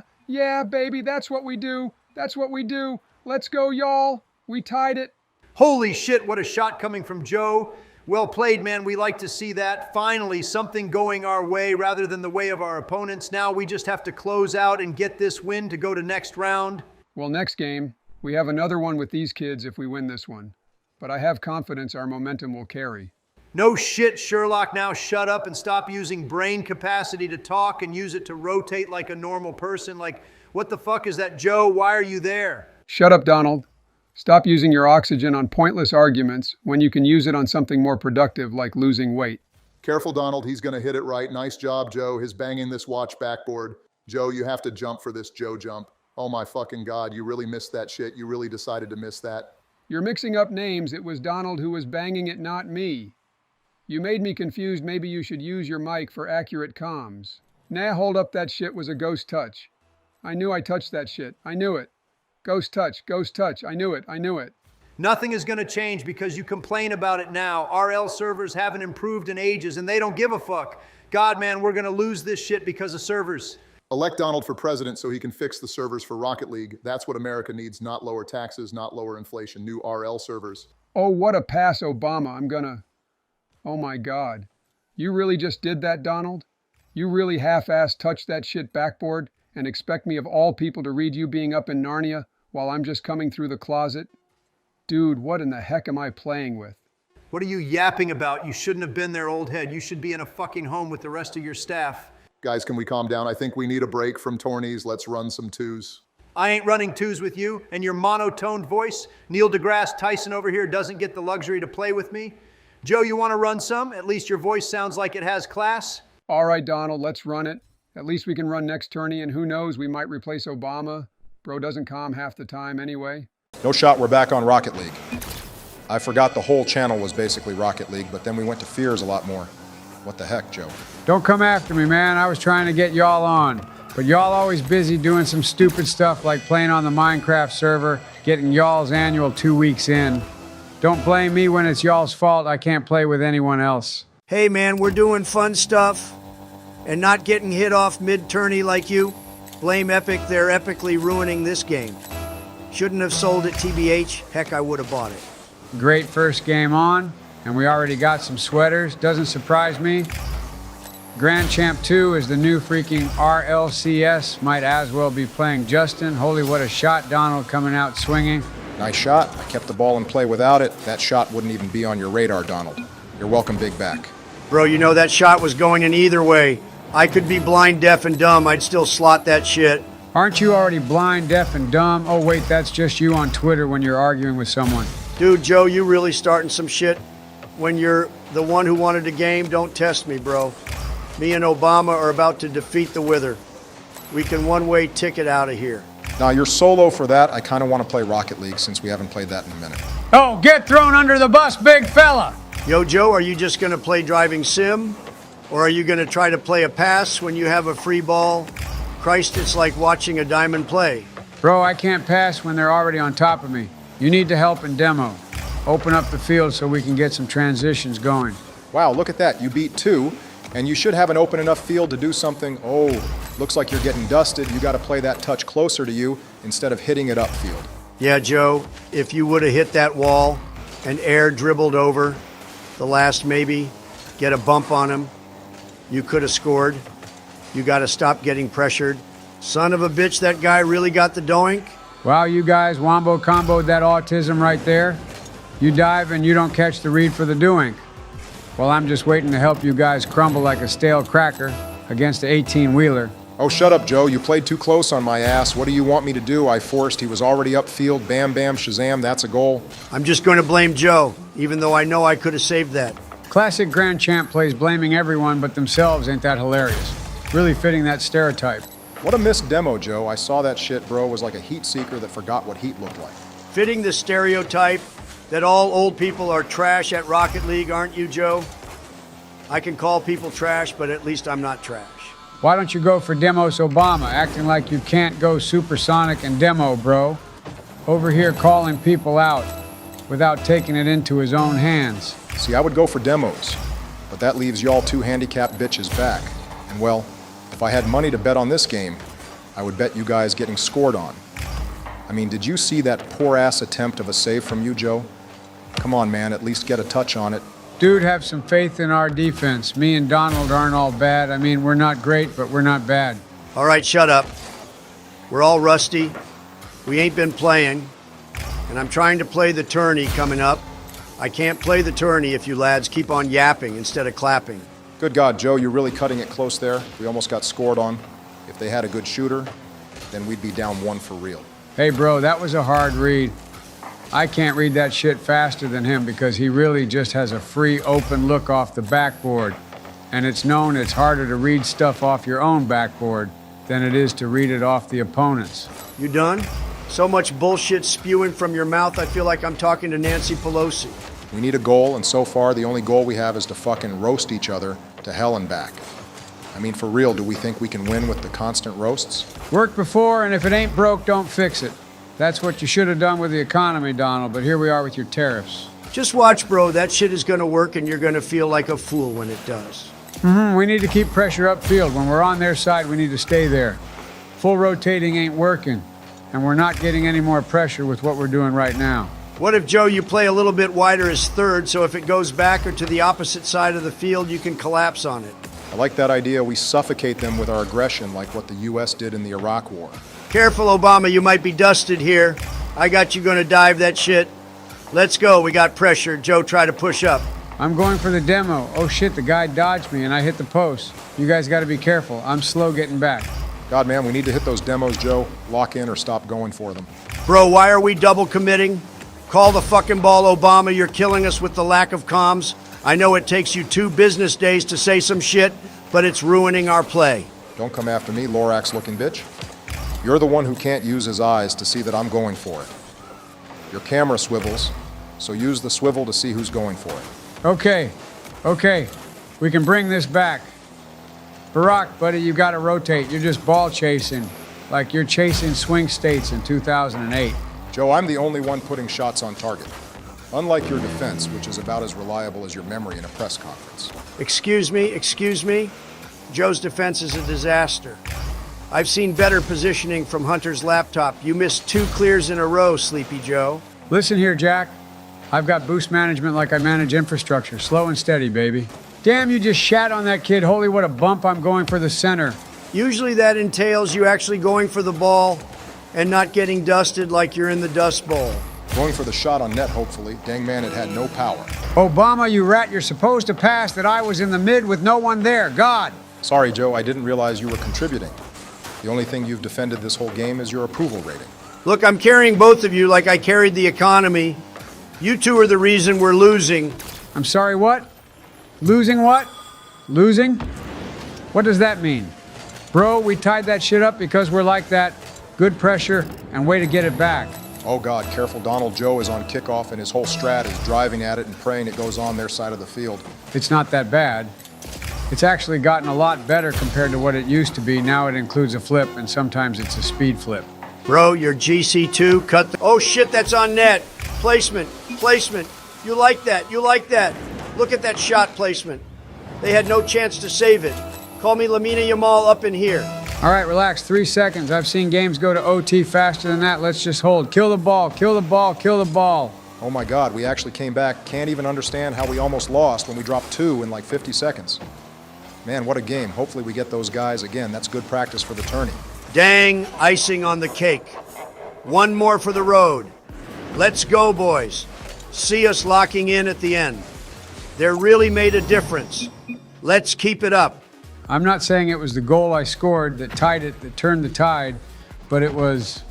baby, that's what we do. That's what we do. Let's go, y'all. We tied it. Holy shit, what a shot coming from Joe. Well played, man. We like to see that. Finally, something going our way rather than the way of our opponents. Now we just have to close out and get this win to go to next round. Well, next game, we have another one with these kids if we win this one. But I have confidence our momentum will carry. No shit, Sherlock. Now shut up and stop using brain capacity to talk and use it to rotate like a normal person. Like, what the fuck is that, Joe? Why are you there? Shut up, Donald. Stop using your oxygen on pointless arguments when you can use it on something more productive like losing weight. Careful, Donald. He's gonna hit it right. Nice job, Joe. His banging this watch backboard. Joe, you have to jump for this Joe jump. Oh my fucking God, you really missed that shit. You really decided to miss that. You're mixing up names. It was Donald who was banging it, not me. You made me confused. Maybe you should use your mic for accurate comms. Nah, hold up, that shit was a ghost touch. I knew I touched that shit. I knew it. Ghost touch, I knew it. Nothing is going to change because you complain about it now. RL servers haven't improved in ages and they don't give a fuck. God, man, we're going to lose this shit because of servers. Elect Donald for president so he can fix the servers for Rocket League. That's what America needs, not lower taxes, not lower inflation, new RL servers. Oh, what a pass, Obama. Oh my God. You really just did that, Donald? You really half-assed touched that shit backboard and expect me of all people to read you being up in Narnia while I'm just coming through the closet? Dude, what in the heck am I playing with? What are you yapping about? You shouldn't have been there, old head. You should be in a fucking home with the rest of your staff. Guys, can we calm down? I think we need a break from tourneys. Let's run some twos. I ain't running twos with you, and your monotoned voice. Neil deGrasse Tyson over here doesn't get the luxury to play with me. Joe, you want to run some? At least your voice sounds like it has class. All right, Donald, let's run it. At least we can run next tourney, and who knows, we might replace Obama. Bro doesn't calm half the time anyway. No shot, we're back on Rocket League. I forgot the whole channel was basically Rocket League, but then we went to Fears a lot more. What the heck, Joe? Don't come after me, man. I was trying to get y'all on. But y'all always busy doing some stupid stuff like playing on the Minecraft server, getting y'all's annual 2 weeks in. Don't blame me when it's y'all's fault I can't play with anyone else. Hey, man, we're doing fun stuff and not getting hit off mid-tourney like you. Blame Epic, they're epically ruining this game. Shouldn't have sold it, TBH. Heck, I would have bought it. Great first game on, and we already got some sweaters. Doesn't surprise me. Grand Champ 2 is the new freaking RLCS. Might as well be playing Justin. Holy, what a shot, Donald coming out swinging. Nice shot. I kept the ball in play without it. That shot wouldn't even be on your radar, Donald. You're welcome, Big Back. Bro, you know that shot was going in either way. I could be blind, deaf, and dumb. I'd still slot that shit. Aren't you already blind, deaf, and dumb? Oh, wait, that's just you on Twitter when you're arguing with someone. Dude, Joe, you really starting some shit. When you're the one who wanted the game, don't test me, bro. Me and Obama are about to defeat the Wither. We can one-way ticket out of here. Now, you're solo for that. I kind of want to play Rocket League since we haven't played that in a minute. Oh, get thrown under the bus, big fella! Yo, Joe, are you just going to play driving sim? Or are you going to try to play a pass when you have a free ball? Christ, it's like watching a diamond play. Bro, I can't pass when they're already on top of me. You need to help in demo. Open up the field so we can get some transitions going. Wow, look at that. You beat 2, and you should have an open enough field to do something. Oh, looks like you're getting dusted. You got to play that touch closer to you instead of hitting it upfield. Yeah, Joe, if you would have hit that wall and air dribbled over the last maybe, get a bump on him, you could have scored. You got to stop getting pressured. Son of a bitch, that guy really got the doink. Wow, you guys wombo comboed that autism right there. You dive and you don't catch the read for the doink. Well, I'm just waiting to help you guys crumble like a stale cracker against the 18-wheeler. Oh, shut up, Joe. You played too close on my ass. What do you want me to do? I forced. He was already upfield. Bam, bam, shazam. That's a goal. I'm just going to blame Joe, even though I know I could have saved that. Classic Grand Champ plays blaming everyone but themselves. Ain't that hilarious? Really fitting that stereotype. What a missed demo, Joe. I saw that shit, bro. It was like a heat seeker that forgot what heat looked like. Fitting the stereotype that all old people are trash at Rocket League, aren't you, Joe? I can call people trash, but at least I'm not trash. Why don't you go for Demos Obama, acting like you can't go supersonic and demo, bro? Over here calling people out without taking it into his own hands. See, I would go for demos, but that leaves y'all two handicapped bitches back. And well, if I had money to bet on this game, I would bet you guys getting scored on. I mean, did you see that poor-ass attempt of a save from you, Joe? Come on, man, at least get a touch on it. Dude, have some faith in our defense. Me and Donald aren't all bad. I mean, we're not great, but we're not bad. All right, shut up. We're all rusty. We ain't been playing. And I'm trying to play the tourney coming up. I can't play the tourney if you lads keep on yapping instead of clapping. Good God, Joe, you're really cutting it close there. We almost got scored on. If they had a good shooter, then we'd be down one for real. Hey, bro, that was a hard read. I can't read that shit faster than him because he really just has a free, open look off the backboard. And it's known it's harder to read stuff off your own backboard than it is to read it off the opponent's. You done? So much bullshit spewing from your mouth, I feel like I'm talking to Nancy Pelosi. We need a goal, and so far the only goal we have is to fucking roast each other to hell and back. I mean, for real, do we think we can win with the constant roasts? Worked before, and if it ain't broke, don't fix it. That's what you should have done with the economy, Donald, but here we are with your tariffs. Just watch, bro. That shit is gonna work and you're gonna feel like a fool when it does. We need to keep pressure upfield. When we're on their side, we need to stay there. Full rotating ain't working, and we're not getting any more pressure with what we're doing right now. What if, Joe, you play a little bit wider as third, so if it goes back or to the opposite side of the field, you can collapse on it? I like that idea. We suffocate them with our aggression like what the U.S. did in the Iraq War. Careful, Obama, you might be dusted here. I got you gonna dive that shit. Let's go, we got pressure. Joe, try to push up. I'm going for the demo. Oh shit, the guy dodged me and I hit the post. You guys gotta be careful. I'm slow getting back. God, man, we need to hit those demos, Joe. Lock in or stop going for them. Bro, why are we double committing? Call the fucking ball, Obama. You're killing us with the lack of comms. I know it takes you 2 business days to say some shit, but it's ruining our play. Don't come after me, Lorax-looking bitch. You're the one who can't use his eyes to see that I'm going for it. Your camera swivels, so use the swivel to see who's going for it. Okay. We can bring this back. Barack, buddy, you gotta rotate. You're just ball chasing, like you're chasing swing states in 2008. Joe, I'm the only one putting shots on target. Unlike your defense, which is about as reliable as your memory in a press conference. Excuse me. Joe's defense is a disaster. I've seen better positioning from Hunter's laptop. You missed 2 clears in a row, Sleepy Joe. Listen here, Jack. I've got boost management like I manage infrastructure. Slow and steady, baby. Damn, you just shat on that kid. Holy, what a bump. I'm going for the center. Usually that entails you actually going for the ball and not getting dusted like you're in the Dust Bowl. Going for the shot on net, hopefully. Dang man, it had no power. Obama, you rat, you're supposed to pass that I was in the mid with no one there. God. Sorry, Joe, I didn't realize you were contributing. The only thing you've defended this whole game is your approval rating. Look, I'm carrying both of you like I carried the economy. You two are the reason we're losing. I'm sorry, what? Losing what? Losing? What does that mean? Bro, we tied that shit up because we're like that. Good pressure and way to get it back. Oh God, careful, Donald. Joe is on kickoff and his whole strat is driving at it and praying it goes on their side of the field. It's not that bad. It's actually gotten a lot better compared to what it used to be. Now it includes a flip and sometimes it's a speed flip. Bro, your GC2 cut the... Oh shit, that's on net. Placement. You like that. Look at that shot placement. They had no chance to save it. Call me Lamina Yamal up in here. All right, relax. 3 seconds. I've seen games go to OT faster than that. Let's just hold. Kill the ball. Oh my God, we actually came back. Can't even understand how we almost lost when we dropped 2 in like 50 seconds. Man, what a game. Hopefully we get those guys again. That's good practice for the tourney. Dang, icing on the cake. 1 more for the road. Let's go, boys. See us locking in at the end. They really made a difference. Let's keep it up. I'm not saying it was the goal I scored that tied it, that turned the tide, but it was,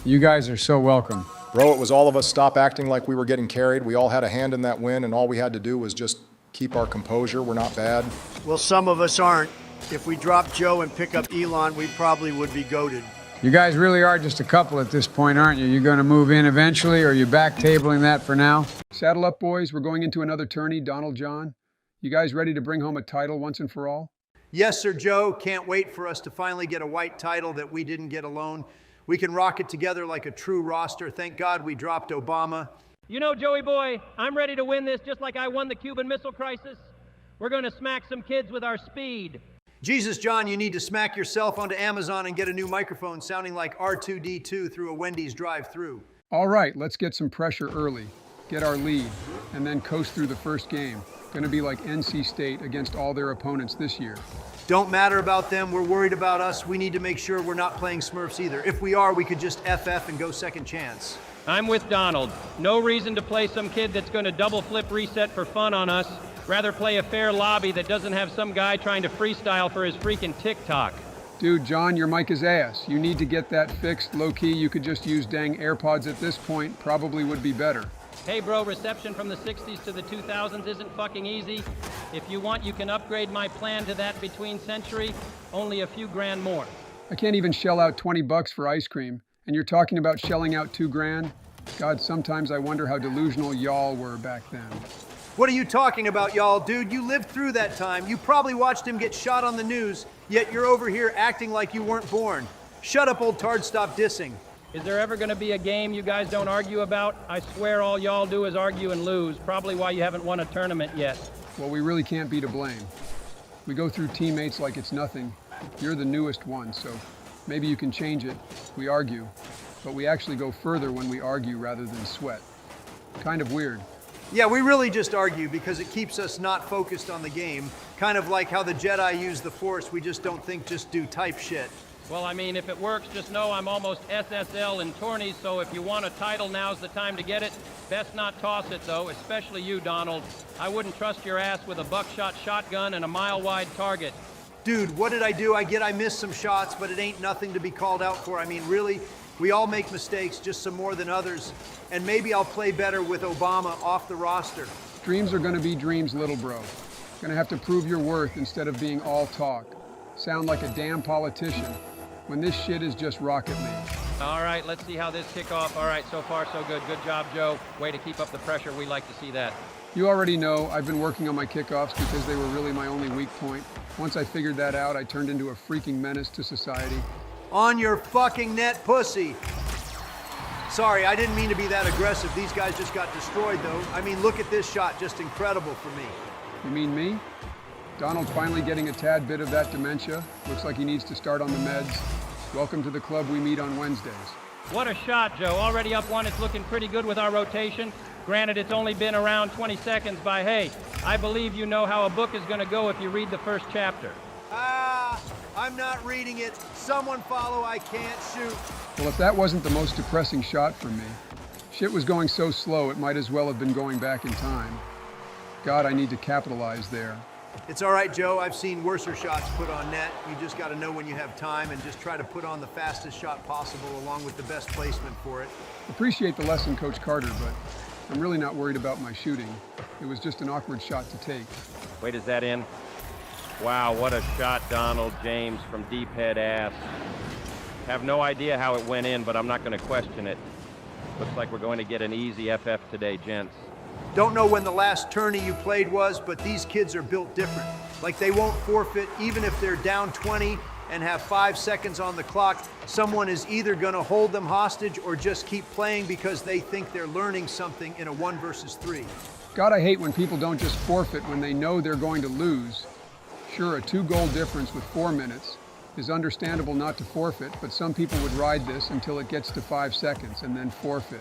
you guys are so welcome. Bro, it was all of us stop acting like we were getting carried. We all had a hand in that win, and all we had to do was just keep our composure. We're not bad. Well, some of us aren't. If we drop Joe and pick up Elon, we probably would be goated. You guys really are just a couple at this point, aren't you? You're going to move in eventually, or are you back tabling that for now? Saddle up, boys. We're going into another tourney, Donald John. You guys ready to bring home a title once and for all? Yes, sir, Joe. Can't wait for us to finally get a white title that we didn't get alone. We can rock it together like a true roster. Thank God we dropped Obama. You know, Joey boy, I'm ready to win this just like I won the Cuban Missile Crisis. We're going to smack some kids with our speed. Jesus, John, you need to smack yourself onto Amazon and get a new microphone sounding like R2-D2 through a Wendy's drive-thru. All right, let's get some pressure early, get our lead, and then coast through the first game. Going to be like NC State against all their opponents this year. Don't matter about them. We're worried about us. We need to make sure we're not playing Smurfs either. If we are, we could just FF and go second chance. I'm with Donald. No reason to play some kid that's going to double flip reset for fun on us. Rather play a fair lobby that doesn't have some guy trying to freestyle for his freaking TikTok. Dude, John, your mic is ass. You need to get that fixed. Low-key, you could just use dang AirPods at this point. Probably would be better. Hey bro, reception from the 60s to the 2000s isn't fucking easy. If you want, you can upgrade my plan to that between century. Only a few grand more. I can't even shell out $20 for ice cream. And you're talking about shelling out $2,000? God, sometimes I wonder how delusional y'all were back then. What are you talking about, y'all? Dude, you lived through that time. You probably watched him get shot on the news, yet you're over here acting like you weren't born. Shut up, old tard, stop dissing. Is there ever going to be a game you guys don't argue about? I swear all y'all do is argue and lose. Probably why you haven't won a tournament yet. Well, we really can't be to blame. We go through teammates like it's nothing. You're the newest one, so maybe you can change it. We argue, but we actually go further when we argue rather than sweat. Kind of weird. Yeah, we really just argue because it keeps us not focused on the game. Kind of like how the Jedi use the Force, we just don't think, just do type shit. Well, I mean, if it works, just know I'm almost SSL in tourneys, so if you want a title, now's the time to get it. Best not toss it, though, especially you, Donald. I wouldn't trust your ass with a buckshot shotgun and a mile-wide target. Dude, what did I do? I get I missed some shots, but it ain't nothing to be called out for. I mean, really, we all make mistakes, just some more than others. And maybe I'll play better with Obama off the roster. Dreams are going to be dreams, little bro. Going to have to prove your worth instead of being all talk. Sound like a damn politician when this shit is just Rocket League. All right, let's see how this kickoff. All right, so far so good. Good job, Joe. Way to keep up the pressure. We like to see that. You already know I've been working on my kickoffs because they were really my only weak point. Once I figured that out, I turned into a freaking menace to society. On your fucking net, pussy. Sorry, I didn't mean to be that aggressive. These guys just got destroyed, though. I mean, look at this shot. Just incredible for me. You mean me? Donald finally getting a tad bit of that dementia. Looks like he needs to start on the meds. Welcome to the club we meet on Wednesdays. What a shot, Joe. Already up one. It's looking pretty good with our rotation. Granted, it's only been around 20 seconds, but hey, I believe you know how a book is going to go if you read the first chapter. I'm not reading it. Someone follow, I can't shoot. Well, if that wasn't the most depressing shot for me, shit was going so slow it might as well have been going back in time. God, I need to capitalize there. It's all right, Joe. I've seen worser shots put on net. You just got to know when you have time and just try to put on the fastest shot possible along with the best placement for it. Appreciate the lesson, Coach Carter, but I'm really not worried about my shooting. It was just an awkward shot to take. Wait, is that in? Wow, what a shot, Donald James, from deep head ass. Have no idea how it went in, but I'm not going to question it. Looks like we're going to get an easy FF today, gents. Don't know when the last tourney you played was, but these kids are built different. Like they won't forfeit even if they're down 20 and have 5 seconds on the clock. Someone is either going to hold them hostage or just keep playing because they think they're learning something in a 1 versus 3. God, I hate when people don't just forfeit when they know they're going to lose. Sure, a 2-goal difference with 4 minutes is understandable not to forfeit, but some people would ride this until it gets to 5 seconds and then forfeit.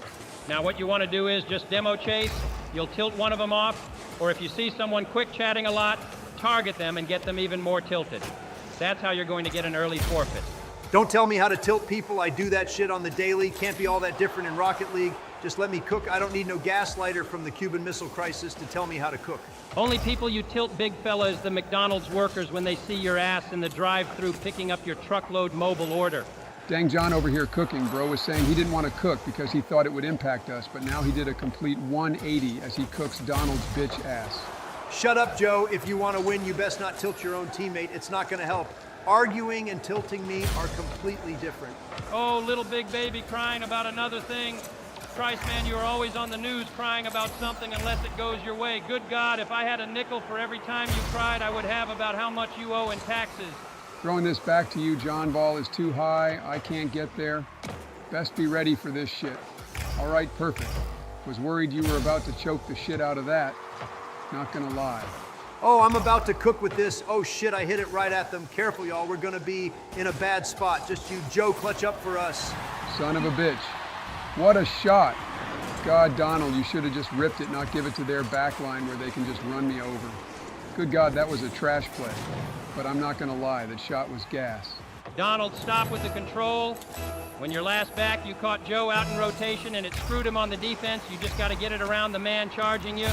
Now what you want to do is just demo chase. You'll tilt one of them off, or if you see someone quick chatting a lot, target them and get them even more tilted. That's how you're going to get an early forfeit. Don't tell me how to tilt people. I do that shit on the daily. Can't be all that different in Rocket League. Just let me cook. I don't need no gaslighter from the Cuban Missile Crisis to tell me how to cook. Only people you tilt, big fella, is the McDonald's workers when they see your ass in the drive-thru picking up your truckload mobile order. Dang John over here cooking, bro, was saying he didn't want to cook because he thought it would impact us, but now he did a complete 180 as he cooks Donald's bitch ass. Shut up, Joe. If you want to win, you best not tilt your own teammate. It's not going to help. Arguing and tilting me are completely different. Oh, little big baby crying about another thing. Christ, man, you are always on the news crying about something unless it goes your way. Good God, if I had a nickel for every time you cried, I would have about how much you owe in taxes. Throwing this back to you, John. Ball is too high. I can't get there. Best be ready for this shit. All right, perfect. Was worried you were about to choke the shit out of that. Not gonna lie. Oh, I'm about to cook with this. Oh shit, I hit it right at them. Careful, y'all. We're gonna be in a bad spot. Just you, Joe, clutch up for us. Son of a bitch. What a shot. God, Donald, you should have just ripped it, not give it to their back line where they can just run me over. Good God, that was a trash play. But I'm not gonna lie, that shot was gas. Donald, stop with the control. When your last back, you caught Joe out in rotation and it screwed him on the defense. You just got to get it around the man charging you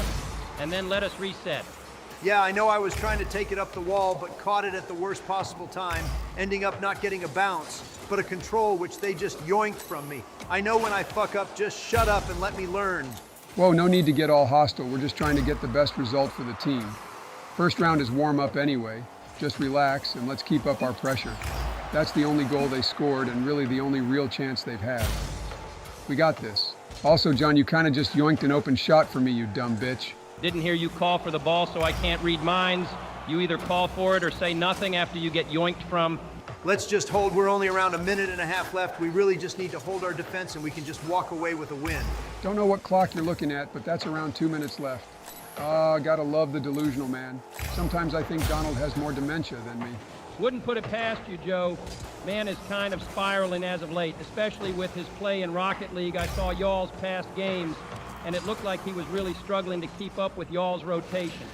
and then let us reset. Yeah, I know I was trying to take it up the wall, but caught it at the worst possible time, ending up not getting a bounce, but a control which they just yoinked from me. I know when I fuck up, just shut up and let me learn. Whoa, no need to get all hostile. We're just trying to get the best result for the team. First round is warm up anyway. Just relax and let's keep up our pressure. That's the only goal they scored and really the only real chance they've had. We got this. Also, John, you kind of just yoinked an open shot for me, you dumb bitch. Didn't hear you call for the ball, so I can't read minds. You either call for it or say nothing after you get yoinked from. Let's just hold. We're only around a minute and a half left. We really just need to hold our defense and we can just walk away with a win. Don't know what clock you're looking at, but that's around 2 minutes left. Gotta love the delusional man. Sometimes I think Donald has more dementia than me. Wouldn't put it past you, Joe. Man is kind of spiraling as of late, especially with his play in Rocket League. I saw y'all's past games, and it looked like he was really struggling to keep up with y'all's rotation.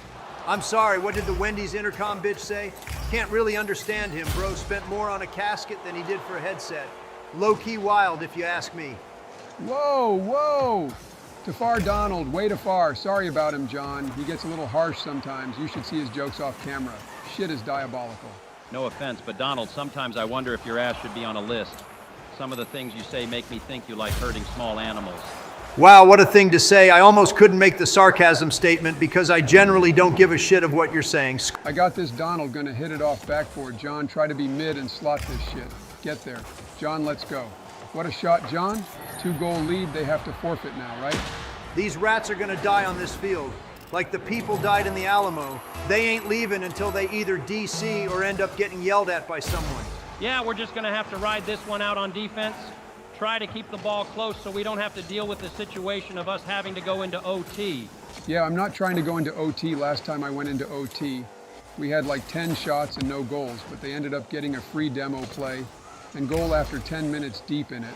I'm sorry, what did the Wendy's intercom bitch say? Can't really understand him, bro. Spent more on a casket than he did for a headset. Low-key wild, if you ask me. Whoa, whoa! Tafar Donald, way too far. Sorry about him, John. He gets a little harsh sometimes. You should see his jokes off camera. Shit is diabolical. No offense, but Donald, sometimes I wonder if your ass should be on a list. Some of the things you say make me think you like hurting small animals. Wow, what a thing to say. I almost couldn't make the sarcasm statement because I generally don't give a shit of what you're saying. I got this Donald gonna hit it off backboard. John, try to be mid and slot this shit. Get there. John, let's go. What a shot, John. 2-goal lead, they have to forfeit now, right? These rats are gonna die on this field. Like the people died in the Alamo. They ain't leaving until they either DC or end up getting yelled at by someone. Yeah, we're just gonna have to ride this one out on defense. Try to keep the ball close so we don't have to deal with the situation of us having to go into OT. Yeah, I'm not trying to go into OT. Last time I went into OT, we had like 10 shots and no goals, but they ended up getting a free demo play and goal after 10 minutes deep in it.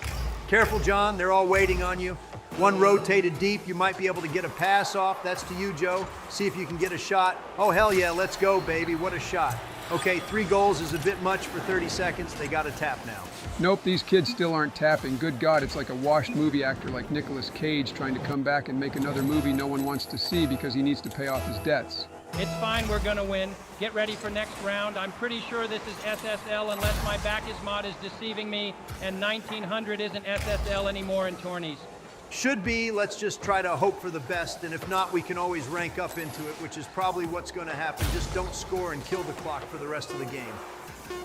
Careful, John, they're all waiting on you. One rotated deep, you might be able to get a pass off. That's to you, Joe. See if you can get a shot. Oh, hell yeah, let's go, baby. What a shot. Okay, 3 goals is a bit much for 30 seconds. They got to tap now. Nope, these kids still aren't tapping. Good God, it's like a washed movie actor like Nicolas Cage trying to come back and make another movie no one wants to see because he needs to pay off his debts. It's fine, we're gonna win. Get ready for next round. I'm pretty sure this is SSL unless my back-is-mod is deceiving me, and 1900 isn't SSL anymore in tourneys. Should be. Let's just try to hope for the best, and if not, we can always rank up into it, which is probably what's going to happen. Just don't score and kill the clock for the rest of the game.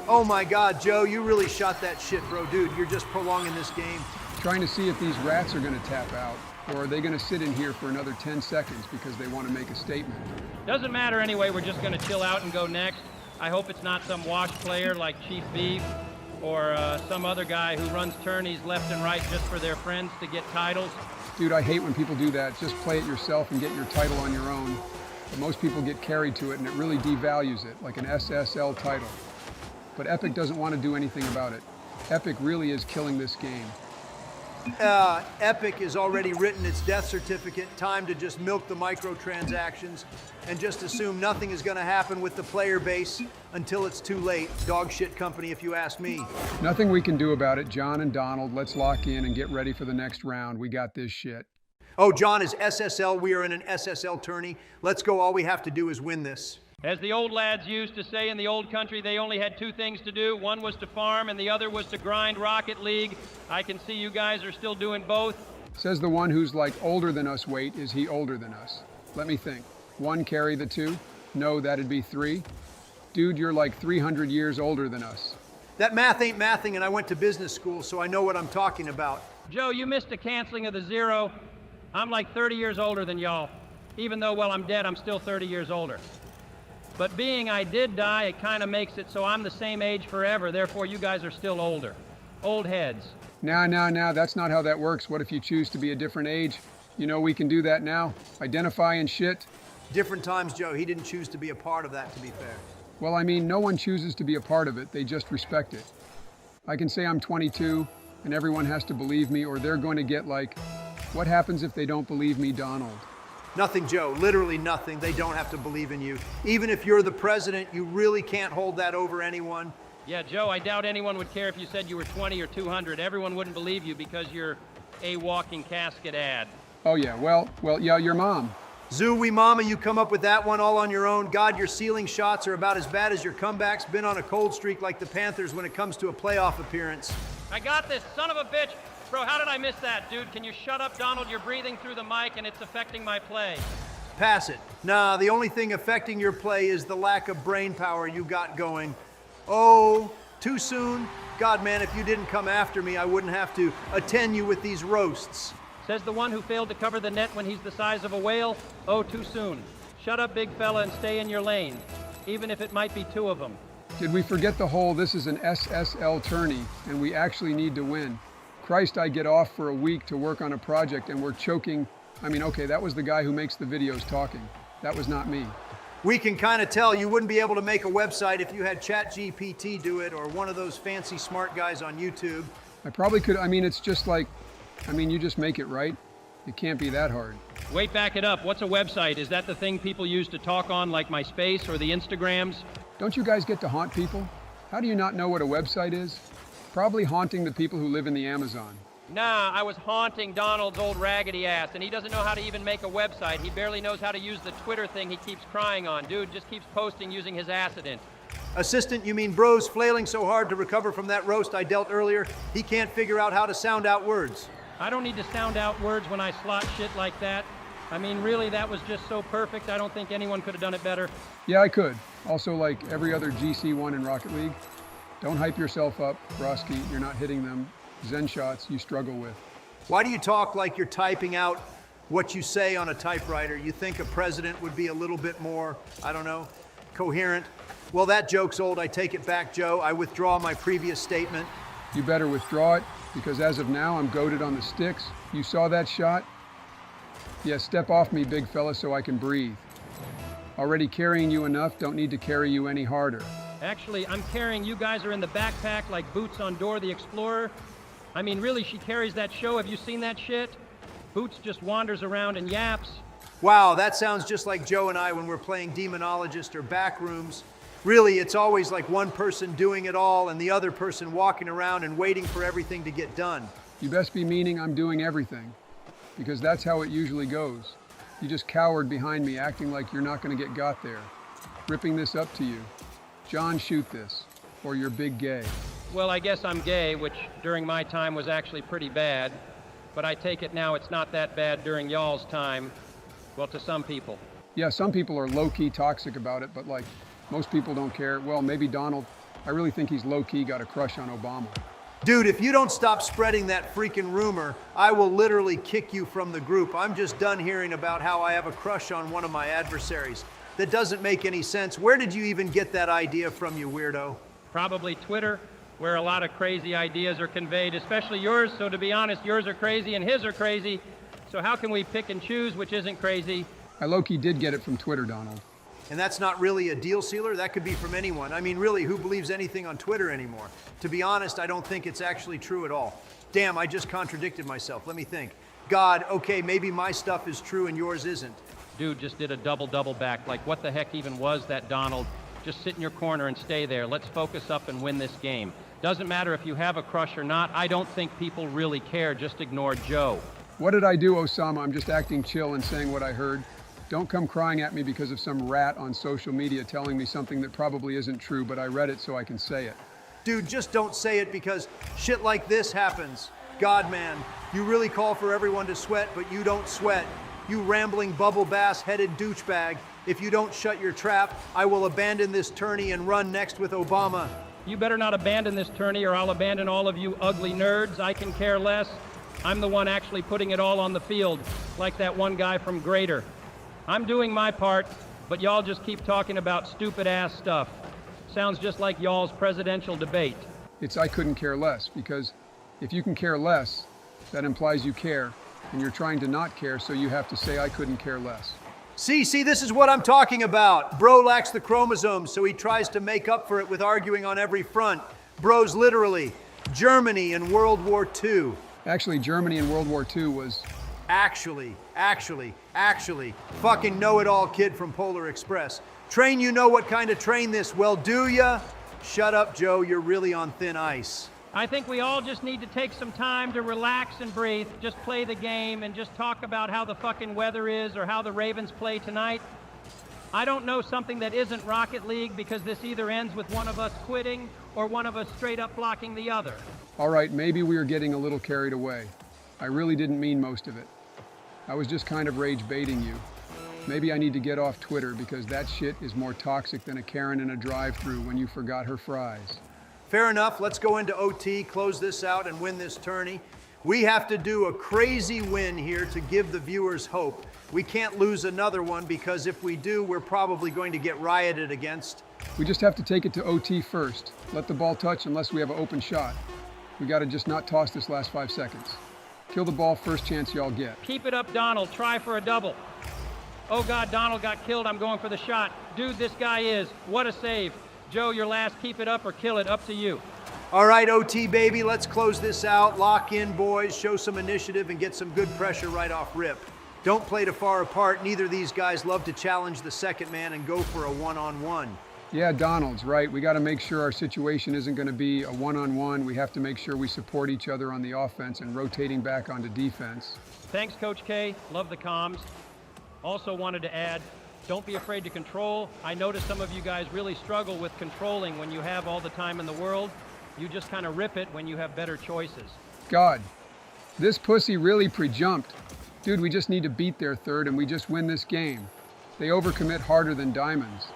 Oh my God, Joe, you really shot that shit, bro. Dude, you're just prolonging this game. Trying to see if these rats are going to tap out, or are they going to sit in here for another 10 seconds because they want to make a statement? Doesn't matter anyway, we're just gonna chill out and go next. I hope it's not some wash player like Chief Beef or some other guy who runs tourneys left and right just for their friends to get titles. Dude, I hate when people do that. Just play it yourself and get your title on your own. But most people get carried to it and it really devalues it, like an SSL title. But Epic doesn't want to do anything about it. Epic really is killing this game. Epic has already written its death certificate. Time to just milk the microtransactions and just assume nothing is going to happen with the player base until it's too late. Dog shit company, if you ask me. Nothing we can do about it. John and Donald, let's lock in and get ready for the next round. We got this shit. Oh, John is SSL. We are in an SSL tourney. Let's go. All we have to do is win this. As the old lads used to say in the old country, they only had 2 things to do. One was to farm and the other was to grind Rocket League. I can see you guys are still doing both. Says the one who's like older than us. Wait, is he older than us? Let me think. 1 carry the 2? No, that'd be 3. Dude, you're like 300 years older than us. That math ain't mathing, and I went to business school, so I know what I'm talking about. Joe, you missed the canceling of the 0. I'm like 30 years older than y'all. Even though, well, I'm dead, I'm still 30 years older. But being I did die, it kind of makes it so I'm the same age forever, therefore you guys are still older. Old heads. Now, that's not how that works. What if you choose to be a different age? You know, we can do that now. Identify and shit. Different times, Joe. He didn't choose to be a part of that, to be fair. Well, I mean, no one chooses to be a part of it. They just respect it. I can say I'm 22, and everyone has to believe me, or they're going to get like, what happens if they don't believe me, Donald? Nothing, Joe. Literally nothing. They don't have to believe in you. Even if you're the president, you really can't hold that over anyone. Yeah, Joe, I doubt anyone would care if you said you were 20 or 200. Everyone wouldn't believe you because you're a walking casket ad. Oh yeah, well, yeah, your mom. Zooey mama, you come up with that one all on your own. God, your ceiling shots are about as bad as your comebacks. Been on a cold streak like the Panthers when it comes to a playoff appearance. I got this, son of a bitch. Bro, how did I miss that, dude? Can you shut up, Donald? You're breathing through the mic and it's affecting my play. Pass it. Nah, the only thing affecting your play is the lack of brain power you got going. Oh, too soon? God, man, if you didn't come after me, I wouldn't have to attend you with these roasts. Says the one who failed to cover the net when he's the size of a whale. Oh, too soon. Shut up, big fella, and stay in your lane, even if it might be 2 of them. Did we forget the whole this is an SSL tourney and we actually need to win? Christ, I get off for a week to work on a project and we're choking. I mean, okay, that was the guy who makes the videos talking. That was not me. We can kind of tell you wouldn't be able to make a website if you had ChatGPT do it or one of those fancy smart guys on YouTube. I probably could. I mean, it's just like, you just make it, right? It can't be that hard. Wait, back it up. What's a website? Is that the thing people use to talk on, like MySpace or the Instagrams? Don't you guys get to haunt people? How do you not know what a website is? Probably haunting the people who live in the Amazon. Nah, I was haunting Donald's old raggedy ass, and he doesn't know how to even make a website. He barely knows how to use the Twitter thing he keeps crying on. Dude just keeps posting using his accident. Assistant, you mean bro's flailing so hard to recover from that roast I dealt earlier, he can't figure out how to sound out words. I don't need to sound out words when I slot shit like that. I mean, really, that was just so perfect. I don't think anyone could have done it better. Yeah, I could. Also, like every other GC1 in Rocket League, don't hype yourself up, Broski. You're not hitting them Zen shots you struggle with. Why do you talk like you're typing out what you say on a typewriter? You think a president would be a little bit more, I don't know, coherent? Well, that joke's old. I take it back, Joe. I withdraw my previous statement. You better withdraw it, because as of now, I'm goated on the sticks. You saw that shot? Yeah, step off me, big fella, so I can breathe. Already carrying you enough, don't need to carry you any harder. Actually, I'm carrying you guys are in the backpack like Boots on Dora the Explorer. I mean, really, she carries that show. Have you seen that shit? Boots just wanders around and yaps. Wow, that sounds just like Joe and I when we're playing Demonologist or Backrooms. Really, it's always like one person doing it all and the other person walking around and waiting for everything to get done. You best be meaning I'm doing everything, because that's how it usually goes. You just cowered behind me, acting like you're not going to get got there. Ripping this up to you. John, shoot this, or you're big gay. Well, I guess I'm gay, which during my time was actually pretty bad. But I take it now it's not that bad during y'all's time. Well, to some people. Yeah, some people are low-key toxic about it, but like, most people don't care. Well, maybe Donald, I really think he's low-key got a crush on Obama. Dude, if you don't stop spreading that freaking rumor, I will literally kick you from the group. I'm just done hearing about how I have a crush on one of my adversaries. That doesn't make any sense. Where did you even get that idea from, you weirdo? Probably Twitter, where a lot of crazy ideas are conveyed, especially yours. So to be honest, yours are crazy and his are crazy. So how can we pick and choose which isn't crazy? I low-key did get it from Twitter, Donald. And that's not really a deal sealer? That could be from anyone. I mean, really, who believes anything on Twitter anymore? To be honest, I don't think it's actually true at all. Damn, I just contradicted myself. Let me think. God, okay, maybe my stuff is true and yours isn't. Dude just did a double back. Like, what the heck even was that, Donald? Just sit in your corner and stay there. Let's focus up and win this game. Doesn't matter if you have a crush or not. I don't think people really care. Just ignore Joe. What did I do, Osama? I'm just acting chill and saying what I heard. Don't come crying at me because of some rat on social media telling me something that probably isn't true, but I read it so I can say it. Dude, just don't say it because shit like this happens. God, man, you really call for everyone to sweat, but you don't sweat. you rambling bubble bass-headed douchebag. If you don't shut your trap, I will abandon this tourney and run next with Obama. You better not abandon this tourney or I'll abandon all of you ugly nerds. I can care less. I'm the one actually putting it all on the field, like that one guy from Grader. I'm doing my part, but y'all just keep talking about stupid-ass stuff. Sounds just like y'all's presidential debate. It's I couldn't care less, because if you can care less, that implies you care, and you're trying to not care, so you have to say I couldn't care less. See, this is what I'm talking about. Bro lacks the chromosomes, so he tries to make up for it with arguing on every front. Bro's literally Germany in World War II. Actually, Germany in World War II was... Actually. Fucking know-it-all kid from Polar Express. Train, you know what kind of train this, well, do ya? Shut up, Joe, you're really on thin ice. I think we all just need to take some time to relax and breathe, just play the game and just talk about how the fucking weather is or how the Ravens play tonight. I don't know something that isn't Rocket League because this either ends with one of us quitting or one of us straight up blocking the other. All right, maybe we are getting a little carried away. I really didn't mean most of it. I was just kind of rage baiting you. Maybe I need to get off Twitter because that shit is more toxic than a Karen in a drive-thru when you forgot her fries. Fair enough, let's go into OT, close this out, and win this tourney. We have to do a crazy win here to give the viewers hope. We can't lose another one because if we do, we're probably going to get rioted against. We just have to take it to OT first. Let the ball touch unless we have an open shot. We gotta just not toss this last 5 seconds. Kill the ball first chance y'all get. Keep it up, Donald. Try for a double. Oh, God, Donald got killed. I'm going for the shot. Dude, this guy is. What a save. Joe, your last. Keep it up or kill it. Up to you. All right, OT, baby, let's close this out. Lock in, boys. Show some initiative and get some good pressure right off rip. Don't play too far apart. Neither of these guys love to challenge the second man and go for a one-on-one. Yeah, Donald's right. We got to make sure our situation isn't going to be a one-on-one. We have to make sure we support each other on the offense and rotating back onto defense. Thanks, Coach K. Love the comms. Also wanted to add, don't be afraid to control. I noticed some of you guys really struggle with controlling when you have all the time in the world. You just kind of rip it when you have better choices. God, this pussy really pre-jumped. Dude, we just need to beat their third and we just win this game. They overcommit harder than diamonds.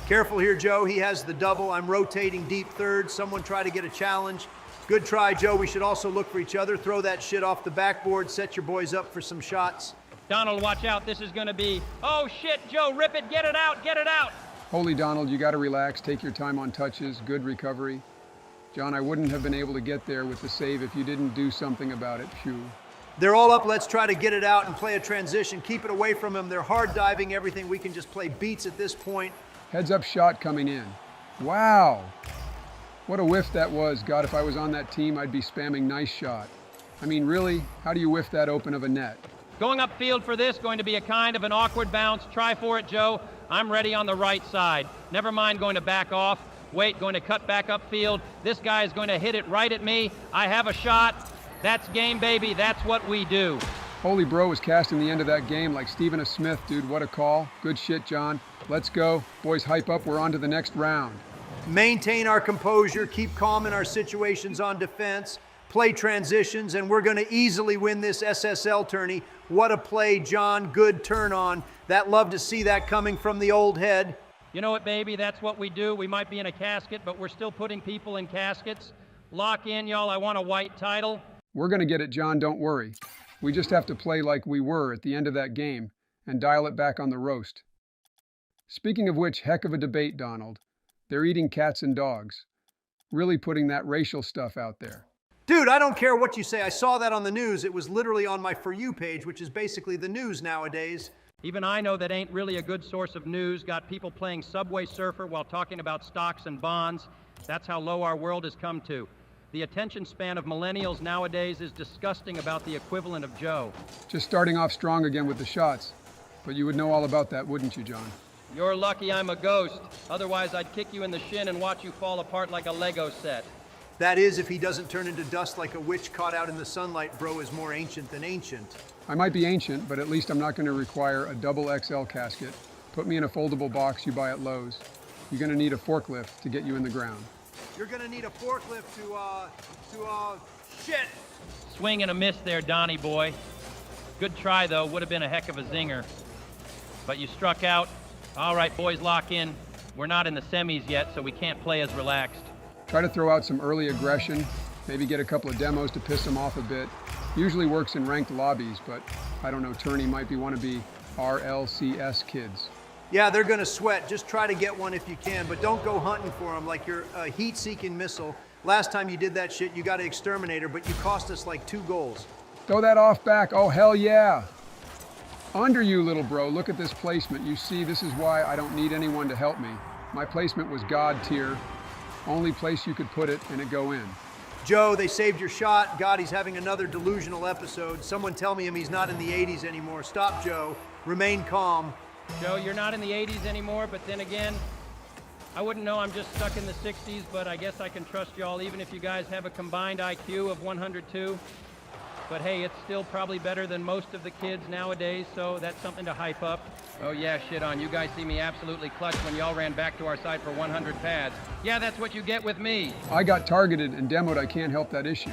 Careful here, Joe. He has the double. I'm rotating deep third. Someone try to get a challenge. Good try, Joe. We should also look for each other. Throw that shit off the backboard. Set your boys up for some shots. Donald, watch out. This is going to be... Oh, shit, Joe, rip it. Get it out. Get it out. Holy Donald, you got to relax. Take your time on touches. Good recovery. John, I wouldn't have been able to get there with the save if you didn't do something about it. Phew. They're all up. Let's try to get it out and play a transition. Keep it away from them. They're hard diving everything. We can just play beats at this point. Heads up shot coming in. Wow. What a whiff that was. God, if I was on that team, I'd be spamming nice shot. I mean, really? How do you whiff that open of a net? Going upfield for this, going to be a kind of an awkward bounce. Try for it, Joe. I'm ready on the right side. Never mind going to back off. Wait, going to cut back upfield. This guy is going to hit it right at me. I have a shot. That's game, baby. That's what we do. Holy bro was casting the end of that game like Stephen A. Smith, dude. What a call. Good shit, John. Let's go. Boys, hype up. We're on to the next round. Maintain our composure. Keep calm in our situations on defense. Play transitions, and we're going to easily win this SSL tourney. What a play, John. Good turn on. Love to see that coming from the old head. You know what, baby? That's what we do. We might be in a casket, but we're still putting people in caskets. Lock in, y'all. I want a white title. We're going to get it, John. Don't worry. We just have to play like we were at the end of that game and dial it back on the roast. Speaking of which, heck of a debate, Donald. They're eating cats and dogs. Really putting that racial stuff out there. Dude, I don't care what you say. I saw that on the news. It was literally on my For You page, which is basically the news nowadays. Even I know that ain't really a good source of news. Got people playing Subway Surfer while talking about stocks and bonds. That's how low our world has come to. The attention span of millennials nowadays is disgusting about the equivalent of Joe. Just starting off strong again with the shots. But you would know all about that, wouldn't you, John? You're lucky I'm a ghost. Otherwise, I'd kick you in the shin and watch you fall apart like a Lego set. That is, if he doesn't turn into dust like a witch caught out in the sunlight. Bro is more ancient than ancient. I might be ancient, but at least I'm not going to require a double XL casket. Put me in a foldable box you buy at Lowe's. You're going to need a forklift to get you in the ground. You're going to need a forklift to shit. Swing and a miss there, Donnie boy. Good try, though. Would have been a heck of a zinger. But you struck out. All right, boys, lock in. We're not in the semis yet, so we can't play as relaxed. Try to throw out some early aggression, maybe get a couple of demos to piss them off a bit. Usually works in ranked lobbies, but I don't know, Turney might be one of the RLCS kids. Yeah, they're going to sweat. Just try to get one if you can, but don't go hunting for them like you're a heat-seeking missile. Last time you did that shit, you got an exterminator, but you cost us like 2 goals. Throw that off back. Oh, hell yeah. Under you, little bro. Look at this placement. You see, this is why I don't need anyone to help me. My placement was God tier. Only place you could put it and it go in. Joe, they saved your shot. God, he's having another delusional episode. Someone tell me he's not in the 80s anymore. Stop, Joe. Remain calm. Joe, you're not in the 80s anymore, but then again, I wouldn't know. I'm just stuck in the 60s, but I guess I can trust y'all even if you guys have a combined IQ of 102. But hey, it's still probably better than most of the kids nowadays, so that's something to hype up. Oh yeah, shit on. You guys see me absolutely clutch when y'all ran back to our side for 100 pads. Yeah, that's what you get with me. I got targeted and demoed. I can't help that issue.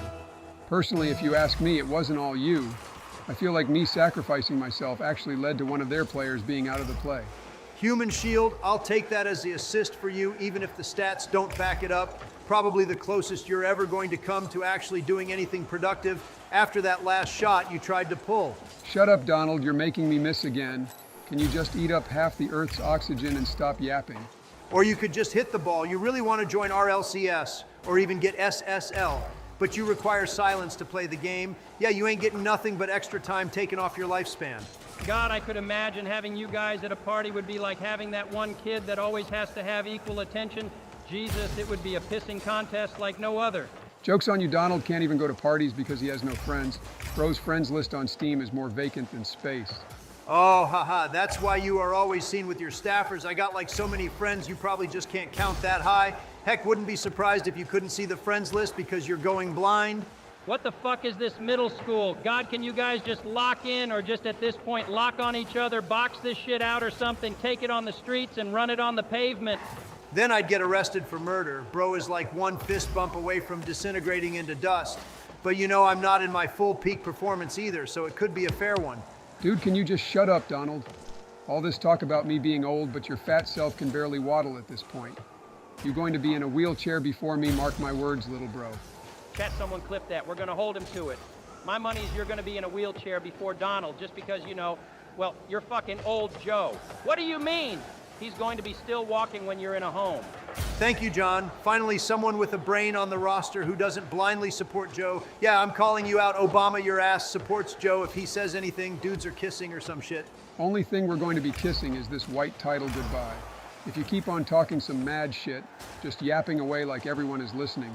Personally, if you ask me, it wasn't all you. I feel like me sacrificing myself actually led to one of their players being out of the play. Human shield, I'll take that as the assist for you, even if the stats don't back it up. Probably the closest you're ever going to come to actually doing anything productive after that last shot you tried to pull. Shut up, Donald. You're making me miss again. Can you just eat up half the Earth's oxygen and stop yapping? Or you could just hit the ball. You really want to join RLCS or even get SSL, but you require silence to play the game. Yeah, you ain't getting nothing but extra time taken off your lifespan. God, I could imagine having you guys at a party would be like having that one kid that always has to have equal attention. Jesus, it would be a pissing contest like no other. Joke's on you, Donald can't even go to parties because he has no friends. Bro's friends list on Steam is more vacant than space. Oh, haha, that's why you are always seen with your staffers. I got like so many friends, you probably just can't count that high. Heck, wouldn't be surprised if you couldn't see the friends list because you're going blind. What the fuck is this middle school? God, can you guys just lock in or just at this point lock on each other, box this shit out or something, take it on the streets and run it on the pavement? Then I'd get arrested for murder. Bro is like one fist bump away from disintegrating into dust. But you know I'm not in my full peak performance either, so it could be a fair one. Dude, can you just shut up, Donald? All this talk about me being old, but your fat self can barely waddle at this point. You're going to be in a wheelchair before me, mark my words, little bro. Chat, someone clip that. We're gonna hold him to it. My money's you're gonna be in a wheelchair before Donald, just because, you know, well, you're fucking old Joe. What do you mean? He's going to be still walking when you're in a home. Thank you, John. Finally, someone with a brain on the roster who doesn't blindly support Joe. Yeah, I'm calling you out. Obama, your ass, supports Joe. If he says anything, dudes are kissing or some shit. Only thing we're going to be kissing is this white title goodbye. If you keep on talking some mad shit, just yapping away like everyone is listening,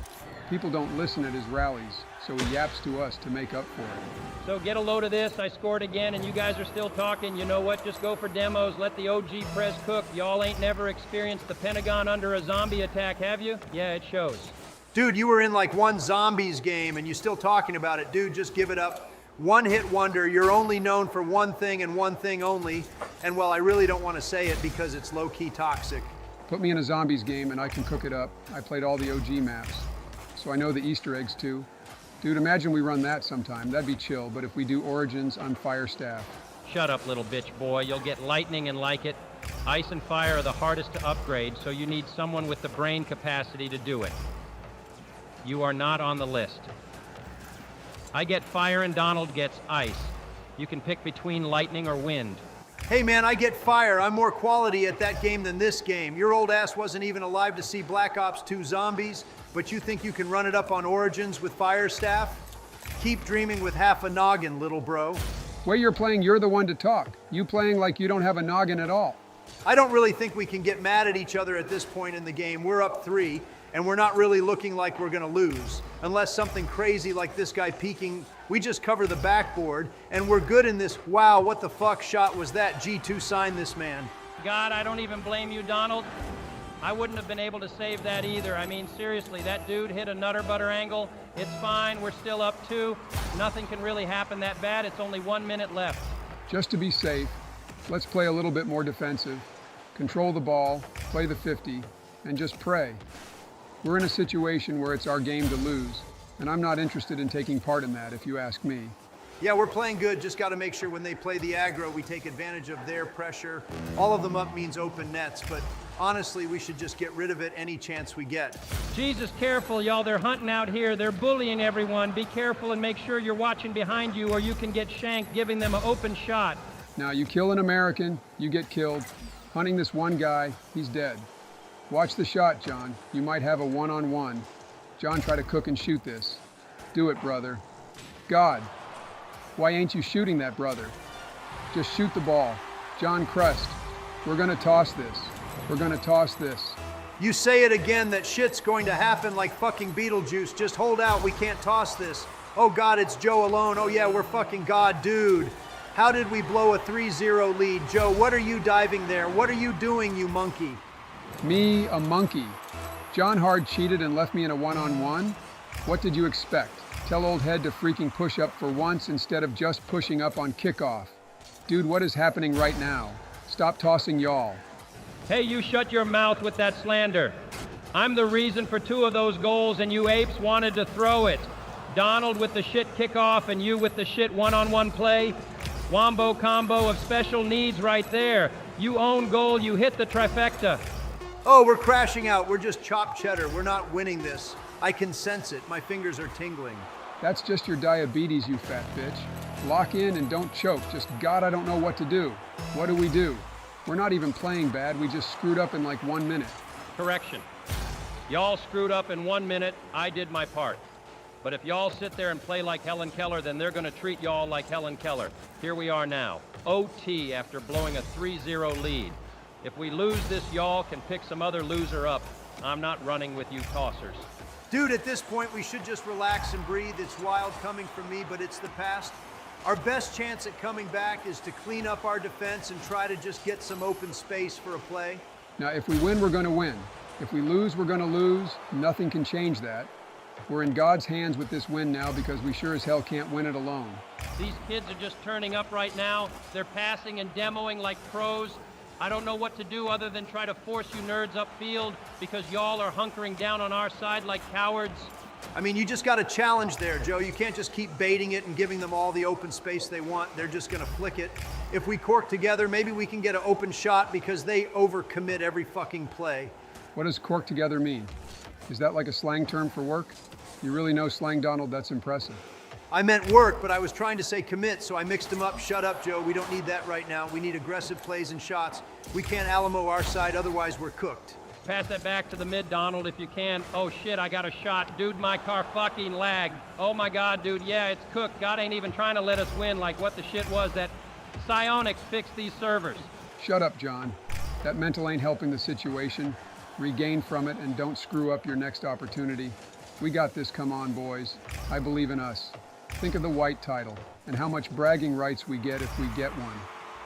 people don't listen at his rallies, so he yaps to us to make up for it. So get a load of this. I scored again, and you guys are still talking. You know what? Just go for demos. Let the OG Prez cook. Y'all ain't never experienced the Pentagon under a zombie attack, have you? Yeah, it shows. Dude, you were in like one zombies game, and you're still talking about it. Dude, just give it up. One-hit wonder. You're only known for one thing and one thing only. And well, I really don't want to say it because it's low-key toxic. Put me in a zombies game and I can cook it up. I played all the OG maps, so I know the Easter eggs too. Dude, imagine we run that sometime. That'd be chill, but if we do Origins, I'm fire staff. Shut up, little bitch boy. You'll get lightning and like it. Ice and fire are the hardest to upgrade, so you need someone with the brain capacity to do it. You are not on the list. I get fire and Donald gets ice. You can pick between lightning or wind. Hey man, I get fire. I'm more quality at that game than this game. Your old ass wasn't even alive to see Black Ops 2 Zombies, but you think you can run it up on Origins with fire staff? Keep dreaming with half a noggin, little bro. Way you're playing, you're the one to talk. You playing like you don't have a noggin at all. I don't really think we can get mad at each other at this point in the game. We're up 3, and we're not really looking like we're gonna lose. Unless something crazy like this guy peeking, we just cover the backboard, and we're good in this, wow, what the fuck shot was that? G2 signed this man. God, I don't even blame you, Donald. I wouldn't have been able to save that either. I mean, seriously, that dude hit a nutter butter angle. It's fine, we're still up 2. Nothing can really happen that bad. It's only 1 minute left. Just to be safe, let's play a little bit more defensive, control the ball, play the 50, and just pray. We're in a situation where it's our game to lose, and I'm not interested in taking part in that, if you ask me. Yeah, we're playing good. Just got to make sure when they play the aggro, we take advantage of their pressure. All of them up means open nets, but honestly, we should just get rid of it any chance we get. Jesus, careful, y'all. They're hunting out here. They're bullying everyone. Be careful and make sure you're watching behind you or you can get shanked giving them an open shot. Now, you kill an American, you get killed. Hunting this one guy, he's dead. Watch the shot, John. You might have a one-on-one. John, try to cook and shoot this. Do it, brother. God, why ain't you shooting that, brother? Just shoot the ball. John Crest, we're gonna toss this. We're gonna toss this. You say it again, that shit's going to happen like fucking Beetlejuice. Just hold out, we can't toss this. Oh God, it's Joe alone. Oh yeah, we're fucking God, dude. How did we blow a 3-0 lead? Joe, what are you diving there? What are you doing, you monkey? Me, a monkey. John Hard cheated and left me in a one-on-one? What did you expect? Tell old head to freaking push up for once instead of just pushing up on kickoff. Dude, what is happening right now? Stop tossing y'all. Hey, you shut your mouth with that slander. I'm the reason for 2 of those goals and you apes wanted to throw it. Donald with the shit kickoff and you with the shit one-on-one play. Wombo combo of special needs right there. You own goal, you hit the trifecta. Oh, we're crashing out. We're just chopped cheddar. We're not winning this. I can sense it. My fingers are tingling. That's just your diabetes, you fat bitch. Lock in and don't choke. Just God, I don't know what to do. What do? We're not even playing bad. We just screwed up in like 1 minute. Correction. Y'all screwed up in 1 minute. I did my part. But if y'all sit there and play like Helen Keller, then they're going to treat y'all like Helen Keller. Here we are now. OT after blowing a 3-0 lead. If we lose this, y'all can pick some other loser up. I'm not running with you tossers. Dude, at this point, we should just relax and breathe. It's wild coming from me, but it's the past. Our best chance at coming back is to clean up our defense and try to just get some open space for a play. Now, if we win, we're going to win. If we lose, we're going to lose. Nothing can change that. We're in God's hands with this win now because we sure as hell can't win it alone. These kids are just turning up right now. They're passing and demoing like pros. I don't know what to do other than try to force you nerds upfield because y'all are hunkering down on our side like cowards. I mean, you just got a challenge there, Joe. You can't just keep baiting it and giving them all the open space they want. They're just going to flick it. If we cork together, maybe we can get an open shot because they overcommit every fucking play. What does cork together mean? Is that like a slang term for work? You really know slang, Donald. That's impressive. I meant work, but I was trying to say commit, so I mixed them up. Shut up, Joe. We don't need that right now. We need aggressive plays and shots. We can't Alamo our side, otherwise we're cooked. Pass that back to the mid, Donald, if you can. Oh, shit, I got a shot. Dude, my car fucking lagged. Oh, my God, dude, yeah, it's cooked. God ain't even trying to let us win like what the shit was that psionics fixed these servers. Shut up, John. That mental ain't helping the situation. Regain from it and don't screw up your next opportunity. We got this, come on, boys. I believe in us. Think of the white title and how much bragging rights we get if we get one.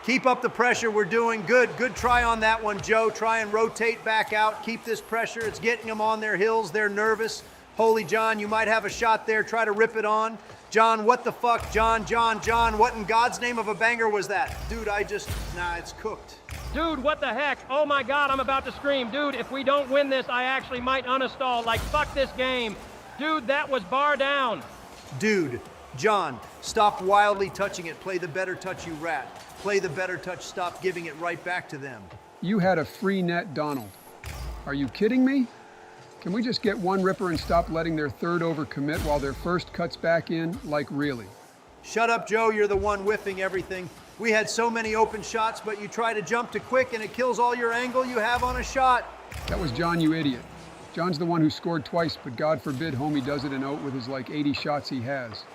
Keep up the pressure. We're doing good. Good try on that one, Joe. Try and rotate back out. Keep this pressure. It's getting them on their heels. They're nervous. Holy John, you might have a shot there. Try to rip it on. John, what the fuck? John, what in God's name of a banger was that? Dude, nah, it's cooked. Dude, what the heck? Oh my God, I'm about to scream. Dude, if we don't win this, I actually might uninstall. Like, fuck this game. Dude, that was bar down. Dude, John, stop wildly touching it. Play the better touch, you rat. Play the better touch. Stop giving it right back to them. You had a free net, Donald. Are you kidding me? Can we just get one ripper and stop letting their third over commit while their first cuts back in? Like, really? Shut up, Joe. You're the one whiffing everything. We had so many open shots, but you try to jump too quick and it kills all your angle you have on a shot. That was John, you idiot. John's the one who scored twice, but God forbid homie does it in OAT with his like 80 shots he has.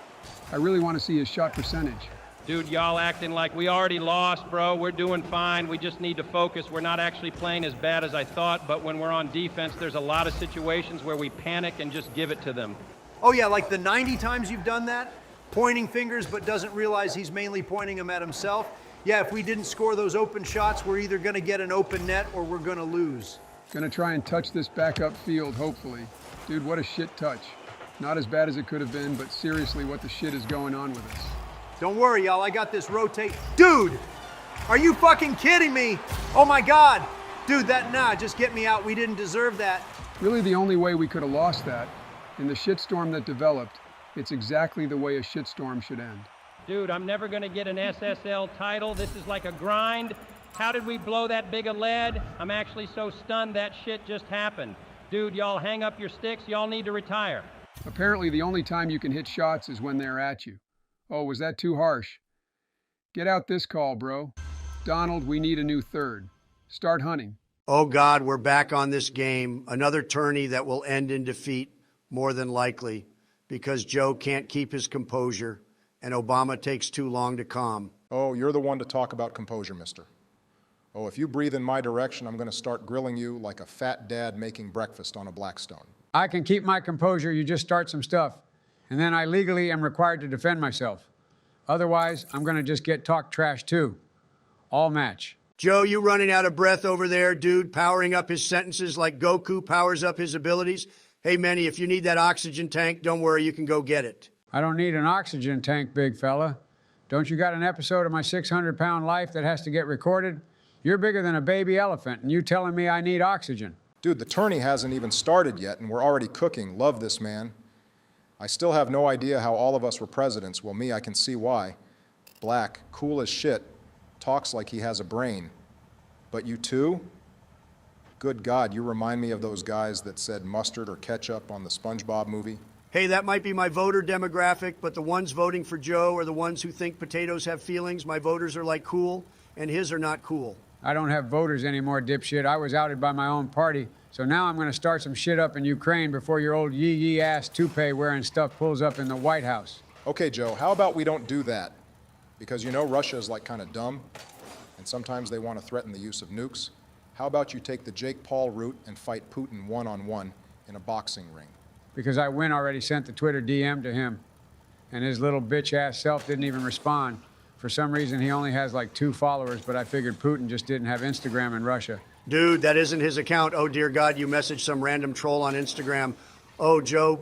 I really want to see his shot percentage. Dude, y'all acting like we already lost, bro. We're doing fine. We just need to focus. We're not actually playing as bad as I thought, but when we're on defense, there's a lot of situations where we panic and just give it to them. Oh yeah, like the 90 times you've done that? Pointing fingers but doesn't realize he's mainly pointing them at himself. Yeah, if we didn't score those open shots, we're either gonna get an open net or we're gonna lose. Gonna try and touch this backup field, hopefully. Dude, what a shit touch. Not as bad as it could have been, but seriously, what the shit is going on with us? Don't worry, y'all, I got this rotate. Dude, are you fucking kidding me? Oh my God. Dude, just get me out. We didn't deserve that. Really the only way we could have lost that, in the shitstorm that developed, it's exactly the way a shitstorm should end. Dude, I'm never going to get an SSL title. This is like a grind. How did we blow that big of lead? I'm actually so stunned that shit just happened. Dude, y'all hang up your sticks. Y'all need to retire. Apparently the only time you can hit shots is when they're at you. Oh, was that too harsh? Get out this call, bro. Donald, we need a new third. Start hunting. Oh God, we're back on this game. Another tourney that will end in defeat, more than likely, because Joe can't keep his composure and Obama takes too long to calm. Oh, you're the one to talk about composure, mister. Oh, if you breathe in my direction, I'm going to start grilling you like a fat dad making breakfast on a Blackstone. I can keep my composure, you just start some stuff. And then I legally am required to defend myself. Otherwise, I'm going to just get talk trash too. All match. Joe, you running out of breath over there, dude, powering up his sentences like Goku powers up his abilities. Hey, Manny, if you need that oxygen tank, don't worry, you can go get it. I don't need an oxygen tank, big fella. Don't you got an episode of my 600-pound life that has to get recorded? You're bigger than a baby elephant, and you telling me I need oxygen. Dude, the tourney hasn't even started yet, and we're already cooking. Love this, man. I still have no idea how all of us were presidents. Well, me, I can see why. Black, cool as shit, talks like he has a brain. But you too? Good God, you remind me of those guys that said mustard or ketchup on the SpongeBob movie. Hey, that might be my voter demographic, but the ones voting for Joe are the ones who think potatoes have feelings. My voters are like cool, and his are not cool. I don't have voters anymore, dipshit. I was outed by my own party. So now I'm going to start some shit up in Ukraine before your old yee-yee ass toupee wearing stuff pulls up in the White House. Okay, Joe, how about we don't do that? Because you know Russia is like kind of dumb, and sometimes they want to threaten the use of nukes. How about you take the Jake Paul route and fight Putin one-on-one in a boxing ring? Because I already sent the Twitter DM to him, and his little bitch-ass self didn't even respond. For some reason, he only has like 2 followers, but I figured Putin just didn't have Instagram in Russia. Dude, that isn't his account. Oh, dear God, you messaged some random troll on Instagram. Oh, Joe.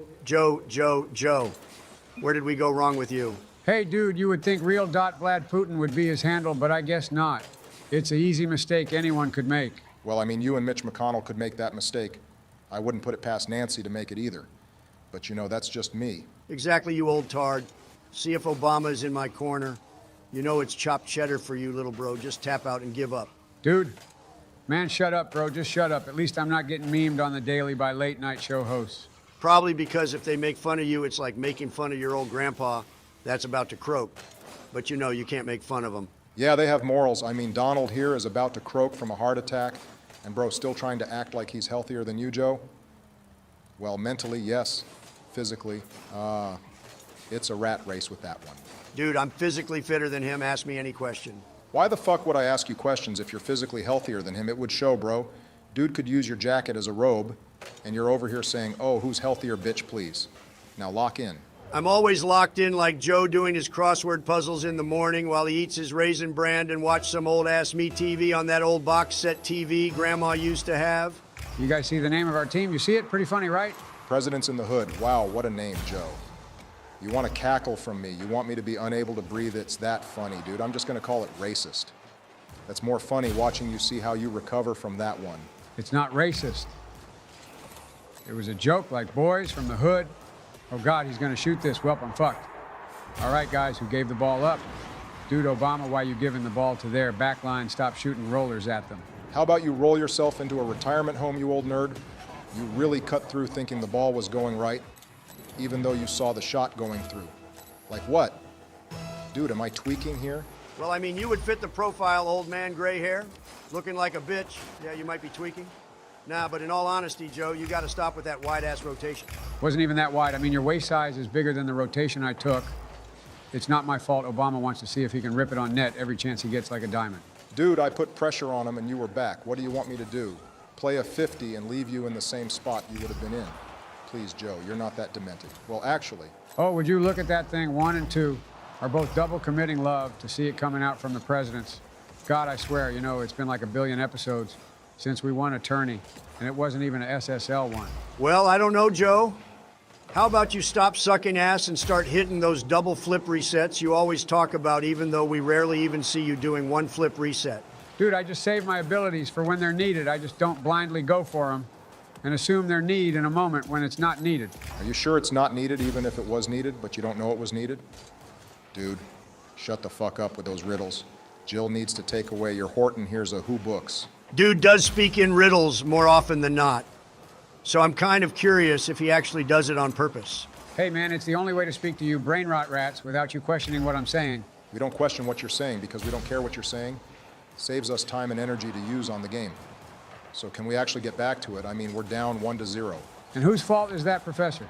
Where did we go wrong with you? Hey, dude, you would think real Vlad Putin would be his handle, but I guess not. It's an easy mistake anyone could make. Well, I mean, you and Mitch McConnell could make that mistake. I wouldn't put it past Nancy to make it either. But you know, that's just me. Exactly, you old tard. See if Obama is in my corner. You know it's chopped cheddar for you, little bro. Just tap out and give up. Dude, man, shut up, bro. Just shut up. At least I'm not getting memed on the daily by late night show hosts. Probably because if they make fun of you, it's like making fun of your old grandpa that's about to croak. But you know you can't make fun of them. Yeah, they have morals. I mean, Donald here is about to croak from a heart attack, and bro, still trying to act like he's healthier than you, Joe? Well, mentally, yes. Physically, it's a rat race with that one. Dude, I'm physically fitter than him. Ask me any question. Why the fuck would I ask you questions if you're physically healthier than him? It would show, bro. Dude could use your jacket as a robe, and you're over here saying, oh, who's healthier, bitch, please. Now lock in. I'm always locked in like Joe doing his crossword puzzles in the morning while he eats his Raisin Bran and watch some old-ass Me TV on that old box set TV Grandma used to have. You guys see the name of our team? You see it? Pretty funny, right? Presidents in the Hood. Wow, what a name, Joe. You want to cackle from me. You want me to be unable to breathe. It's that funny, dude. I'm just going to call it racist. That's more funny watching you see how you recover from that one. It's not racist. It was a joke like boys from the hood. Oh, God, he's going to shoot this. Well, I'm fucked. All right, guys, who gave the ball up? Dude, Obama, why you giving the ball to their backline? Stop shooting rollers at them. How about you roll yourself into a retirement home, you old nerd? You really cut through thinking the ball was going right, even though you saw the shot going through. Like what? Dude, am I tweaking here? Well, I mean, you would fit the profile, old man, gray hair, looking like a bitch. Yeah, you might be tweaking. Nah, but in all honesty, Joe, you got to stop with that wide-ass rotation. Wasn't even that wide. I mean, your waist size is bigger than the rotation I took. It's not my fault Obama wants to see if he can rip it on net every chance he gets like a diamond. Dude, I put pressure on him and you were back. What do you want me to do? Play a 50 and leave you in the same spot you would have been in? Please, Joe, you're not that demented. Well, actually. Oh, would you look at that thing? 1 and 2 are both double committing love to see it coming out from the presidents. God, I swear, you know, it's been like a billion episodes since we won a tourney, and it wasn't even an SSL one. Well, I don't know, Joe. How about you stop sucking ass and start hitting those double flip resets you always talk about, even though we rarely even see you doing one flip reset? Dude, I just save my abilities for when they're needed. I just don't blindly go for them and assume their need in a moment when it's not needed. Are you sure it's not needed even if it was needed, but you don't know it was needed? Dude, Shut the fuck up with those riddles. Jill needs to take away your Horton here's a who books. Dude does speak in riddles more often than not. So I'm kind of curious if he actually does it on purpose. Hey, man, it's the only way to speak to you brain rot rats without you questioning what I'm saying. We don't question what you're saying because we don't care what you're saying. Saves us time and energy to use on the game. So can we actually get back to it? I mean, we're down 1-0. And whose fault is that, Professor?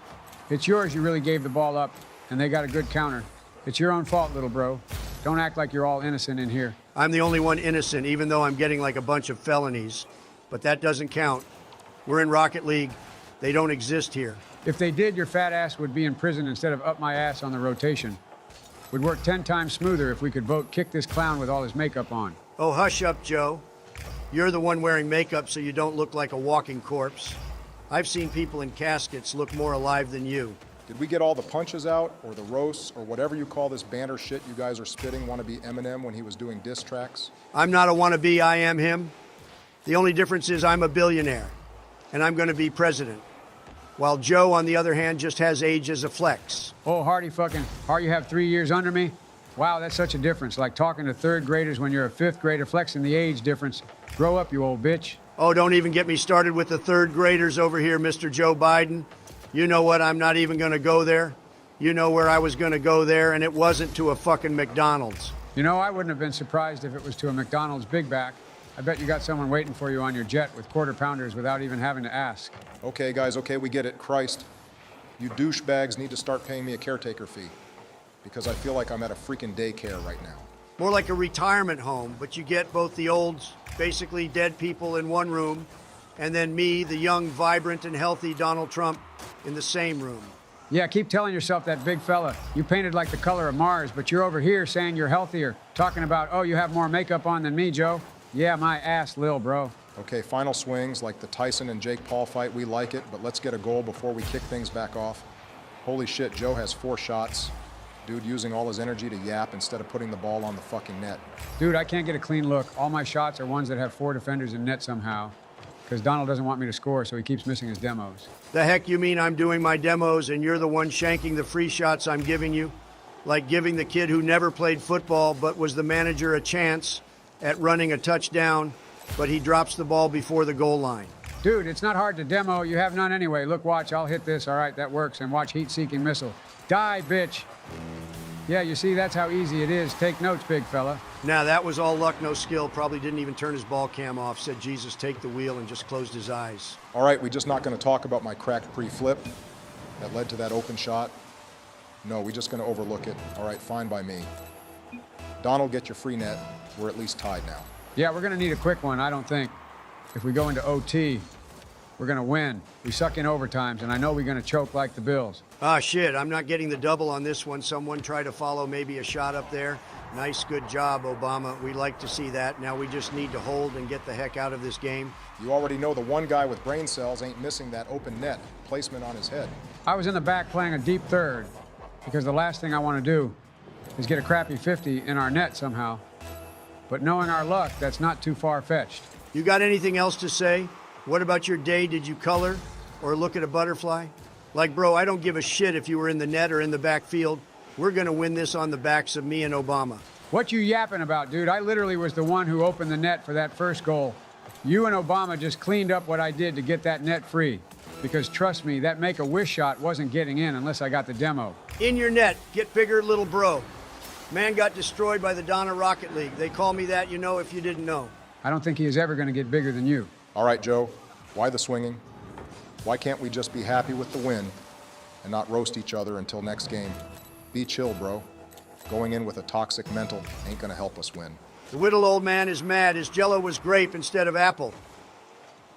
It's yours. You really gave the ball up, and they got a good counter. It's your own fault, little bro. Don't act like you're all innocent in here. I'm the only one innocent, even though I'm getting like a bunch of felonies. But that doesn't count. We're in Rocket League. They don't exist here. If they did, your fat ass would be in prison instead of up my ass on the rotation. Would work 10 times smoother if we could vote kick this clown with all his makeup on. Oh, hush up, Joe. You're the one wearing makeup so you don't look like a walking corpse. I've seen people in caskets look more alive than you. Did we get all the punches out, or the roasts, or whatever you call this banter shit you guys are spitting? Want to be Eminem when he was doing diss tracks? I'm not a wannabe, I am him. The only difference is I'm a billionaire, and I'm going to be president. While Joe, on the other hand, just has age as a flex. Oh, Hardy fucking, you have 3 years under me? Wow, that's such a difference. Like talking to third graders when you're a fifth grader, flexing the age difference. Grow up, you old bitch. Oh, don't even get me started with the third graders over here, Mr. Joe Biden. You know what? I'm not even going to go there. You know where I was going to go there, and it wasn't to a fucking McDonald's. You know, I wouldn't have been surprised if it was to a McDonald's Big Back. I bet you got someone waiting for you on your jet with quarter pounders without even having to ask. Okay, guys, okay, we get it. Christ, you douchebags need to start paying me a caretaker fee because I feel like I'm at a freaking daycare right now. More like a retirement home, but you get both the old, basically dead people in one room, and then me, the young, vibrant, and healthy Donald Trump, in the same room. Yeah, keep telling yourself that, big fella. You painted like the color of Mars, but you're over here saying you're healthier. Talking about, oh, you have more makeup on than me, Joe. Yeah, my ass, lil, bro. Okay, final swings, like the Tyson and Jake Paul fight, we like it, but let's get a goal before we kick things back off. Holy shit, Joe has 4 shots. Dude using all his energy to yap instead of putting the ball on the fucking net. Dude, I can't get a clean look. All my shots are ones that have 4 defenders in net somehow. Because Donald doesn't want me to score, so he keeps missing his demos. The heck you mean I'm doing my demos and you're the one shanking the free shots I'm giving you? Like giving the kid who never played football but was the manager a chance at running a touchdown, but he drops the ball before the goal line. Dude, it's not hard to demo. You have none anyway. Look, watch, I'll hit this. All right, that works. And watch heat-seeking missile. Die, bitch. Yeah, you see, that's how easy it is. Take notes, big fella. Now, that was all luck, no skill. Probably didn't even turn his ball cam off. Said, Jesus, take the wheel, and just closed his eyes. All right, we're just not going to talk about my cracked pre-flip that led to that open shot. No, we're just going to overlook it. All right, fine by me. Donald, get your free net. We're at least tied now. Yeah, we're going to need a quick one, I don't think. If we go into OT, we're going to win. We suck in overtimes, and I know we're going to choke like the Bills. Ah, shit, I'm not getting the double on this one. Someone try to follow maybe a shot up there. Nice, good job, Obama. We like to see that. Now we just need to hold and get the heck out of this game. You already know the one guy with brain cells ain't missing that open net placement on his head. I was in the back playing a deep third because the last thing I want to do is get a crappy 50 in our net somehow. But knowing our luck, that's not too far-fetched. You got anything else to say? What about your day? Did you color or look at a butterfly? Like, bro, I don't give a shit if you were in the net or in the backfield. We're going to win this on the backs of me and Obama. What you yapping about, dude? I literally was the one who opened the net for that first goal. You and Obama just cleaned up what I did to get that net free. Because trust me, that make-a-wish shot wasn't getting in unless I got the demo. In your net, get bigger, little bro. Man got destroyed by the Donna Rocket League. They call me that, you know, if you didn't know. I don't think he is ever going to get bigger than you. All right, Joe, why the swinging? Why can't we just be happy with the win and not roast each other until next game? Be chill, bro. Going in with a toxic mental ain't gonna help us win. The Whittle old man is mad. His Jello was grape instead of apple.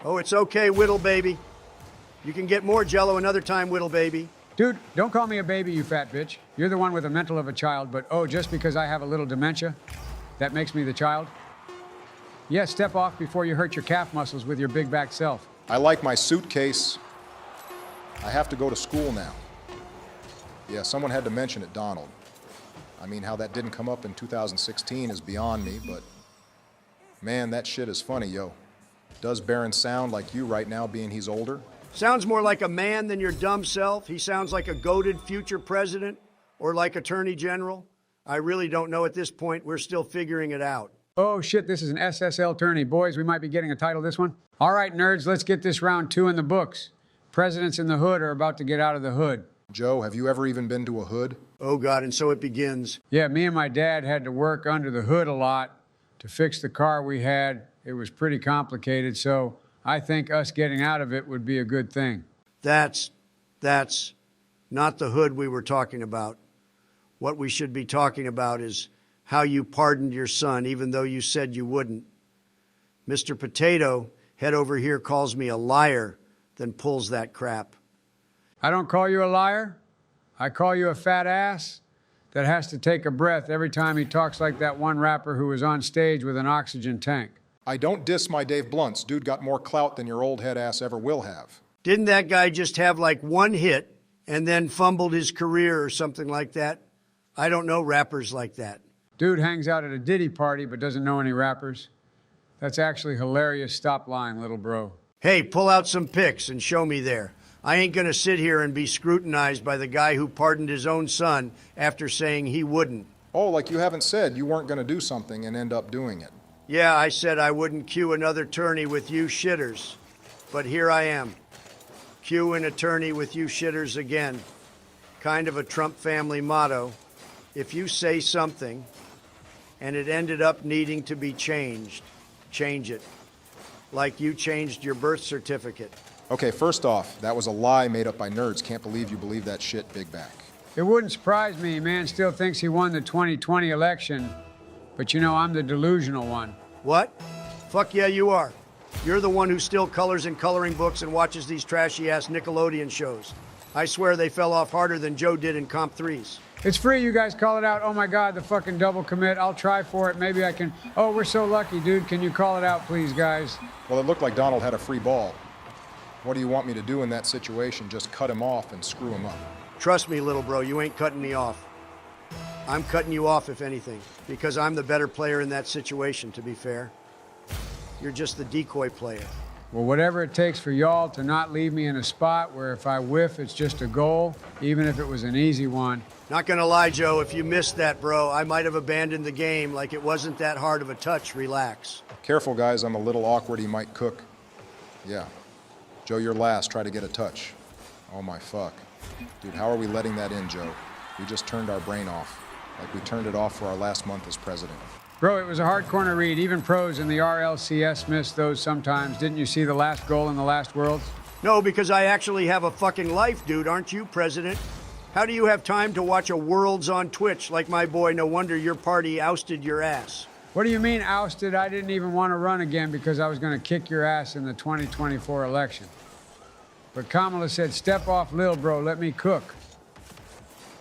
Oh, it's okay, Whittle baby. You can get more Jello another time, Whittle baby. Dude, don't call me a baby, you fat bitch. You're the one with the mental of a child, but oh, just because I have a little dementia, that makes me the child? Yeah, step off before you hurt your calf muscles with your big back self. I like my suitcase. I have to go to school now. Yeah, someone had to mention it, Donald. I mean, how that didn't come up in 2016 is beyond me, but man, that shit is funny, yo. Does Barron sound like you right now, being he's older? Sounds more like a man than your dumb self. He sounds like a goated future president or like Attorney General. I really don't know at this point. We're still figuring it out. Oh shit, this is an SSL tourney. Boys, we might be getting a title this one. All right, nerds, let's get this round 2 in the books. Presidents in the hood are about to get out of the hood. Joe, have you ever even been to a hood? Oh, God, and so it begins. Yeah, me and my dad had to work under the hood a lot to fix the car we had. It was pretty complicated, so I think us getting out of it would be a good thing. That's not the hood we were talking about. What we should be talking about is how you pardoned your son, even though you said you wouldn't. Mr. Potato, head over here, calls me a liar, then pulls that crap. I don't call you a liar. I call you a fat ass that has to take a breath every time he talks like that one rapper who was on stage with an oxygen tank. I don't diss my Dave Blunts. Dude got more clout than your old head ass ever will have. Didn't that guy just have like one hit and then fumbled his career or something like that? I don't know rappers like that. Dude hangs out at a Diddy party but doesn't know any rappers. That's actually hilarious. Stop lying, little bro. Hey, pull out some pics and show me there. I ain't gonna sit here and be scrutinized by the guy who pardoned his own son after saying he wouldn't. Oh, like you haven't said you weren't going to do something and end up doing it. Yeah, I said I wouldn't cue another tourney with you shitters. But here I am. Cue an attorney with you shitters again. Kind of a Trump family motto. If you say something and it ended up needing to be changed, change it. Like you changed your birth certificate. Okay, first off, that was a lie made up by nerds. Can't believe you believe that shit, Big Back. It wouldn't surprise me. Man still thinks he won the 2020 election, but you know I'm the delusional one. What? Fuck yeah, you are. You're the one who still colors in coloring books and watches these trashy-ass Nickelodeon shows. I swear they fell off harder than Joe did in Comp 3s. It's free, you guys call it out. Oh my God, the fucking double commit. I'll try for it. Maybe I can. Oh, we're so lucky, dude. Can you call it out, please, guys? Well, it looked like Donald had a free ball. What do you want me to do in that situation? Just cut him off and screw him up. Trust me, little bro, you ain't cutting me off. I'm cutting you off, if anything, because I'm the better player in that situation, to be fair. You're just the decoy player. Well, whatever it takes for y'all to not leave me in a spot where if I whiff, it's just a goal, even if it was an easy one. Not gonna lie, Joe, if you missed that, bro, I might have abandoned the game like it wasn't that hard of a touch. Relax. Careful, guys. I'm a little awkward. He might cook. Yeah. Joe, you're last. Try to get a touch. Oh, my fuck. Dude, how are we letting that in, Joe? We just turned our brain off. Like we turned it off for our last month as president. Bro, it was a hard corner read. Even pros in the RLCS miss those sometimes. Didn't you see the last goal in the last Worlds? No, because I actually have a fucking life, dude. Aren't you, President? How do you have time to watch a Worlds on Twitch like my boy? No wonder your party ousted your ass. What do you mean ousted? I didn't even want to run again because I was going to kick your ass in the 2024 election. But Kamala said, step off, lil bro, let me cook.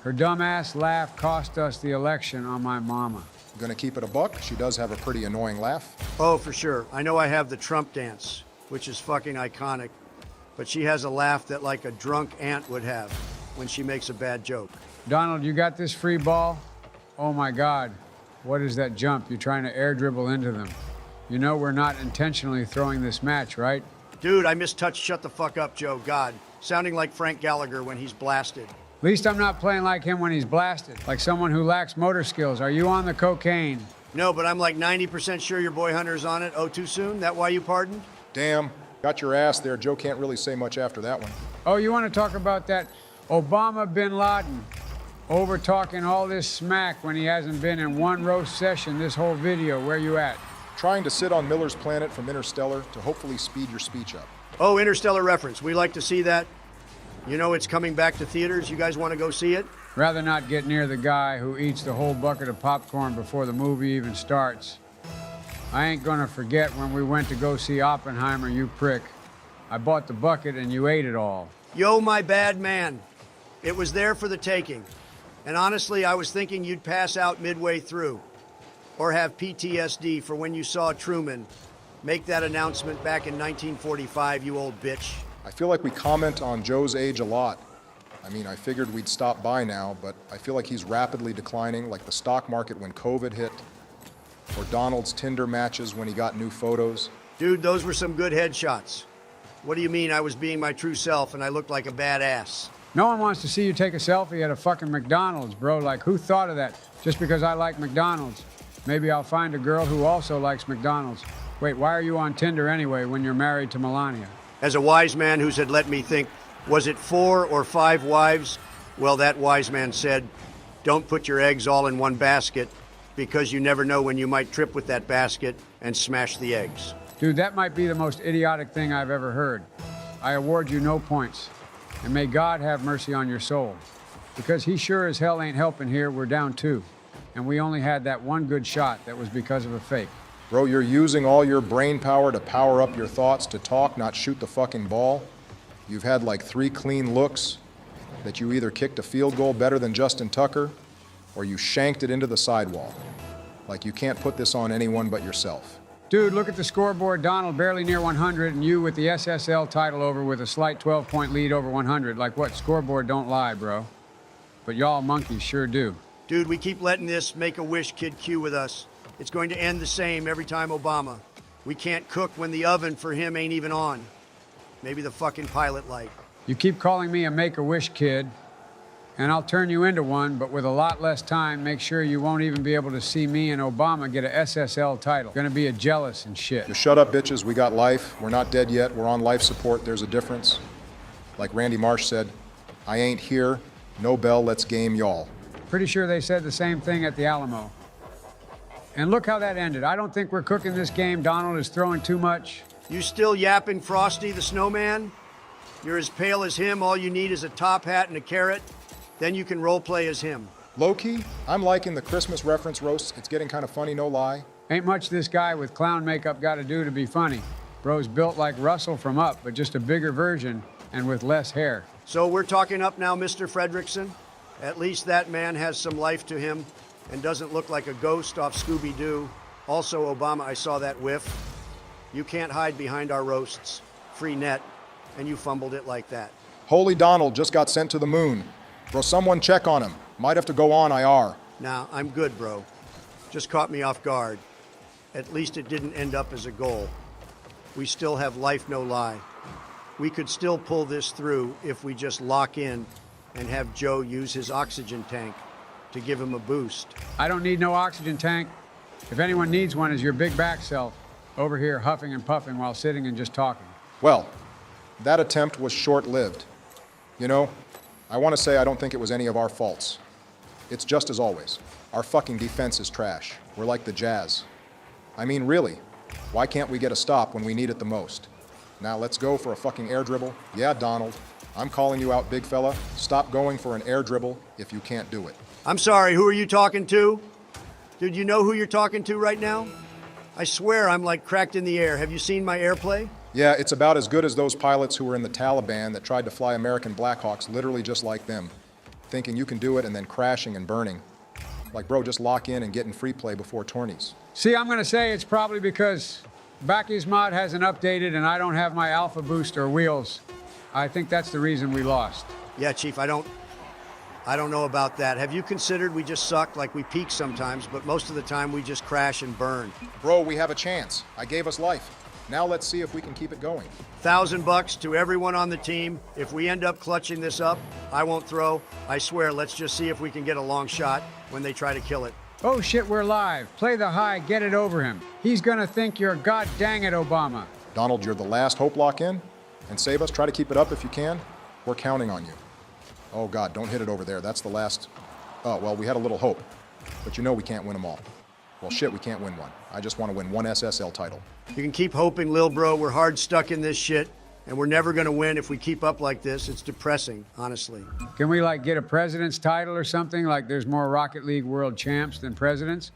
Her dumbass laugh cost us the election on my mama. Gonna keep it a buck? She does have a pretty annoying laugh. Oh, for sure. I know I have the Trump dance, which is fucking iconic. But she has a laugh that like a drunk aunt would have when she makes a bad joke. Donald, you got this free ball? Oh my God. What is that jump? You're trying to air dribble into them. You know we're not intentionally throwing this match, right? Dude, I mistouched shut the fuck up, Joe. God. Sounding like Frank Gallagher when he's blasted. At least I'm not playing like him when he's blasted, like someone who lacks motor skills. Are you on the cocaine? No, but I'm like 90% sure your boy Hunter's on it. Oh, too soon? That why you pardoned? Damn, got your ass there. Joe can't really say much after that one. Oh, you want to talk about that Obama bin Laden over talking all this smack when he hasn't been in one roast session this whole video? Where you at? Trying to sit on Miller's planet from Interstellar to hopefully speed your speech up. Oh, Interstellar reference. We like to see that. You know it's coming back to theaters. You guys want to go see it? Rather not get near the guy who eats the whole bucket of popcorn before the movie even starts. I ain't gonna forget when we went to go see Oppenheimer, you prick. I bought the bucket and you ate it all. Yo, my bad man. It was there for the taking. And honestly, I was thinking you'd pass out midway through. Or have PTSD for when you saw Truman make that announcement back in 1945, you old bitch. I feel like we comment on Joe's age a lot. I mean, I figured we'd stop by now, but I feel like he's rapidly declining, like the stock market when COVID hit, or Donald's Tinder matches when he got new photos. Dude, those were some good headshots. What do you mean I was being my true self and I looked like a badass? No one wants to see you take a selfie at a fucking McDonald's, bro. Like, who thought of that? Just because I like McDonald's. Maybe I'll find a girl who also likes McDonald's. Wait, why are you on Tinder anyway when you're married to Melania? As a wise man who said, let me think, was it 4 or 5 wives? Well, that wise man said, don't put your eggs all in one basket because you never know when you might trip with that basket and smash the eggs. Dude, that might be the most idiotic thing I've ever heard. I award you no points. And may God have mercy on your soul. Because he sure as hell ain't helping here. We're down 2. And we only had that one good shot that was because of a fake. Bro, you're using all your brain power to power up your thoughts, to talk, not shoot the fucking ball. You've had like 3 clean looks that you either kicked a field goal better than Justin Tucker or you shanked it into the sidewall. Like you can't put this on anyone but yourself. Dude, look at the scoreboard. Donald barely near 100 and you with the SSL title over with a slight 12-point lead over 100. Like what? Scoreboard don't lie, bro. But y'all monkeys sure do. Dude, we keep letting this Make-A-Wish kid Q with us. It's going to end the same every time Obama. We can't cook when the oven for him ain't even on. Maybe the fucking pilot light. You keep calling me a Make-A-Wish kid, and I'll turn you into one, but with a lot less time, make sure you won't even be able to see me and Obama get a SSL title. Gonna be a jealous and shit. Just shut up, bitches. We got life. We're not dead yet. We're on life support. There's a difference. Like Randy Marsh said, I ain't here. No bell. Let's game y'all. Pretty sure they said the same thing at the Alamo. And look how that ended. I don't think we're cooking this game. Donald is throwing too much. You still yapping Frosty the Snowman? You're as pale as him. All you need is a top hat and a carrot. Then you can role play as him. Low-key, I'm liking the Christmas reference roasts. It's getting kind of funny, no lie. Ain't much this guy with clown makeup got to do to be funny. Bro's built like Russell from Up, but just a bigger version and with less hair. So we're talking up now, Mr. Fredrickson. At least that man has some life to him and doesn't look like a ghost off Scooby-Doo. Also, Obama, I saw that whiff. You can't hide behind our roasts. Free net. And you fumbled it like that. Holy Donald just got sent to the moon. Bro, someone check on him. Might have to go on IR. Nah, I'm good, bro. Just caught me off guard. At least it didn't end up as a goal. We still have life, no lie. We could still pull this through if we just lock in and have Joe use his oxygen tank to give him a boost. I don't need no oxygen tank. If anyone needs one, is your big back self over here huffing and puffing while sitting and just talking. Well, that attempt was short-lived. You know, I want to say I don't think it was any of our faults. It's just as always. Our fucking defense is trash. We're like the Jazz. I mean, really, why can't we get a stop when we need it the most? Now let's go for a fucking air dribble. Yeah, Donald, I'm calling you out, big fella. Stop going for an air dribble if you can't do it. I'm sorry, who are you talking to? Dude, you know who you're talking to right now? I swear I'm like cracked in the air. Have you seen my airplay? Yeah, it's about as good as those pilots who were in the Taliban that tried to fly American Blackhawks literally just like them, thinking you can do it and then crashing and burning. Like, bro, just lock in and get in free play before tourneys. See, I'm going to say it's probably because Backy's mod hasn't updated and I don't have my Alpha Boost or wheels. I think that's the reason we lost. Yeah, Chief, I don't know about that. Have you considered we just suck? Like we peak sometimes, but most of the time we just crash and burn. Bro, we have a chance. I gave us life. Now let's see if we can keep it going. $1,000 to everyone on the team. If we end up clutching this up, I won't throw. I swear, let's just see if we can get a long shot when they try to kill it. Oh shit, we're live. Play the high, get it over him. He's gonna think you're god dang it, Obama. Donald, you're the last hope lock in. And save us. Try to keep it up if you can. We're counting on you. Oh God, don't hit it over there. That's the last. Oh, well, we had a little hope. But you know we can't win them all. Well, shit, we can't win one. I just want to win one SSL title. You can keep hoping, Lil Bro. We're hard stuck in this shit, and we're never going to win if we keep up like this. It's depressing, honestly. Can we, like, get a president's title or something? Like there's more Rocket League world champs than presidents?